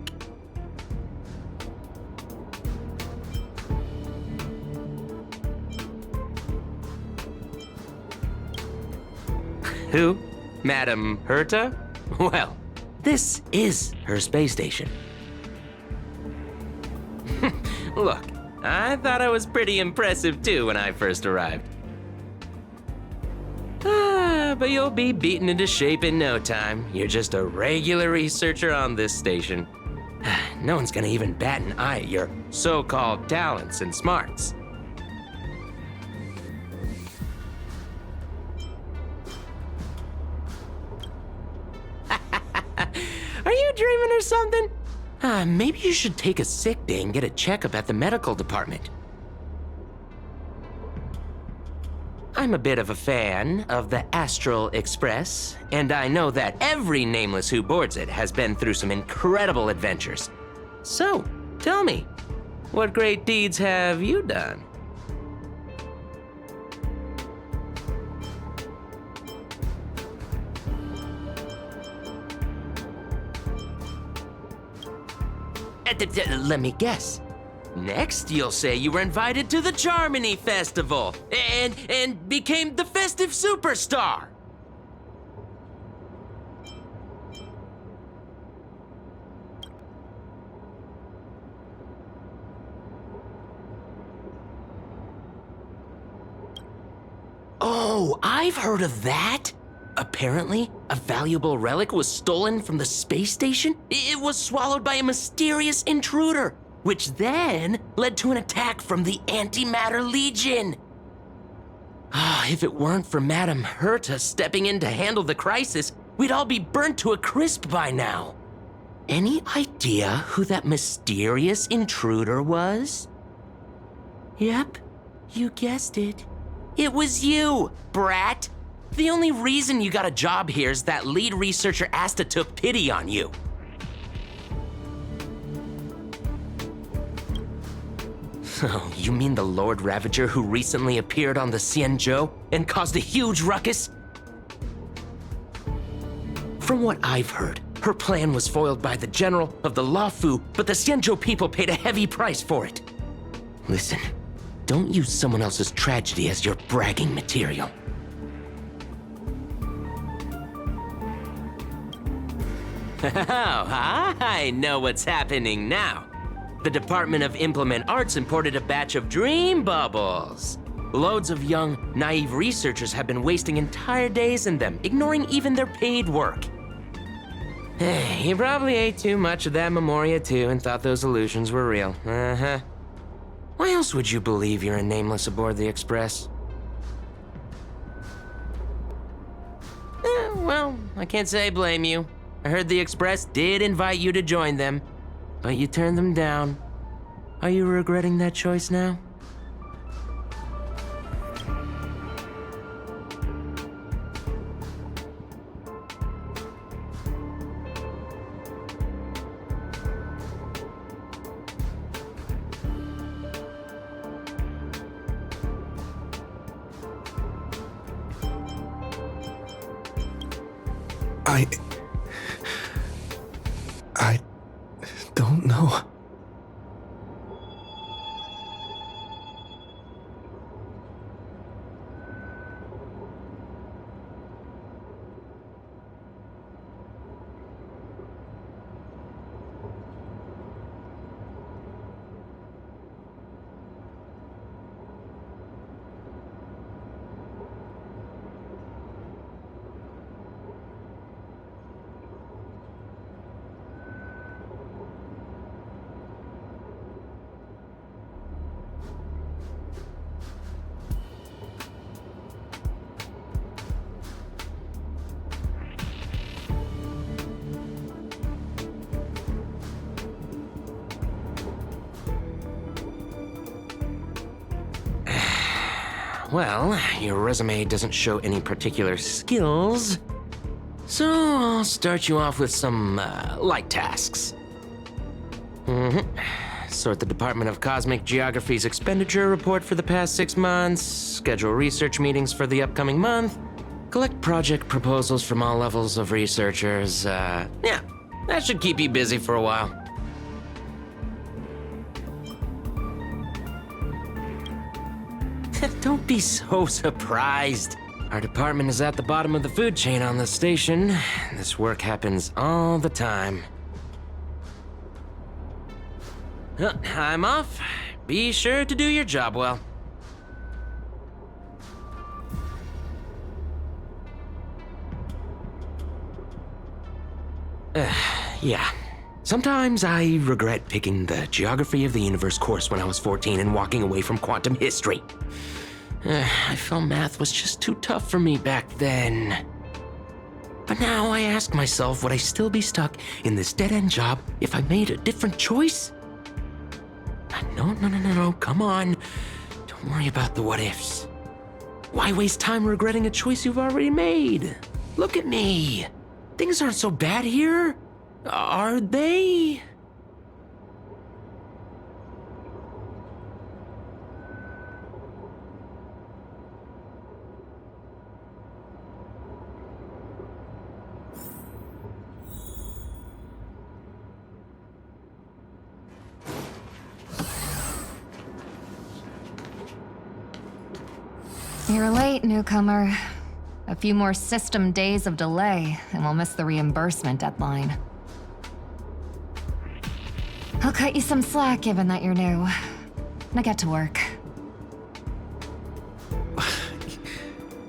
Who? Madam Herta? Well, this is her space station. Look, I thought I was pretty impressive too when I first arrived. But you'll be beaten into shape in no time. You're just a regular researcher on this station. No one's gonna even bat an eye at your so-called talents and smarts. Are you dreaming or something? Maybe you should take a sick day and get a checkup at the medical department. I'm a bit of a fan of the Astral Express, and I know that every nameless who boards it has been through some incredible adventures. So, tell me, what great deeds have you done? Let me guess. Next, you'll say you were invited to the Charmony Festival and became the festive superstar. Oh, I've heard of that. Apparently, a valuable relic was stolen from the space station. It was swallowed by a mysterious intruder, which then led to an attack from the Antimatter Legion. If it weren't for Madam Herta stepping in to handle the crisis, we'd all be burnt to a crisp by now. Any idea who that mysterious intruder was? Yep, you guessed it. It was you, brat. The only reason you got a job here is that lead researcher Asta took pity on you. Oh, you mean the Lord Ravager who recently appeared on the Xianzhou and caused a huge ruckus? From what I've heard, her plan was foiled by the general of the Luofu, but the Xianzhou people paid a heavy price for it. Listen, don't use someone else's tragedy as your bragging material. Oh, I know what's happening now. The Department of Implement Arts imported a batch of dream bubbles. Loads of young, naive researchers have been wasting entire days in them, ignoring even their paid work. You probably ate too much of that Memoria too and thought those illusions were real. Uh-huh. Why else would you believe you're a nameless aboard the Express? Well, I can't say I blame you. I heard the Express did invite you to join them, but you turned them down. Are you regretting that choice now? I don't know. Well, your resume doesn't show any particular skills, so I'll start you off with some light tasks. Sort the Department of Cosmic Geography's expenditure report for the past 6 months, schedule research meetings for the upcoming month, collect project proposals from all levels of researchers. Yeah, that should keep you busy for a while. Don't be so surprised. Our department is at the bottom of the food chain on the station. This work happens all the time. I'm off. Be sure to do your job well. Yeah. Sometimes I regret picking the Geography of the Universe course when I was 14 and walking away from quantum history. I felt math was just too tough for me back then. But now I ask myself, would I still be stuck in this dead-end job if I made a different choice? No, come on. Don't worry about the what-ifs. Why waste time regretting a choice you've already made? Look at me. Things aren't so bad here, are they? You're late, newcomer. A few more system days of delay, and we'll miss the reimbursement deadline. I'll cut you some slack, given that you're new. Now get to work.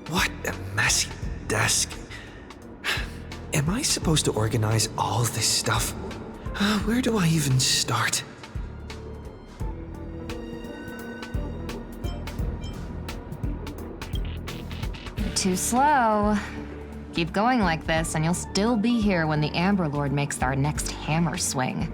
What a messy desk. Am I supposed to organize all this stuff? Where do I even start? Too slow. Keep going like this, and you'll still be here when the Amber Lord makes our next hammer swing.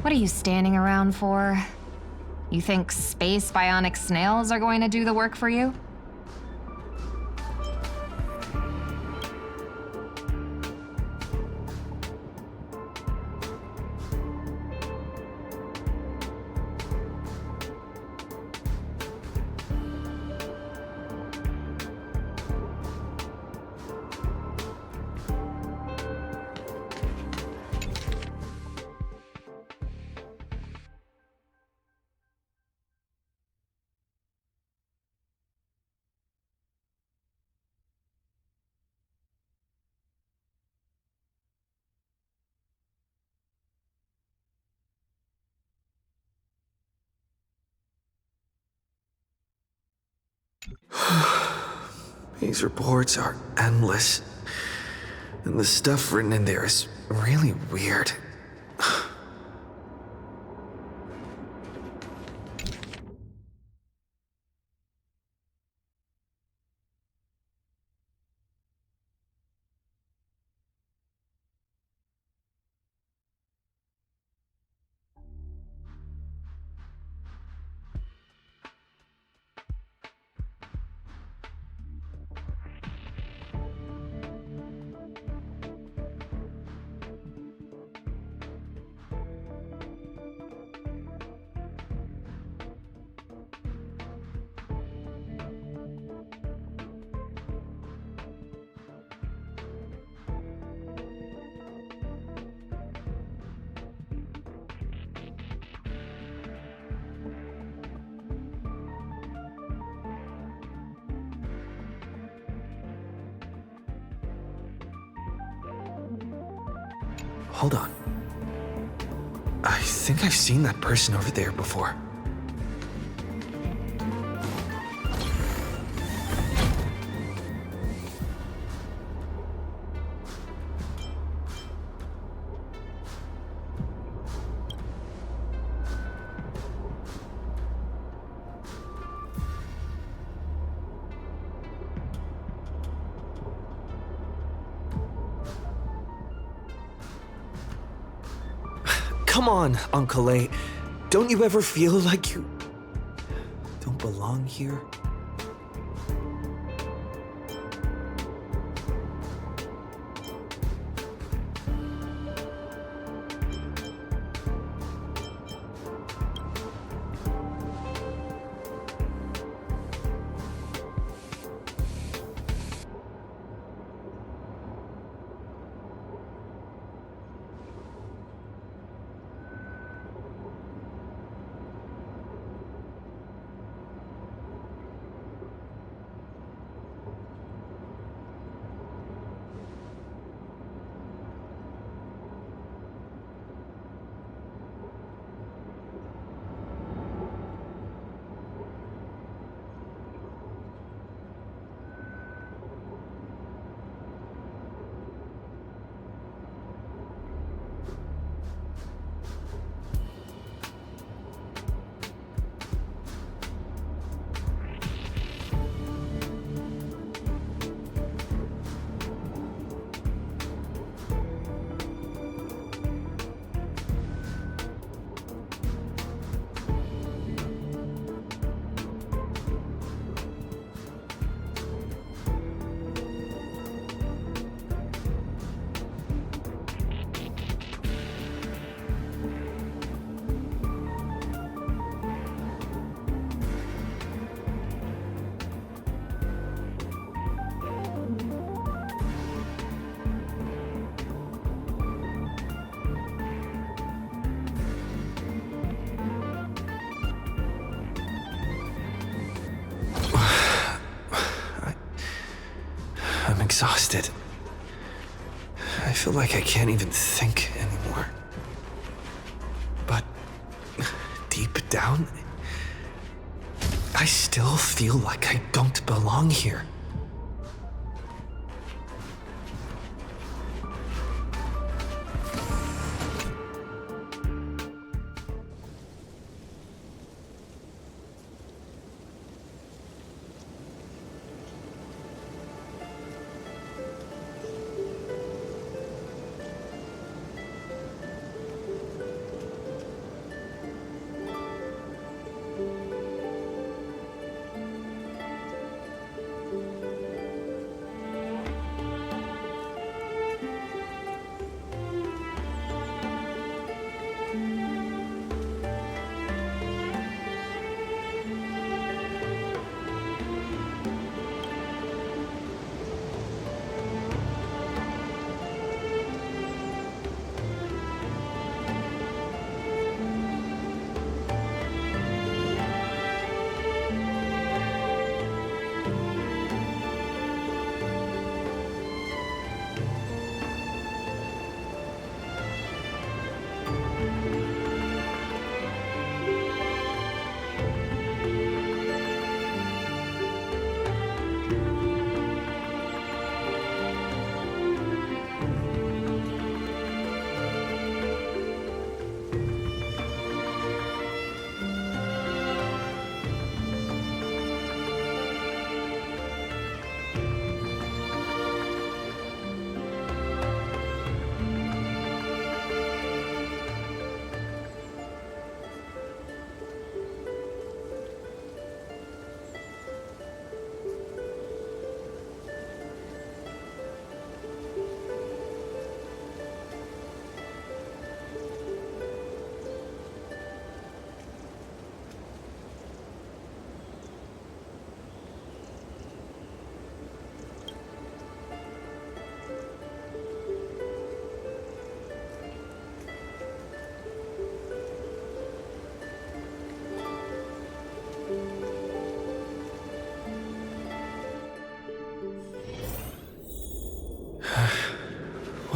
What are you standing around for? You think space bionic snails are going to do the work for you? These reports are endless. And the stuff written in there is really weird. Hold on. I think I've seen that person over there before. Come on, Uncle A. Don't you ever feel like you don't belong here? I'm exhausted. I feel like I can't even think anymore. But deep down, I still feel like I don't belong here.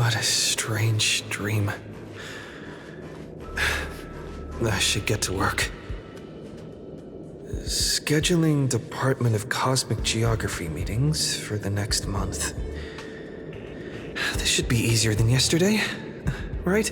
What a strange dream. I should get to work. Scheduling Department of Cosmic Geography meetings for the next month. This should be easier than yesterday, right?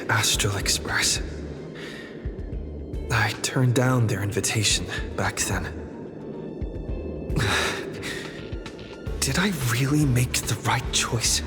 Astral Express. I turned down their invitation back then. Did I really make the right choice?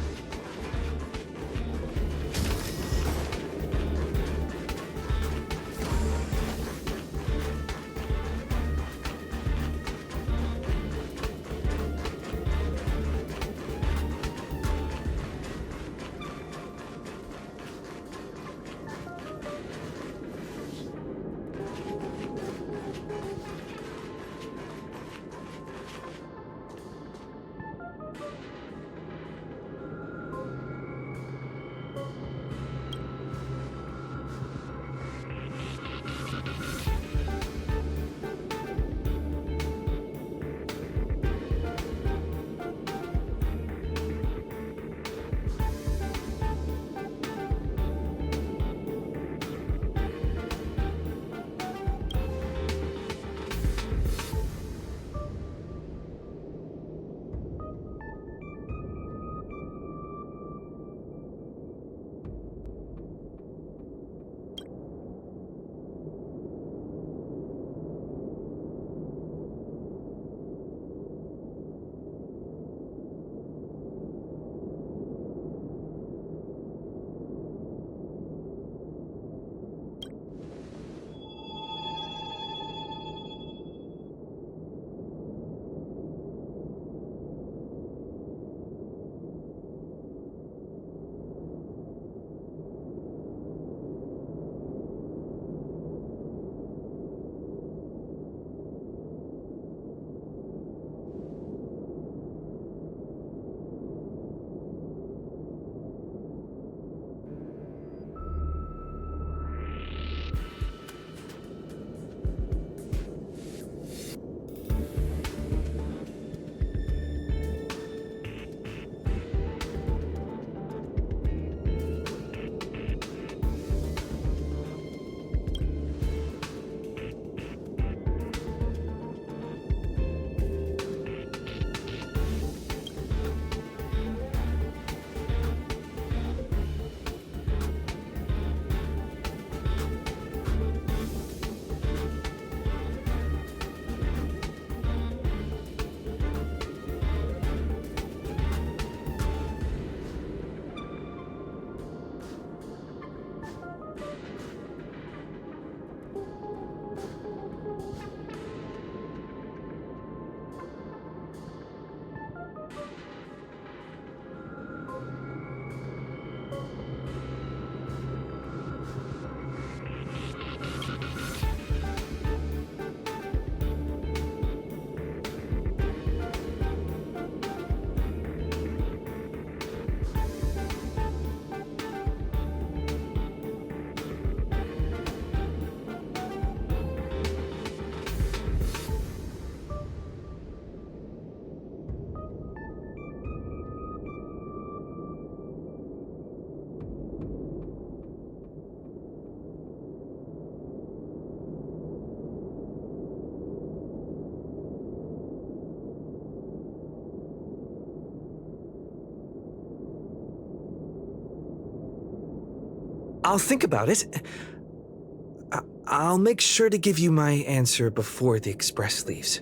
I'll think about it. I'll make sure to give you my answer before the express leaves.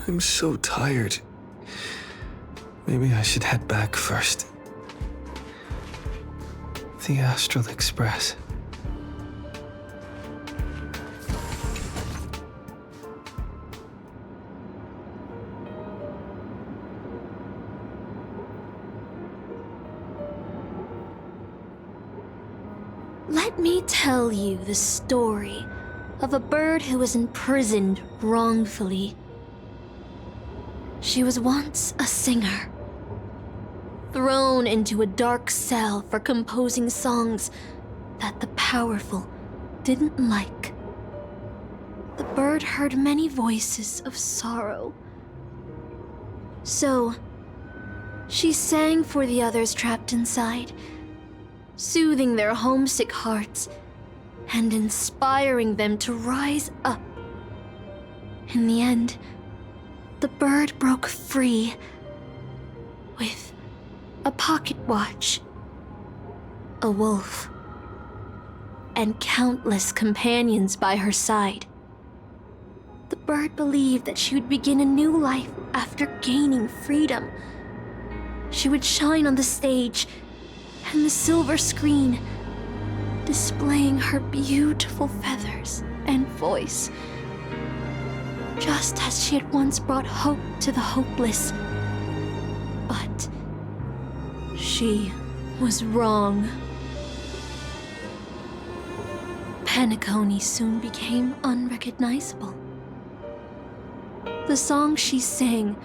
I'm so tired. Maybe I should head back first. The Astral Express. Let me tell you the story of a bird who was imprisoned wrongfully. She was once a singer, thrown into a dark cell for composing songs that the powerful didn't like. The bird heard many voices of sorrow. So, she sang for the others trapped inside, soothing their homesick hearts and inspiring them to rise up. In the end, the bird broke free with a pocket watch, a wolf, and countless companions by her side. The bird believed that she would begin a new life after gaining freedom. She would shine on the stage and the silver screen, displaying her beautiful feathers and voice, just as she had once brought hope to the hopeless. But she was wrong. Penacony soon became unrecognizable. The songs she sang,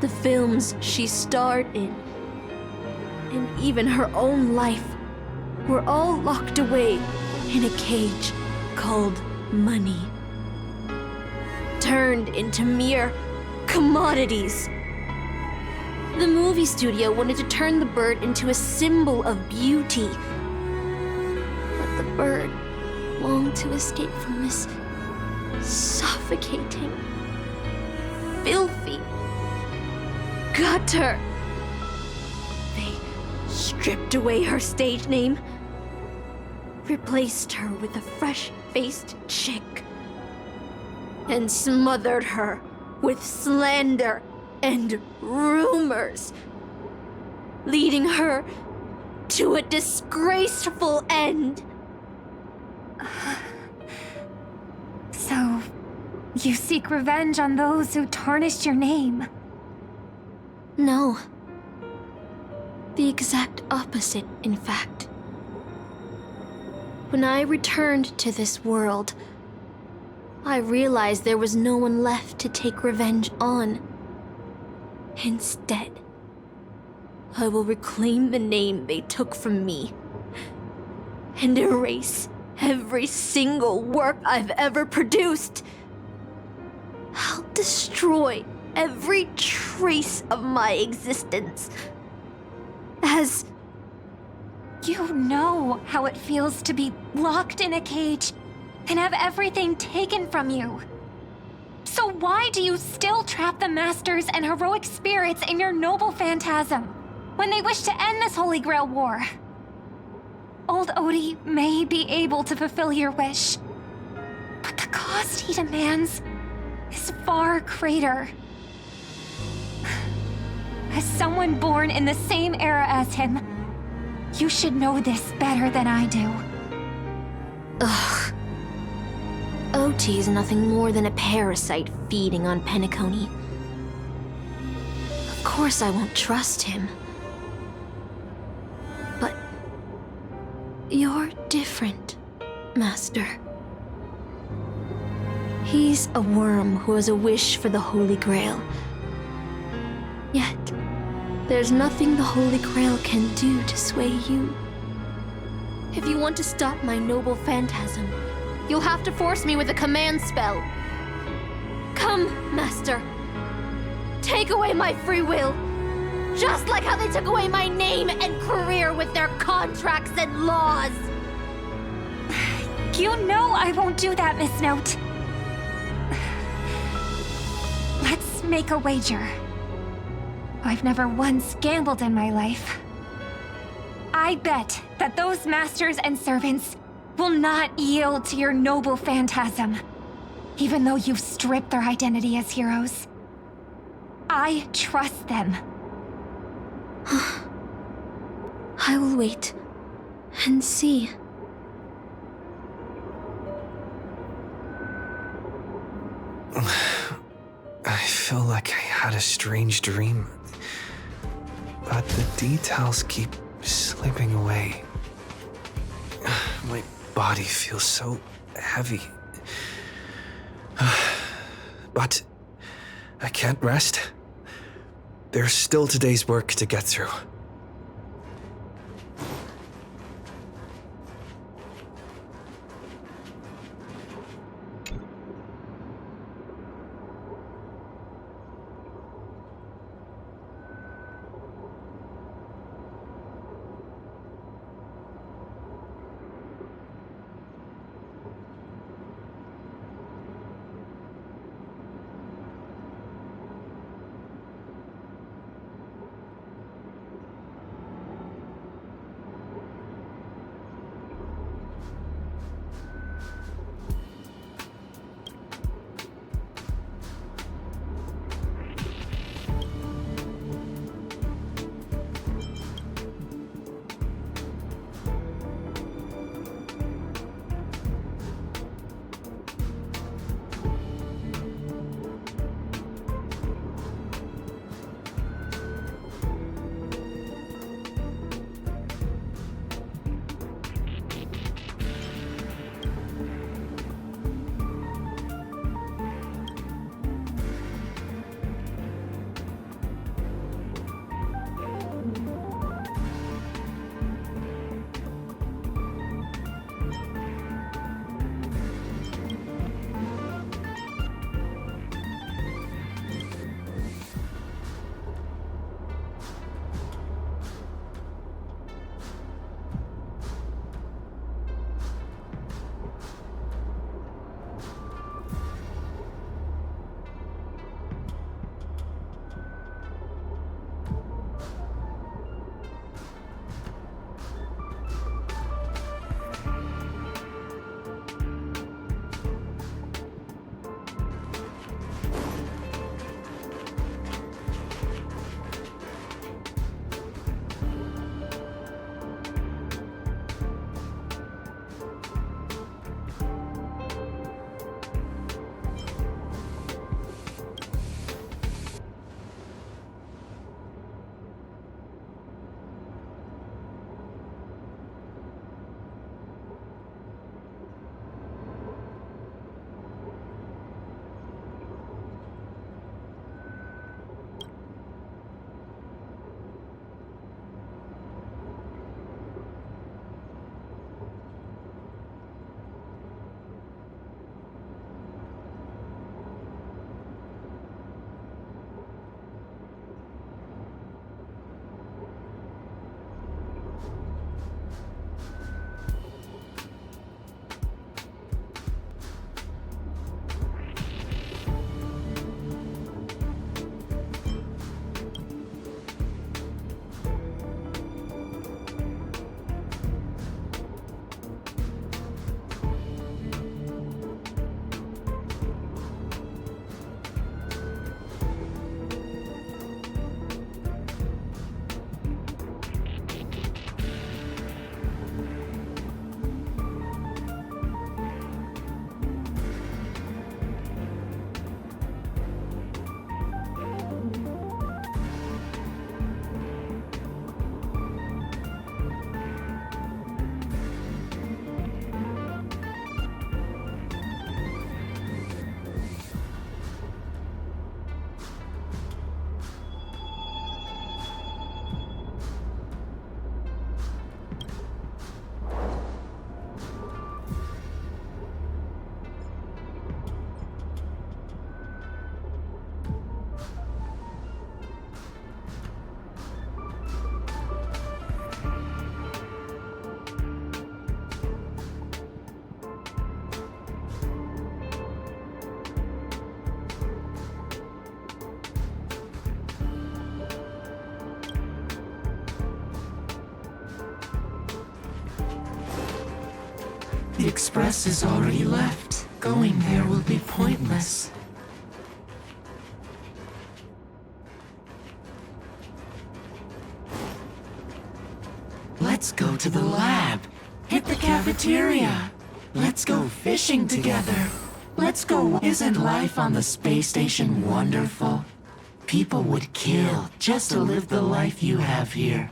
the films she starred in, and even her own life were all locked away in a cage called money, turned into mere commodities. The movie studio wanted to turn the bird into a symbol of beauty, but the bird longed to escape from this suffocating, filthy gutter. They stripped away her stage name, replaced her with a fresh-faced chick, and smothered her with slander and rumors, leading her to a disgraceful end. So, you seek revenge on those who tarnished your name? No. The exact opposite, in fact. When I returned to this world, I realized there was no one left to take revenge on. Instead, I will reclaim the name they took from me and erase every single work I've ever produced. I'll destroy every trace of my existence. As you know how it feels to be locked in a cage and have everything taken from you. So why do you still trap the masters and heroic spirits in your noble phantasm when they wish to end this Holy Grail war? Old Odie may be able to fulfill your wish, but the cost he demands is far greater. As someone born in the same era as him, you should know this better than I do. Ugh. OT is nothing more than a parasite feeding on Penacony. Of course I won't trust him. But you're different, Master. He's a worm who has a wish for the Holy Grail. Yet, there's nothing the Holy Grail can do to sway you. If you want to stop my noble phantasm, you'll have to force me with a command spell. Come, Master. Take away my free will. Just like how they took away my name and career with their contracts and laws. You know I won't do that, Miss Note. make a wager. I've never once gambled in my life. I bet that those masters and servants will not yield to your noble phantasm, even though you've stripped their identity as heroes. I trust them. I will wait and see. I feel like I had a strange dream, but the details keep slipping away. My body feels so heavy. But I can't rest. There's still today's work to get through. The express is already left. Going there will be pointless. Let's go to the lab. Hit the cafeteria. Let's go fishing together. Let's go. Isn't life on the space station wonderful? People would kill just to live the life you have here.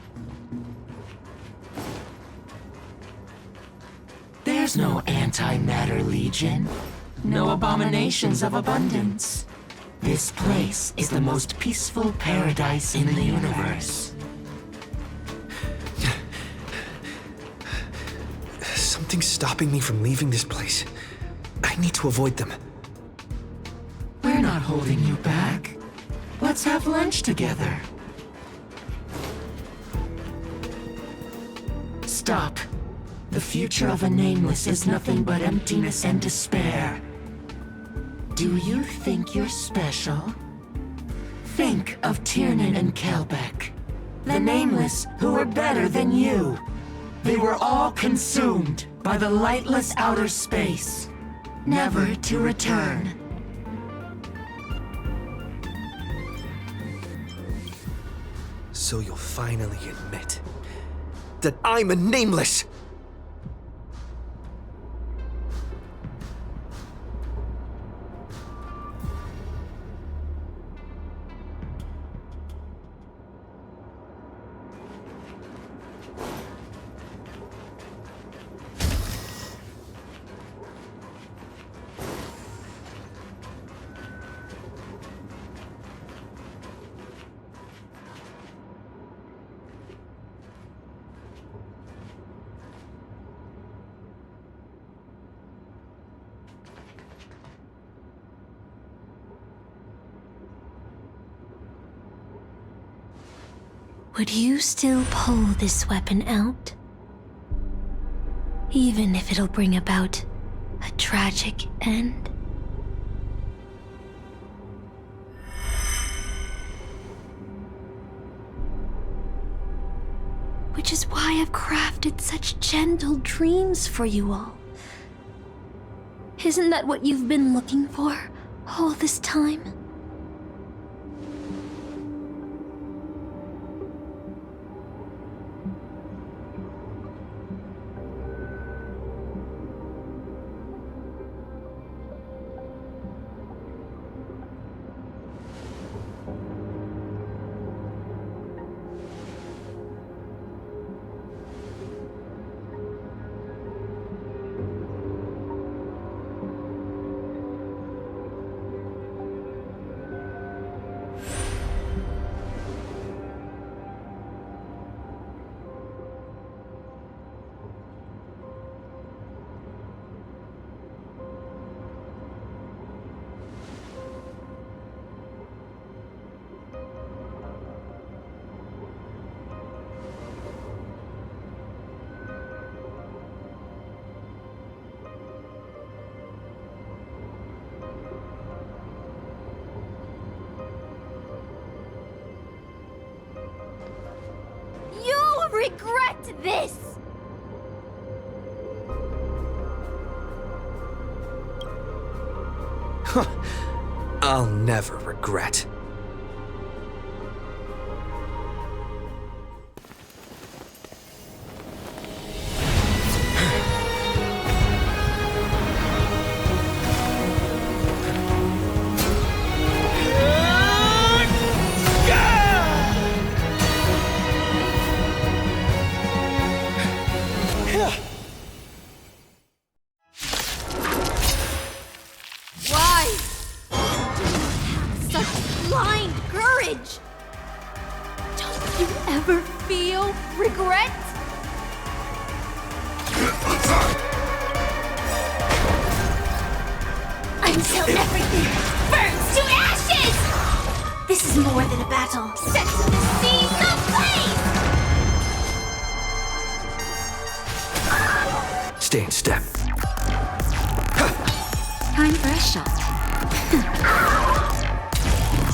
There's no antimatter legion. No abominations of abundance. This place is the most peaceful paradise in the universe. Something's stopping me from leaving this place. I need to avoid them. We're not holding you back. Let's have lunch together. Stop. The future of a nameless is nothing but emptiness and despair. Do you think you're special? Think of Tiernan and Kelbeck, the nameless who were better than you. They were all consumed by the lightless outer space, never to return. So you'll finally admit that I'm a nameless! Would you still pull this weapon out? Even if it'll bring about a tragic end? Which is why I've crafted such gentle dreams for you all. Isn't that what you've been looking for all this time? Regret this! I'll never regret. Until everything burns to ashes! This is more than a battle. Set to the seas ablaze! Stay in step. Time for a shot.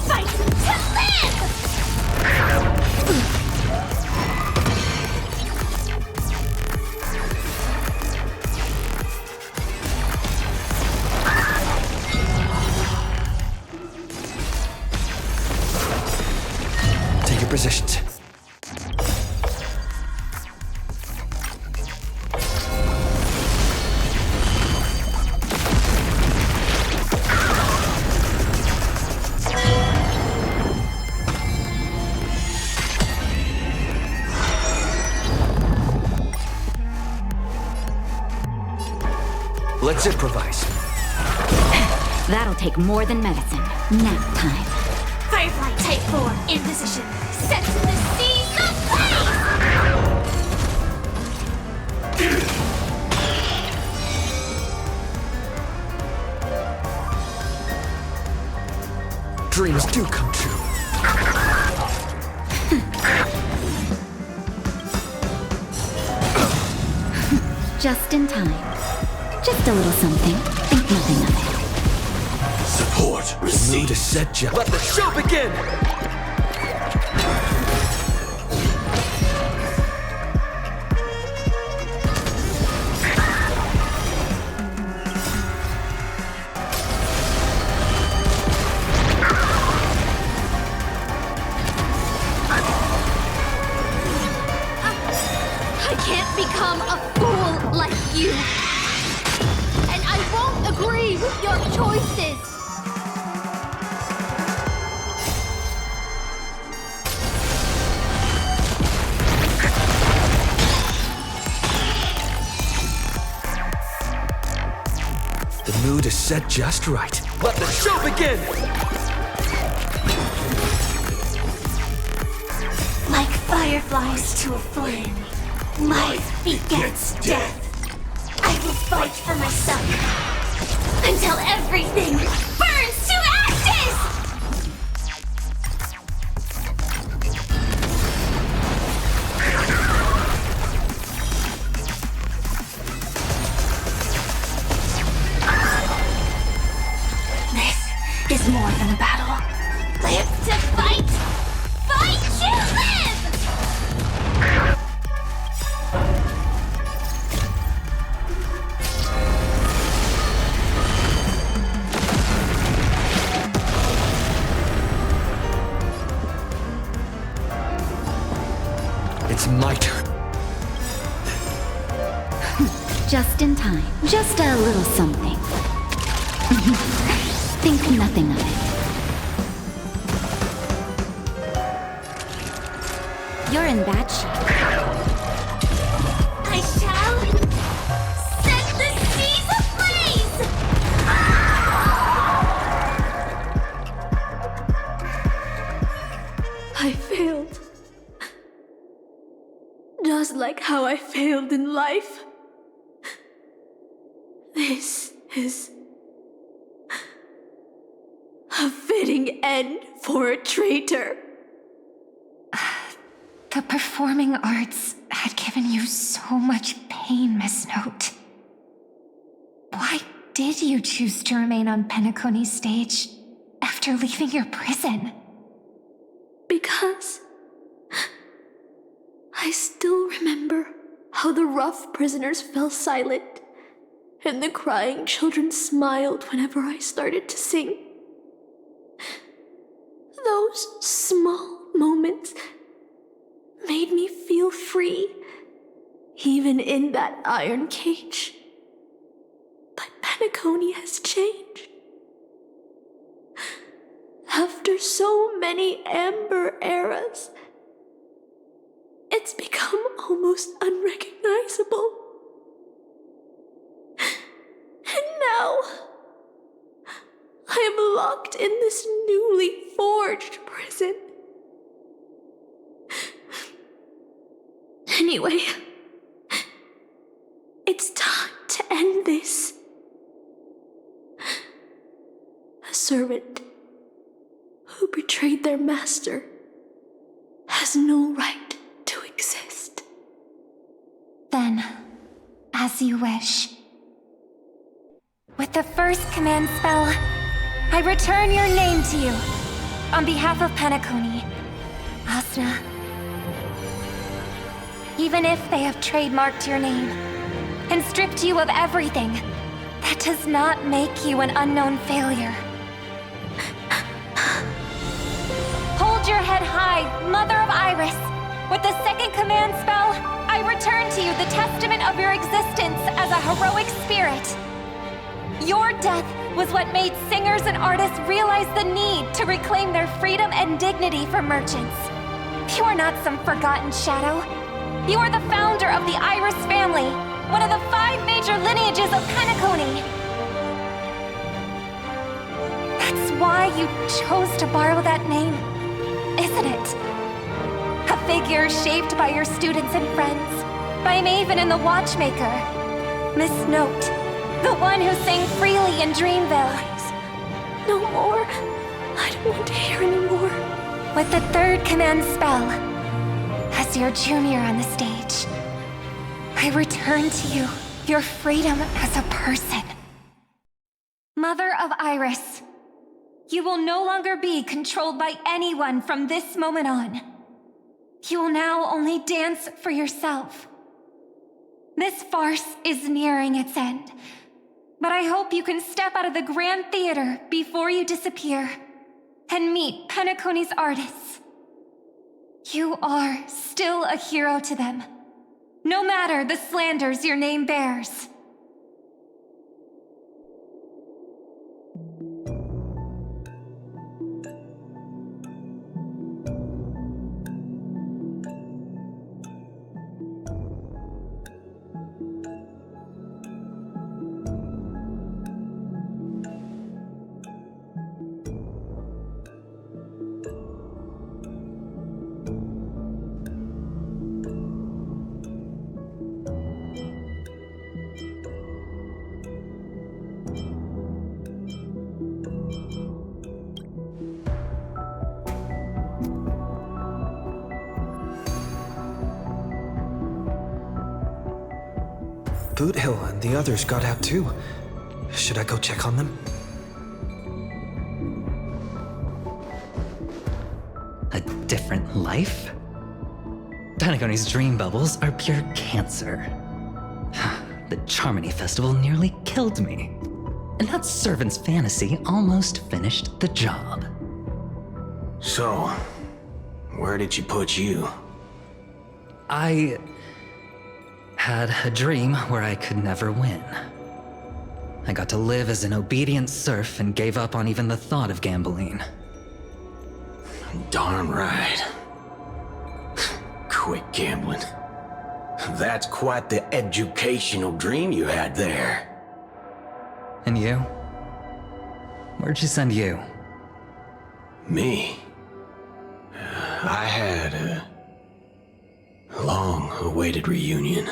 Fight to live! positions. Let's improvise. That'll take more than medicine. Nap time. Firefly Type 4 in position. Set to the seas of flame! Dreams do come true. Just in time. Just a little something. Think nothing of it. Support. Need to set just. Let the show begin! I can't become a fool like you. And I won't agree with your choices. The mood is set just right. Let the show begin! Like fireflies to a flame, life begets death. I will fight for myself until everything burns to ashes! This is more than a battle. Live to fight! Fight to live! It's my turn. Just in time. Just a little something. Think nothing of it. You're in bad shape. I shall set the seas ablaze! I failed. Just like how I failed in life. This is a fitting end for a traitor. The performing arts had given you so much pain, Miss Note. Why did you choose to remain on Penacony's stage after leaving your prison? Because I still remember how the rough prisoners fell silent and the crying children smiled whenever I started to sing. Those small moments made me feel free, even in that iron cage. But Penacony has changed. After so many amber eras, it's become almost unrecognizable. And now, I am locked in this newly forged prison. Anyway, it's time to end this. A servant who betrayed their master has no right to exist. Then, as you wish. With the first command spell, I return your name to you. On behalf of Penacony, Asuna. Even if they have trademarked your name and stripped you of everything, that does not make you an unknown failure. Hold your head high I, Mother of Iris, with the second command spell, I return to you the testament of your existence as a heroic spirit. Your death was what made singers and artists realize the need to reclaim their freedom and dignity for merchants. You are not some forgotten shadow. You are the founder of the Iris family, one of the 5 major lineages of Penacony. That's why you chose to borrow that name, isn't it? A figure shaped by your students and friends, by Maven and the Watchmaker, Miss Note, the one who sang freely in Dreamville. No more. I don't want to hear anymore. With the third command spell, as your junior on the stage, I return to you your freedom as a person. Mother of Iris, you will no longer be controlled by anyone from this moment on. You will now only dance for yourself. This farce is nearing its end, but I hope you can step out of the Grand Theater before you disappear and meet Penacony's artists. You are still a hero to them, no matter the slanders your name bears. Boothill and the others got out too. Should I go check on them? A different life? Penacony's dream bubbles are pure cancer. The Charmony Festival nearly killed me. And that servant's fantasy almost finished the job. So, where did she put you? I had a dream where I could never win. I got to live as an obedient serf and gave up on even the thought of gambling. Darn right. Quit gambling. That's quite the educational dream you had there. And you? Where'd she send you? Me? I had a long-awaited reunion.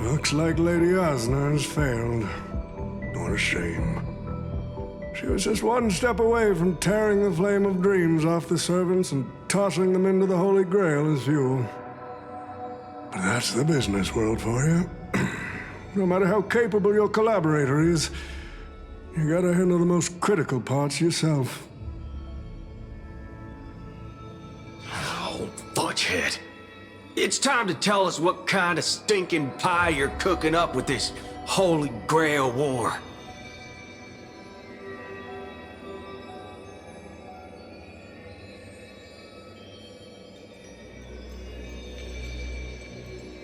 Looks like Lady Osner has failed. What a shame. She was just one step away from tearing the flame of dreams off the servants and tossing them into the Holy Grail as fuel. But that's the business world for you. No matter how capable your collaborator is, you gotta handle the most critical parts yourself. Oh, fudgehead. It's time to tell us what kind of stinking pie you're cooking up with this Holy Grail War.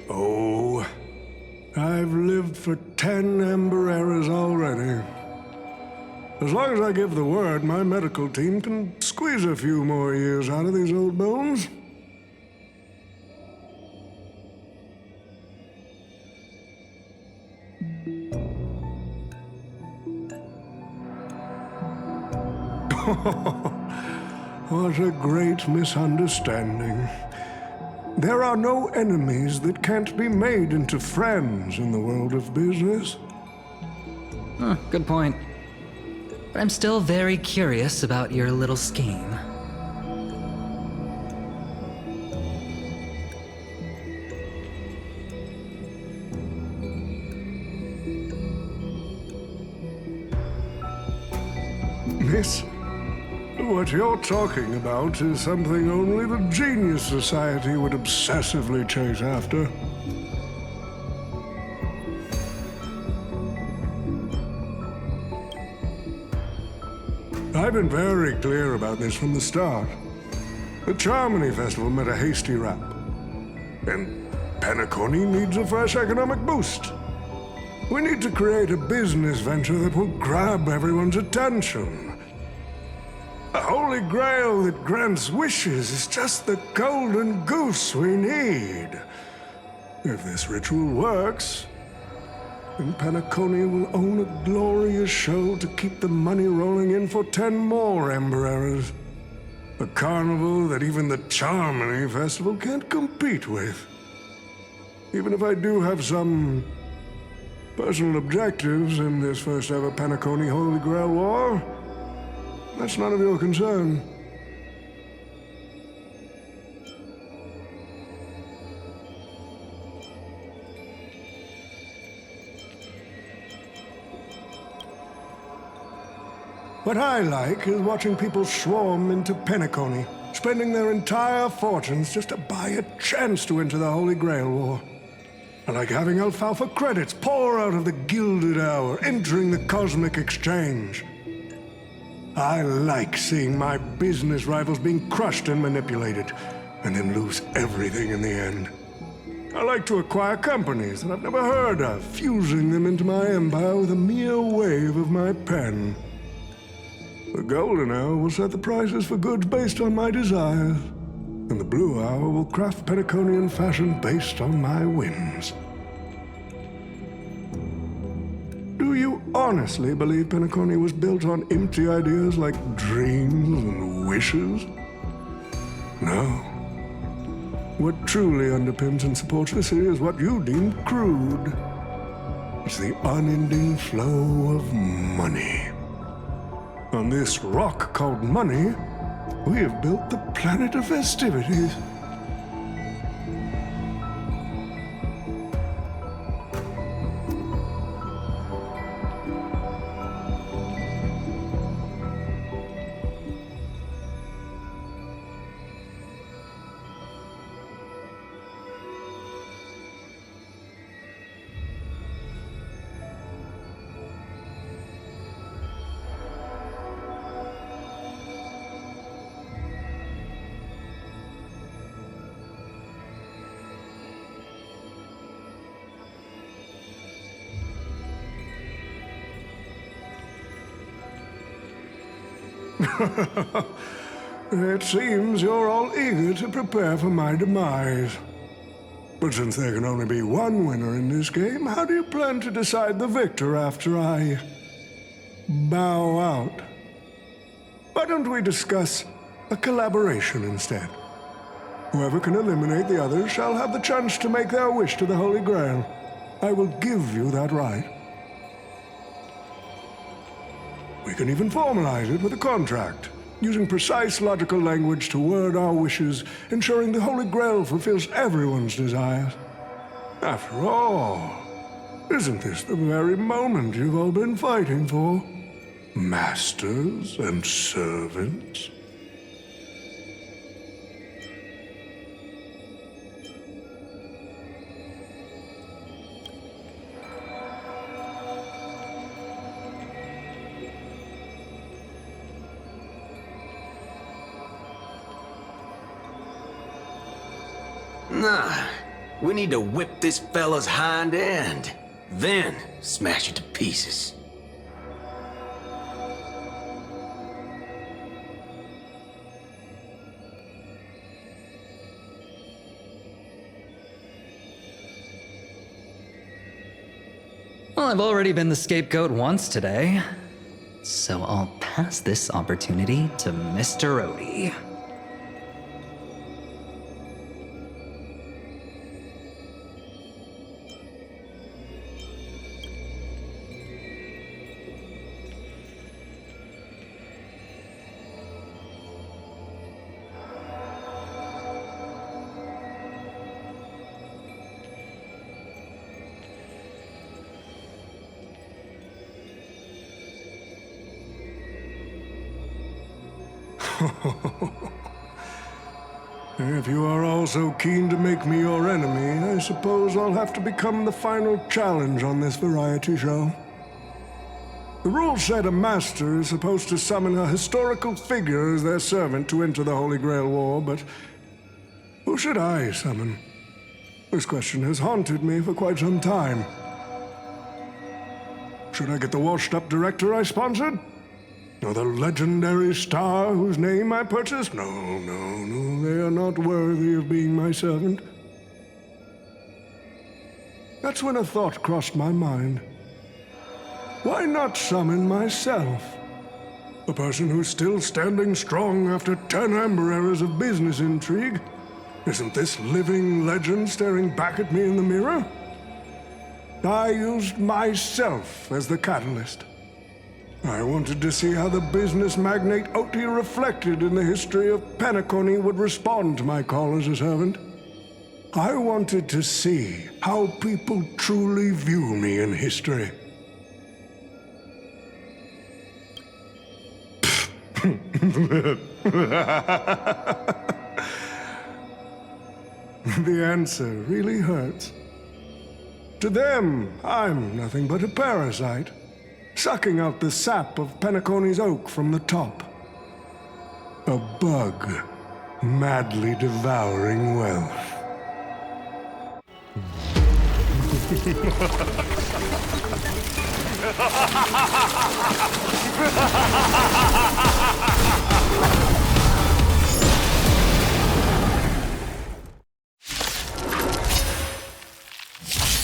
Oh, I've lived for 10 Ember Eras already. As long as I give the word, my medical team can squeeze a few more years out of these old bones. What a great misunderstanding. There are no enemies that can't be made into friends in the world of business. Good point. But I'm still very curious about your little scheme. Miss, what you're talking about is something only the Genius Society would obsessively chase after. I've been very clear about this from the start. The Charmony Festival met a hasty rap. And Penacony needs a fresh economic boost. We need to create a business venture that will grab everyone's attention. A holy grail that grants wishes is just the golden goose we need. If this ritual works, then Penacony will own a glorious show to keep the money rolling in for 10 more Ember Eras. A carnival that even the Charmony Festival can't compete with. Even if I do have some personal objectives in this first ever Penacony Holy Grail War, that's none of your concern. What I like is watching people swarm into Penacony, spending their entire fortunes just to buy a chance to enter the Holy Grail War. I like having alfalfa credits pour out of the Gilded Hour, entering the Cosmic Exchange. I like seeing my business rivals being crushed and manipulated, and then lose everything in the end. I like to acquire companies that I've never heard of, fusing them into my empire with a mere wave of my pen. The Golden Hour will set the prices for goods based on my desires, and the Blue Hour will craft Penaconian fashion based on my whims. Do you honestly believe Penacony was built on empty ideas like dreams and wishes? No. What truly underpins and supports the city is what you deem crude. It's the unending flow of money. On this rock called money, we have built the planet of festivities. It seems you're all eager to prepare for my demise. But since there can only be one winner in this game, how do you plan to decide the victor after I bow out? Why don't we discuss a collaboration instead? Whoever can eliminate the others shall have the chance to make their wish to the Holy Grail. I will give you that right. We can even formalize it with a contract, using precise logical language to word our wishes, ensuring the Holy Grail fulfills everyone's desires. After all, isn't this the very moment you've all been fighting for? Masters and servants? Nah, we need to whip this fella's hind end, then smash it to pieces. Well, I've already been the scapegoat once today, so I'll pass this opportunity to Mr. Odie. If you are all so keen to make me your enemy, I suppose I'll have to become the final challenge on this variety show. The rules said a master is supposed to summon a historical figure as their servant to enter the Holy Grail War, but who should I summon? This question has haunted me for quite some time. Should I get the washed-up director I sponsored? Or the legendary star whose name I purchased? No, they are not worthy of being my servant. That's when a thought crossed my mind. Why not summon myself? A person who's still standing strong after 10 amber eras of business intrigue? Isn't this living legend staring back at me in the mirror? I used myself as the catalyst. I wanted to see how the business magnate Oti reflected in the history of Penacony would respond to my call as a servant. I wanted to see how people truly view me in history. The answer really hurts. To them, I'm nothing but a parasite, sucking out the sap of Penacony's oak from the top. A bug, madly devouring wealth.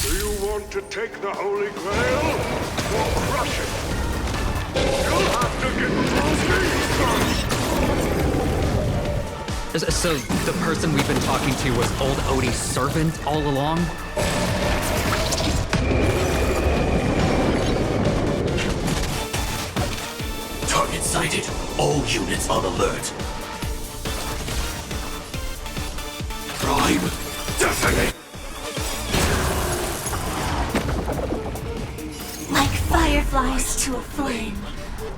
Do you want to take the Holy Grail or crush it? You'll have to get through me. So the person we've been talking to was old Odie's servant all along? Target sighted. All units on alert. Prime detonate. Like fireflies to a flame,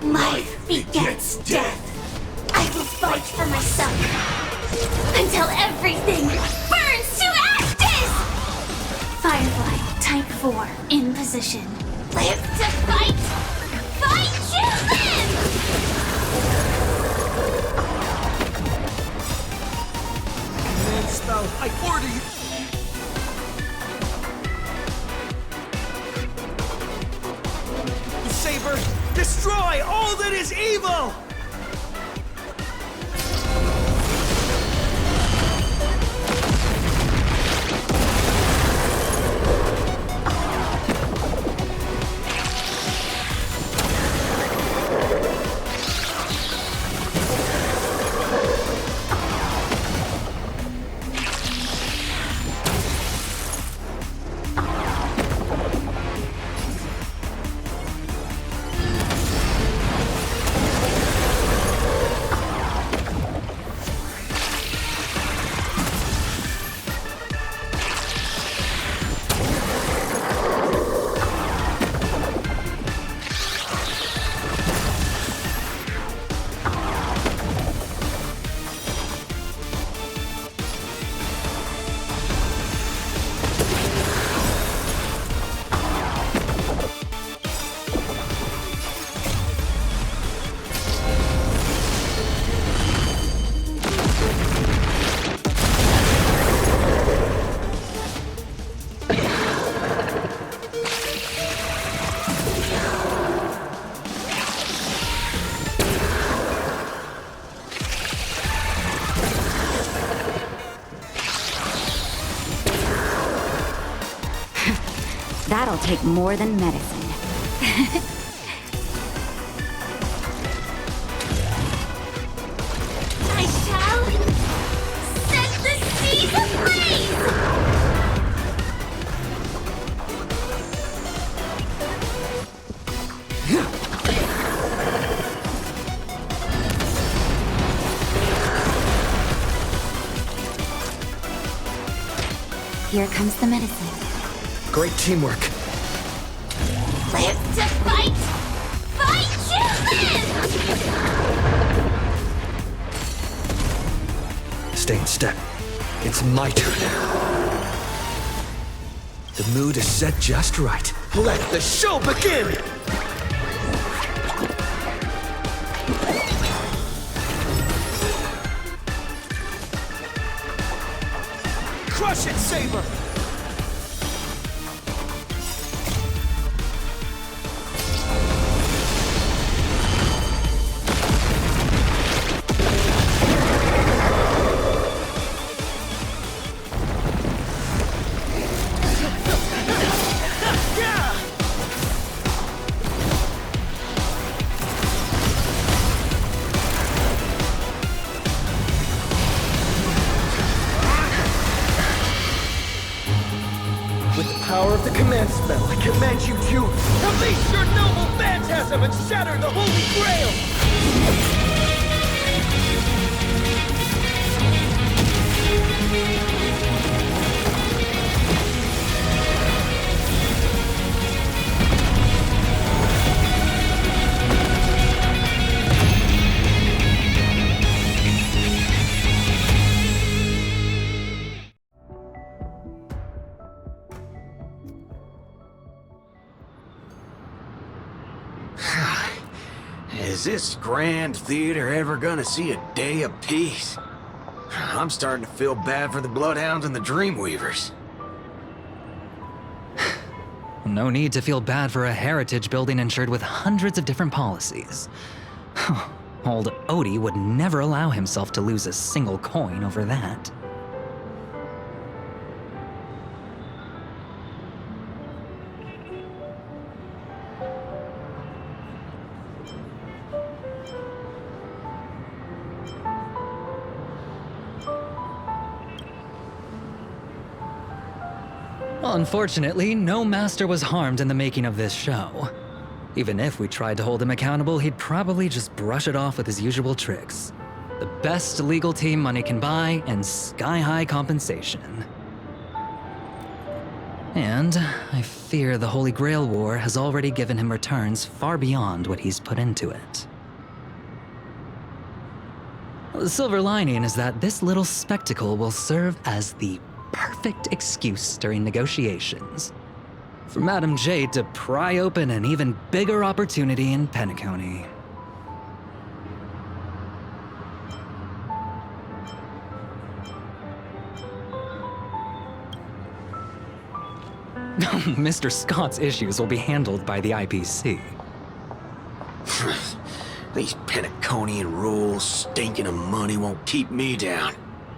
life begets death. I will fight for myself until everything burns to ashes! Firefly, type 4, in position. Live to fight! Fight to live! Command spell, I order you! Saber, destroy all that is evil! That'll take more than medicine. I shall set the seas ablaze! Here comes the medicine. Great teamwork. Live to fight! Fight to live! Stay in step. It's my turn. The mood is set just right. Let the show begin! Crush it, Saber! Power of the command spell, I command you to release your noble phantasm and shatter the Holy Grail! Is this grand theater ever gonna see a day of peace? I'm starting to feel bad for the Bloodhounds and the Dreamweavers. No need to feel bad for a heritage building insured with hundreds of different policies. Old Odie would never allow himself to lose a single coin over that. Unfortunately, no master was harmed in the making of this show. Even if we tried to hold him accountable, he'd probably just brush it off with his usual tricks. The best legal team money can buy, and sky-high compensation. And I fear the Holy Grail War has already given him returns far beyond what he's put into it. The silver lining is that this little spectacle will serve as the perfect excuse during negotiations for Madame Jade to pry open an even bigger opportunity in Penacony. Mr. Scott's issues will be handled by the IPC. These Penaconian rules, stinking of money won't keep me down.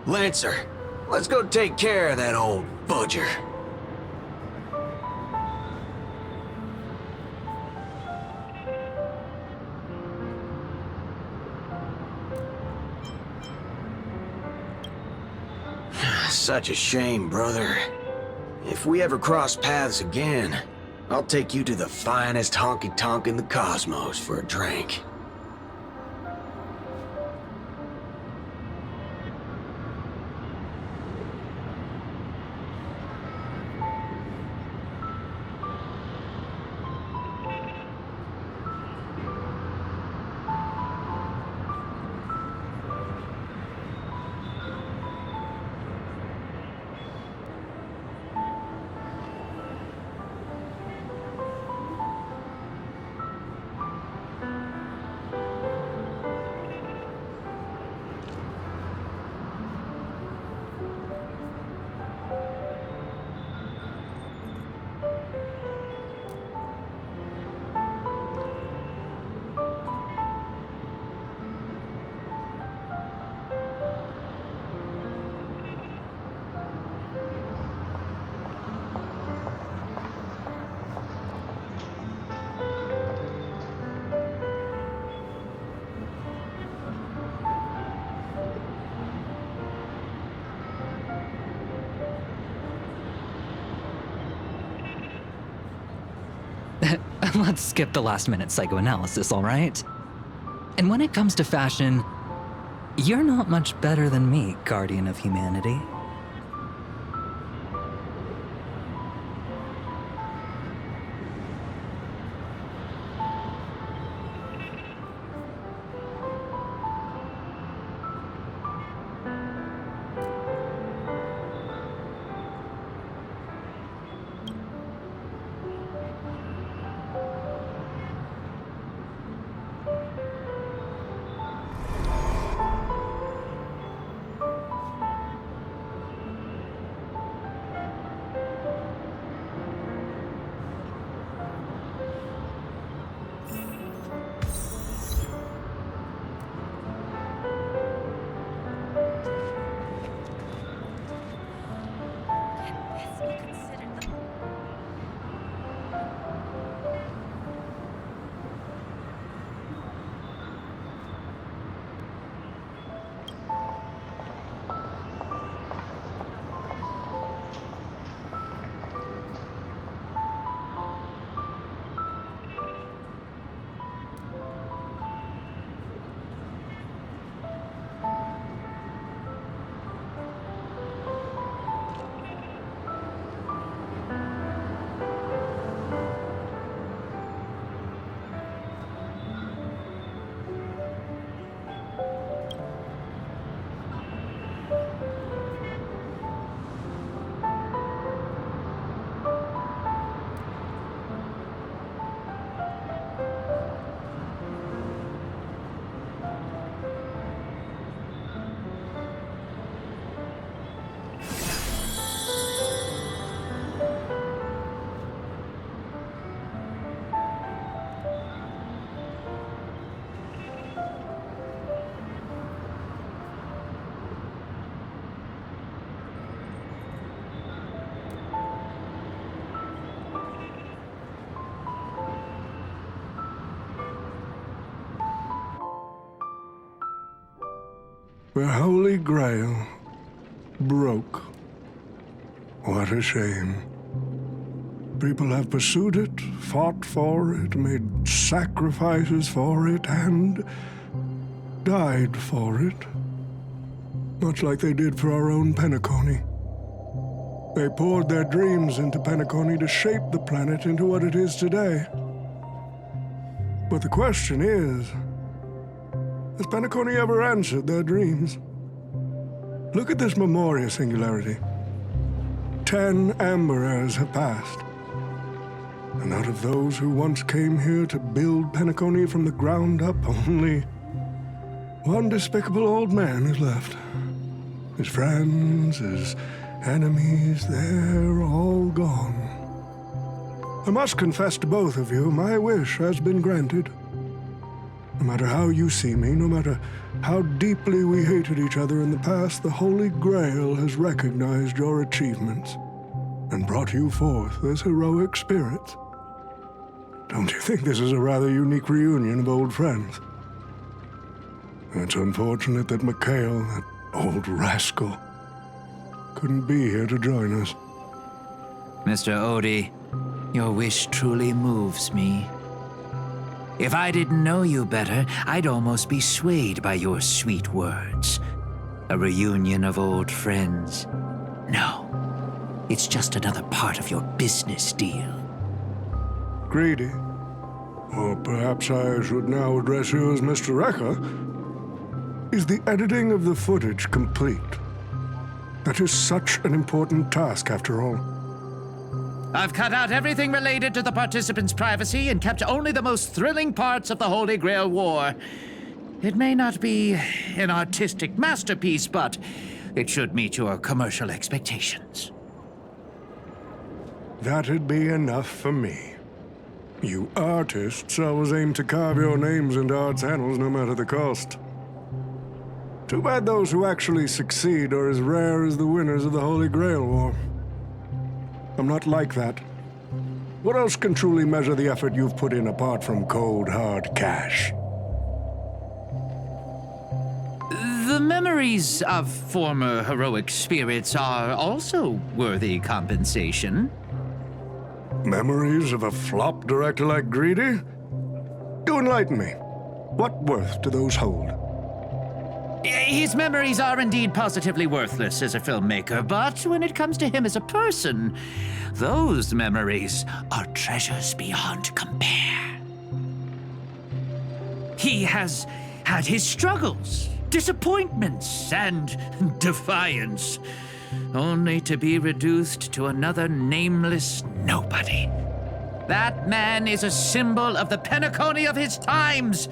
Lancer, let's go take care of that old budger. Such a shame, brother. If we ever cross paths again, I'll take you to the finest honky-tonk in the cosmos for a drink. let's skip the last-minute psychoanalysis, all right? And when it comes to fashion, you're not much better than me, Guardian of Humanity. The Holy Grail broke. What a shame. People have pursued it, fought for it, made sacrifices for it, and died for it. Much like they did for our own Penacony. They poured their dreams into Penacony to shape the planet into what it is today. But the question is, has Penacony ever answered their dreams? Look at this Memoria singularity. 10 Amber Heirs have passed. And out of those who once came here to build Penacony from the ground up, only one despicable old man is left. His friends, his enemies, they're all gone. I must confess to both of you, my wish has been granted. No matter how you see me, no matter how deeply we hated each other in the past, the Holy Grail has recognized your achievements and brought you forth as heroic spirits. Don't you think this is a rather unique reunion of old friends? It's unfortunate that Mikhail, that old rascal, couldn't be here to join us. Mr. Odie, your wish truly moves me. If I didn't know you better, I'd almost be swayed by your sweet words. A reunion of old friends. No, it's just another part of your business deal. Greedy? Or perhaps I should now address you as Mr. Rekka. Is the editing of the footage complete? That is such an important task, after all. I've cut out everything related to the participants' privacy and kept only the most thrilling parts of the Holy Grail War. It may not be an artistic masterpiece, but it should meet your commercial expectations. That'd be enough for me. You artists always aim to carve your names into art's annals no matter the cost. Too bad those who actually succeed are as rare as the winners of the Holy Grail War. I'm not like that. What else can truly measure the effort you've put in apart from cold, hard cash? The memories of former heroic spirits are also worthy compensation. Memories of a flop director like Greedy? Do enlighten me. What worth do those hold? His memories are indeed positively worthless as a filmmaker, but when it comes to him as a person, those memories are treasures beyond compare. He has had his struggles, disappointments, and defiance, only to be reduced to another nameless nobody. That man is a symbol of the Penacony of his times,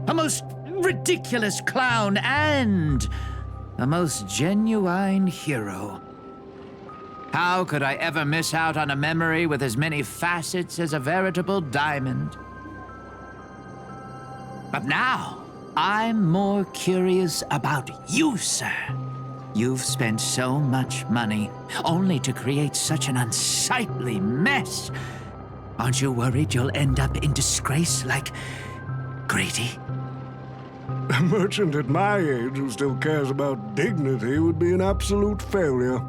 a most ridiculous clown and a most genuine hero. How could I ever miss out on a memory with as many facets as a veritable diamond? But now, I'm more curious about you, sir. You've spent so much money, only to create such an unsightly mess. Aren't you worried you'll end up in disgrace like Grady? A merchant at my age who still cares about dignity would be an absolute failure.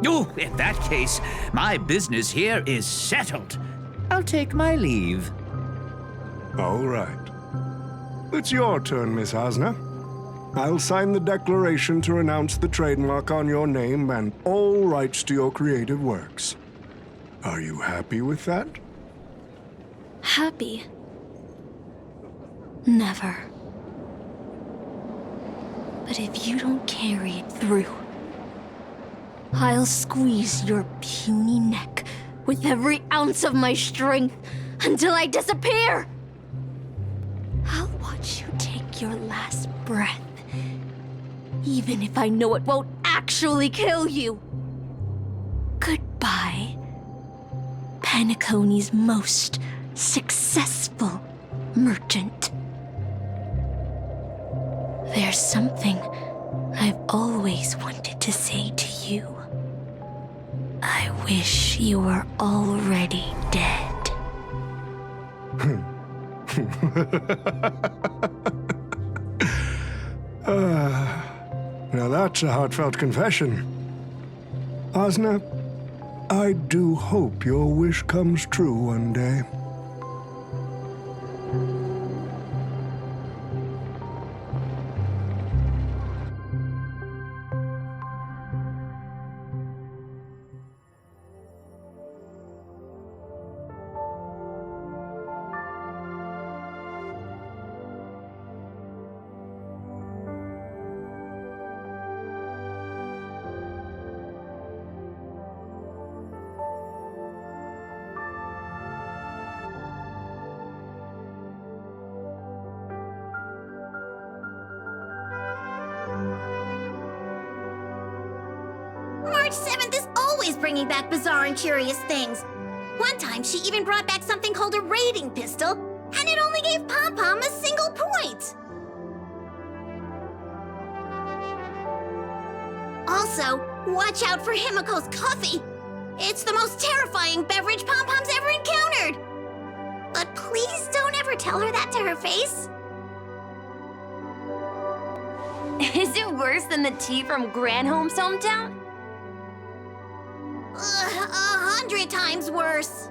Oh, in that case, my business here is settled. I'll take my leave. All right. It's your turn, Miss Osna. I'll sign the declaration to renounce the trademark on your name and all rights to your creative works. Are you happy with that? Happy? Never. But if you don't carry it through, I'll squeeze your puny neck with every ounce of my strength until I disappear! I'll watch you take your last breath, even if I know it won't actually kill you. Goodbye, Penacony's most successful merchant. There's something I've always wanted to say to you. I wish you were already dead. Now that's a heartfelt confession. Osna, I do hope your wish comes true one day. March 7th is always bringing back bizarre and curious things. One time, she even brought back something called a raiding pistol, and it only gave Pom Pom a single point. Also, watch out for Himiko's coffee. It's the most terrifying beverage Pom Pom's ever encountered. But please don't ever tell her that to her face. Is it worse than the tea from Granholm's hometown? 100 times worse.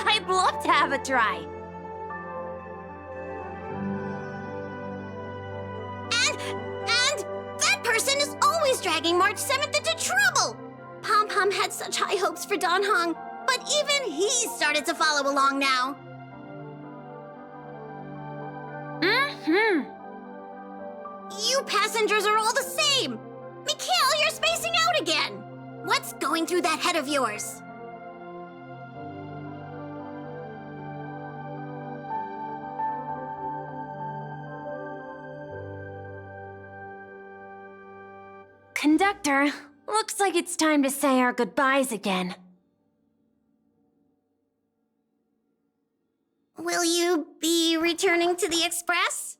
I'd love to have a try. And that person is always dragging March 7th into trouble. Pom Pom had such high hopes for Don Hong, but even he started to follow along now. You passengers are all the same. Mikhail, you're spacing out again. What's going through that head of yours? Conductor, looks like it's time to say our goodbyes again. Will you be returning to the Express?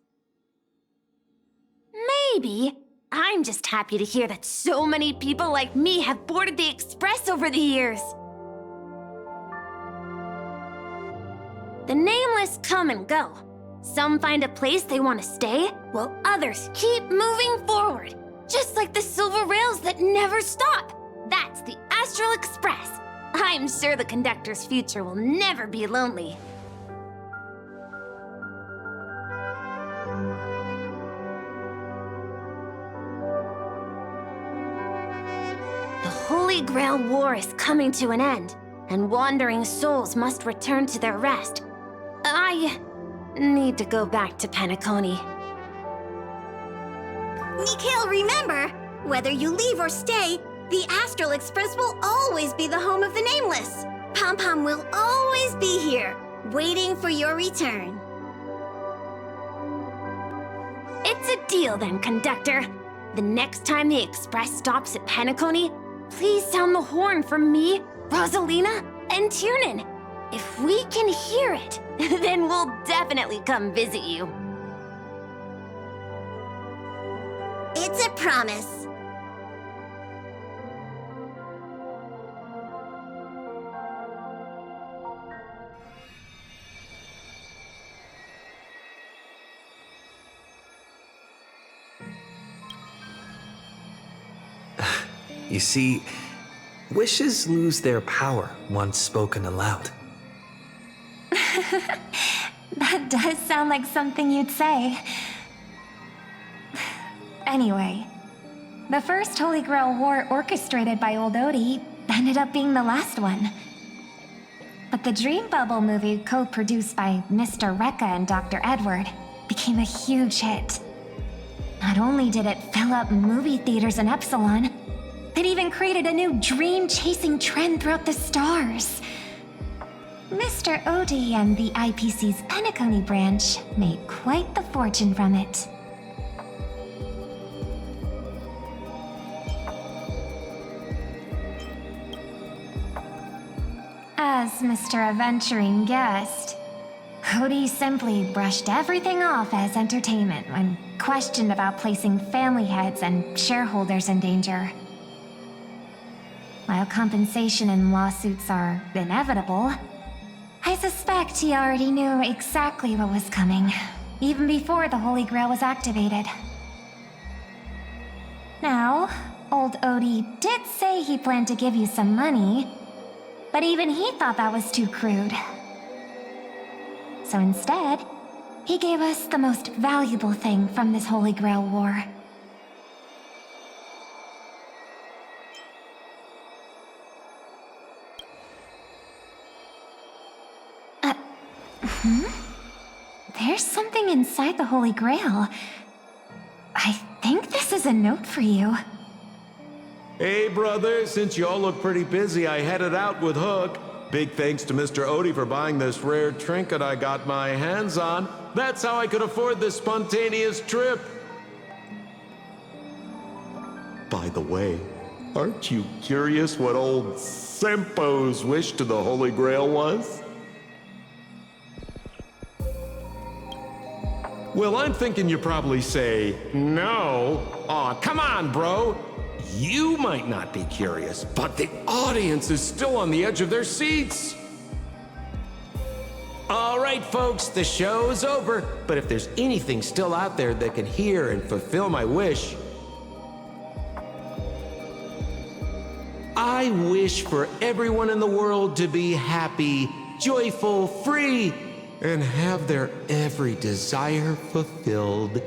Maybe. I'm just happy to hear that so many people like me have boarded the Express over the years. The nameless come and go. Some find a place they want to stay, while others keep moving forward, Just like the silver rails that never stop. That's the Astral Express. I'm sure the conductor's future will never be lonely. The Holy Grail War is coming to an end, and wandering souls must return to their rest. I need to go back to Penacony. Mikhail, remember, whether you leave or stay, the Astral Express will always be the home of the Nameless. Pom-Pom will always be here, waiting for your return. It's a deal then, conductor. The next time the Express stops at Penacony, please sound the horn for me, Rosalina, and Tiernan. If we can hear it, then we'll definitely come visit you. It's a promise. You see, wishes lose their power once spoken aloud. That does sound like something you'd say. Anyway, the first Holy Grail War orchestrated by Old Odie ended up being the last one. But the Dream Bubble movie, co-produced by Mr. Rekka and Dr. Edward, became a huge hit. Not only did it fill up movie theaters in Epsilon, it even created a new dream-chasing trend throughout the stars. Mr. Odie and the IPC's Penacony branch made quite the fortune from it. As Mr. Adventuring guessed, Odie simply brushed everything off as entertainment when questioned about placing family heads and shareholders in danger. While compensation and lawsuits are inevitable, I suspect he already knew exactly what was coming, even before the Holy Grail was activated. Now, old Odie did say he planned to give you some money, but even he thought that was too crude. So instead, he gave us the most valuable thing from this Holy Grail War. There's something inside the Holy Grail. I think this is a note for you. Hey, brother, since you all look pretty busy, I headed out with Hook. Big thanks to Mr. Odie for buying this rare trinket I got my hands on. That's how I could afford this spontaneous trip. By the way, aren't you curious what old Sempo's wish to the Holy Grail was? Well, I'm thinking you probably say, no. Aw, come on, bro. You might not be curious, but the audience is still on the edge of their seats. All right, folks, the show's over. But if there's anything still out there that can hear and fulfill my wish, I wish for everyone in the world to be happy, joyful, free, and have their every desire fulfilled.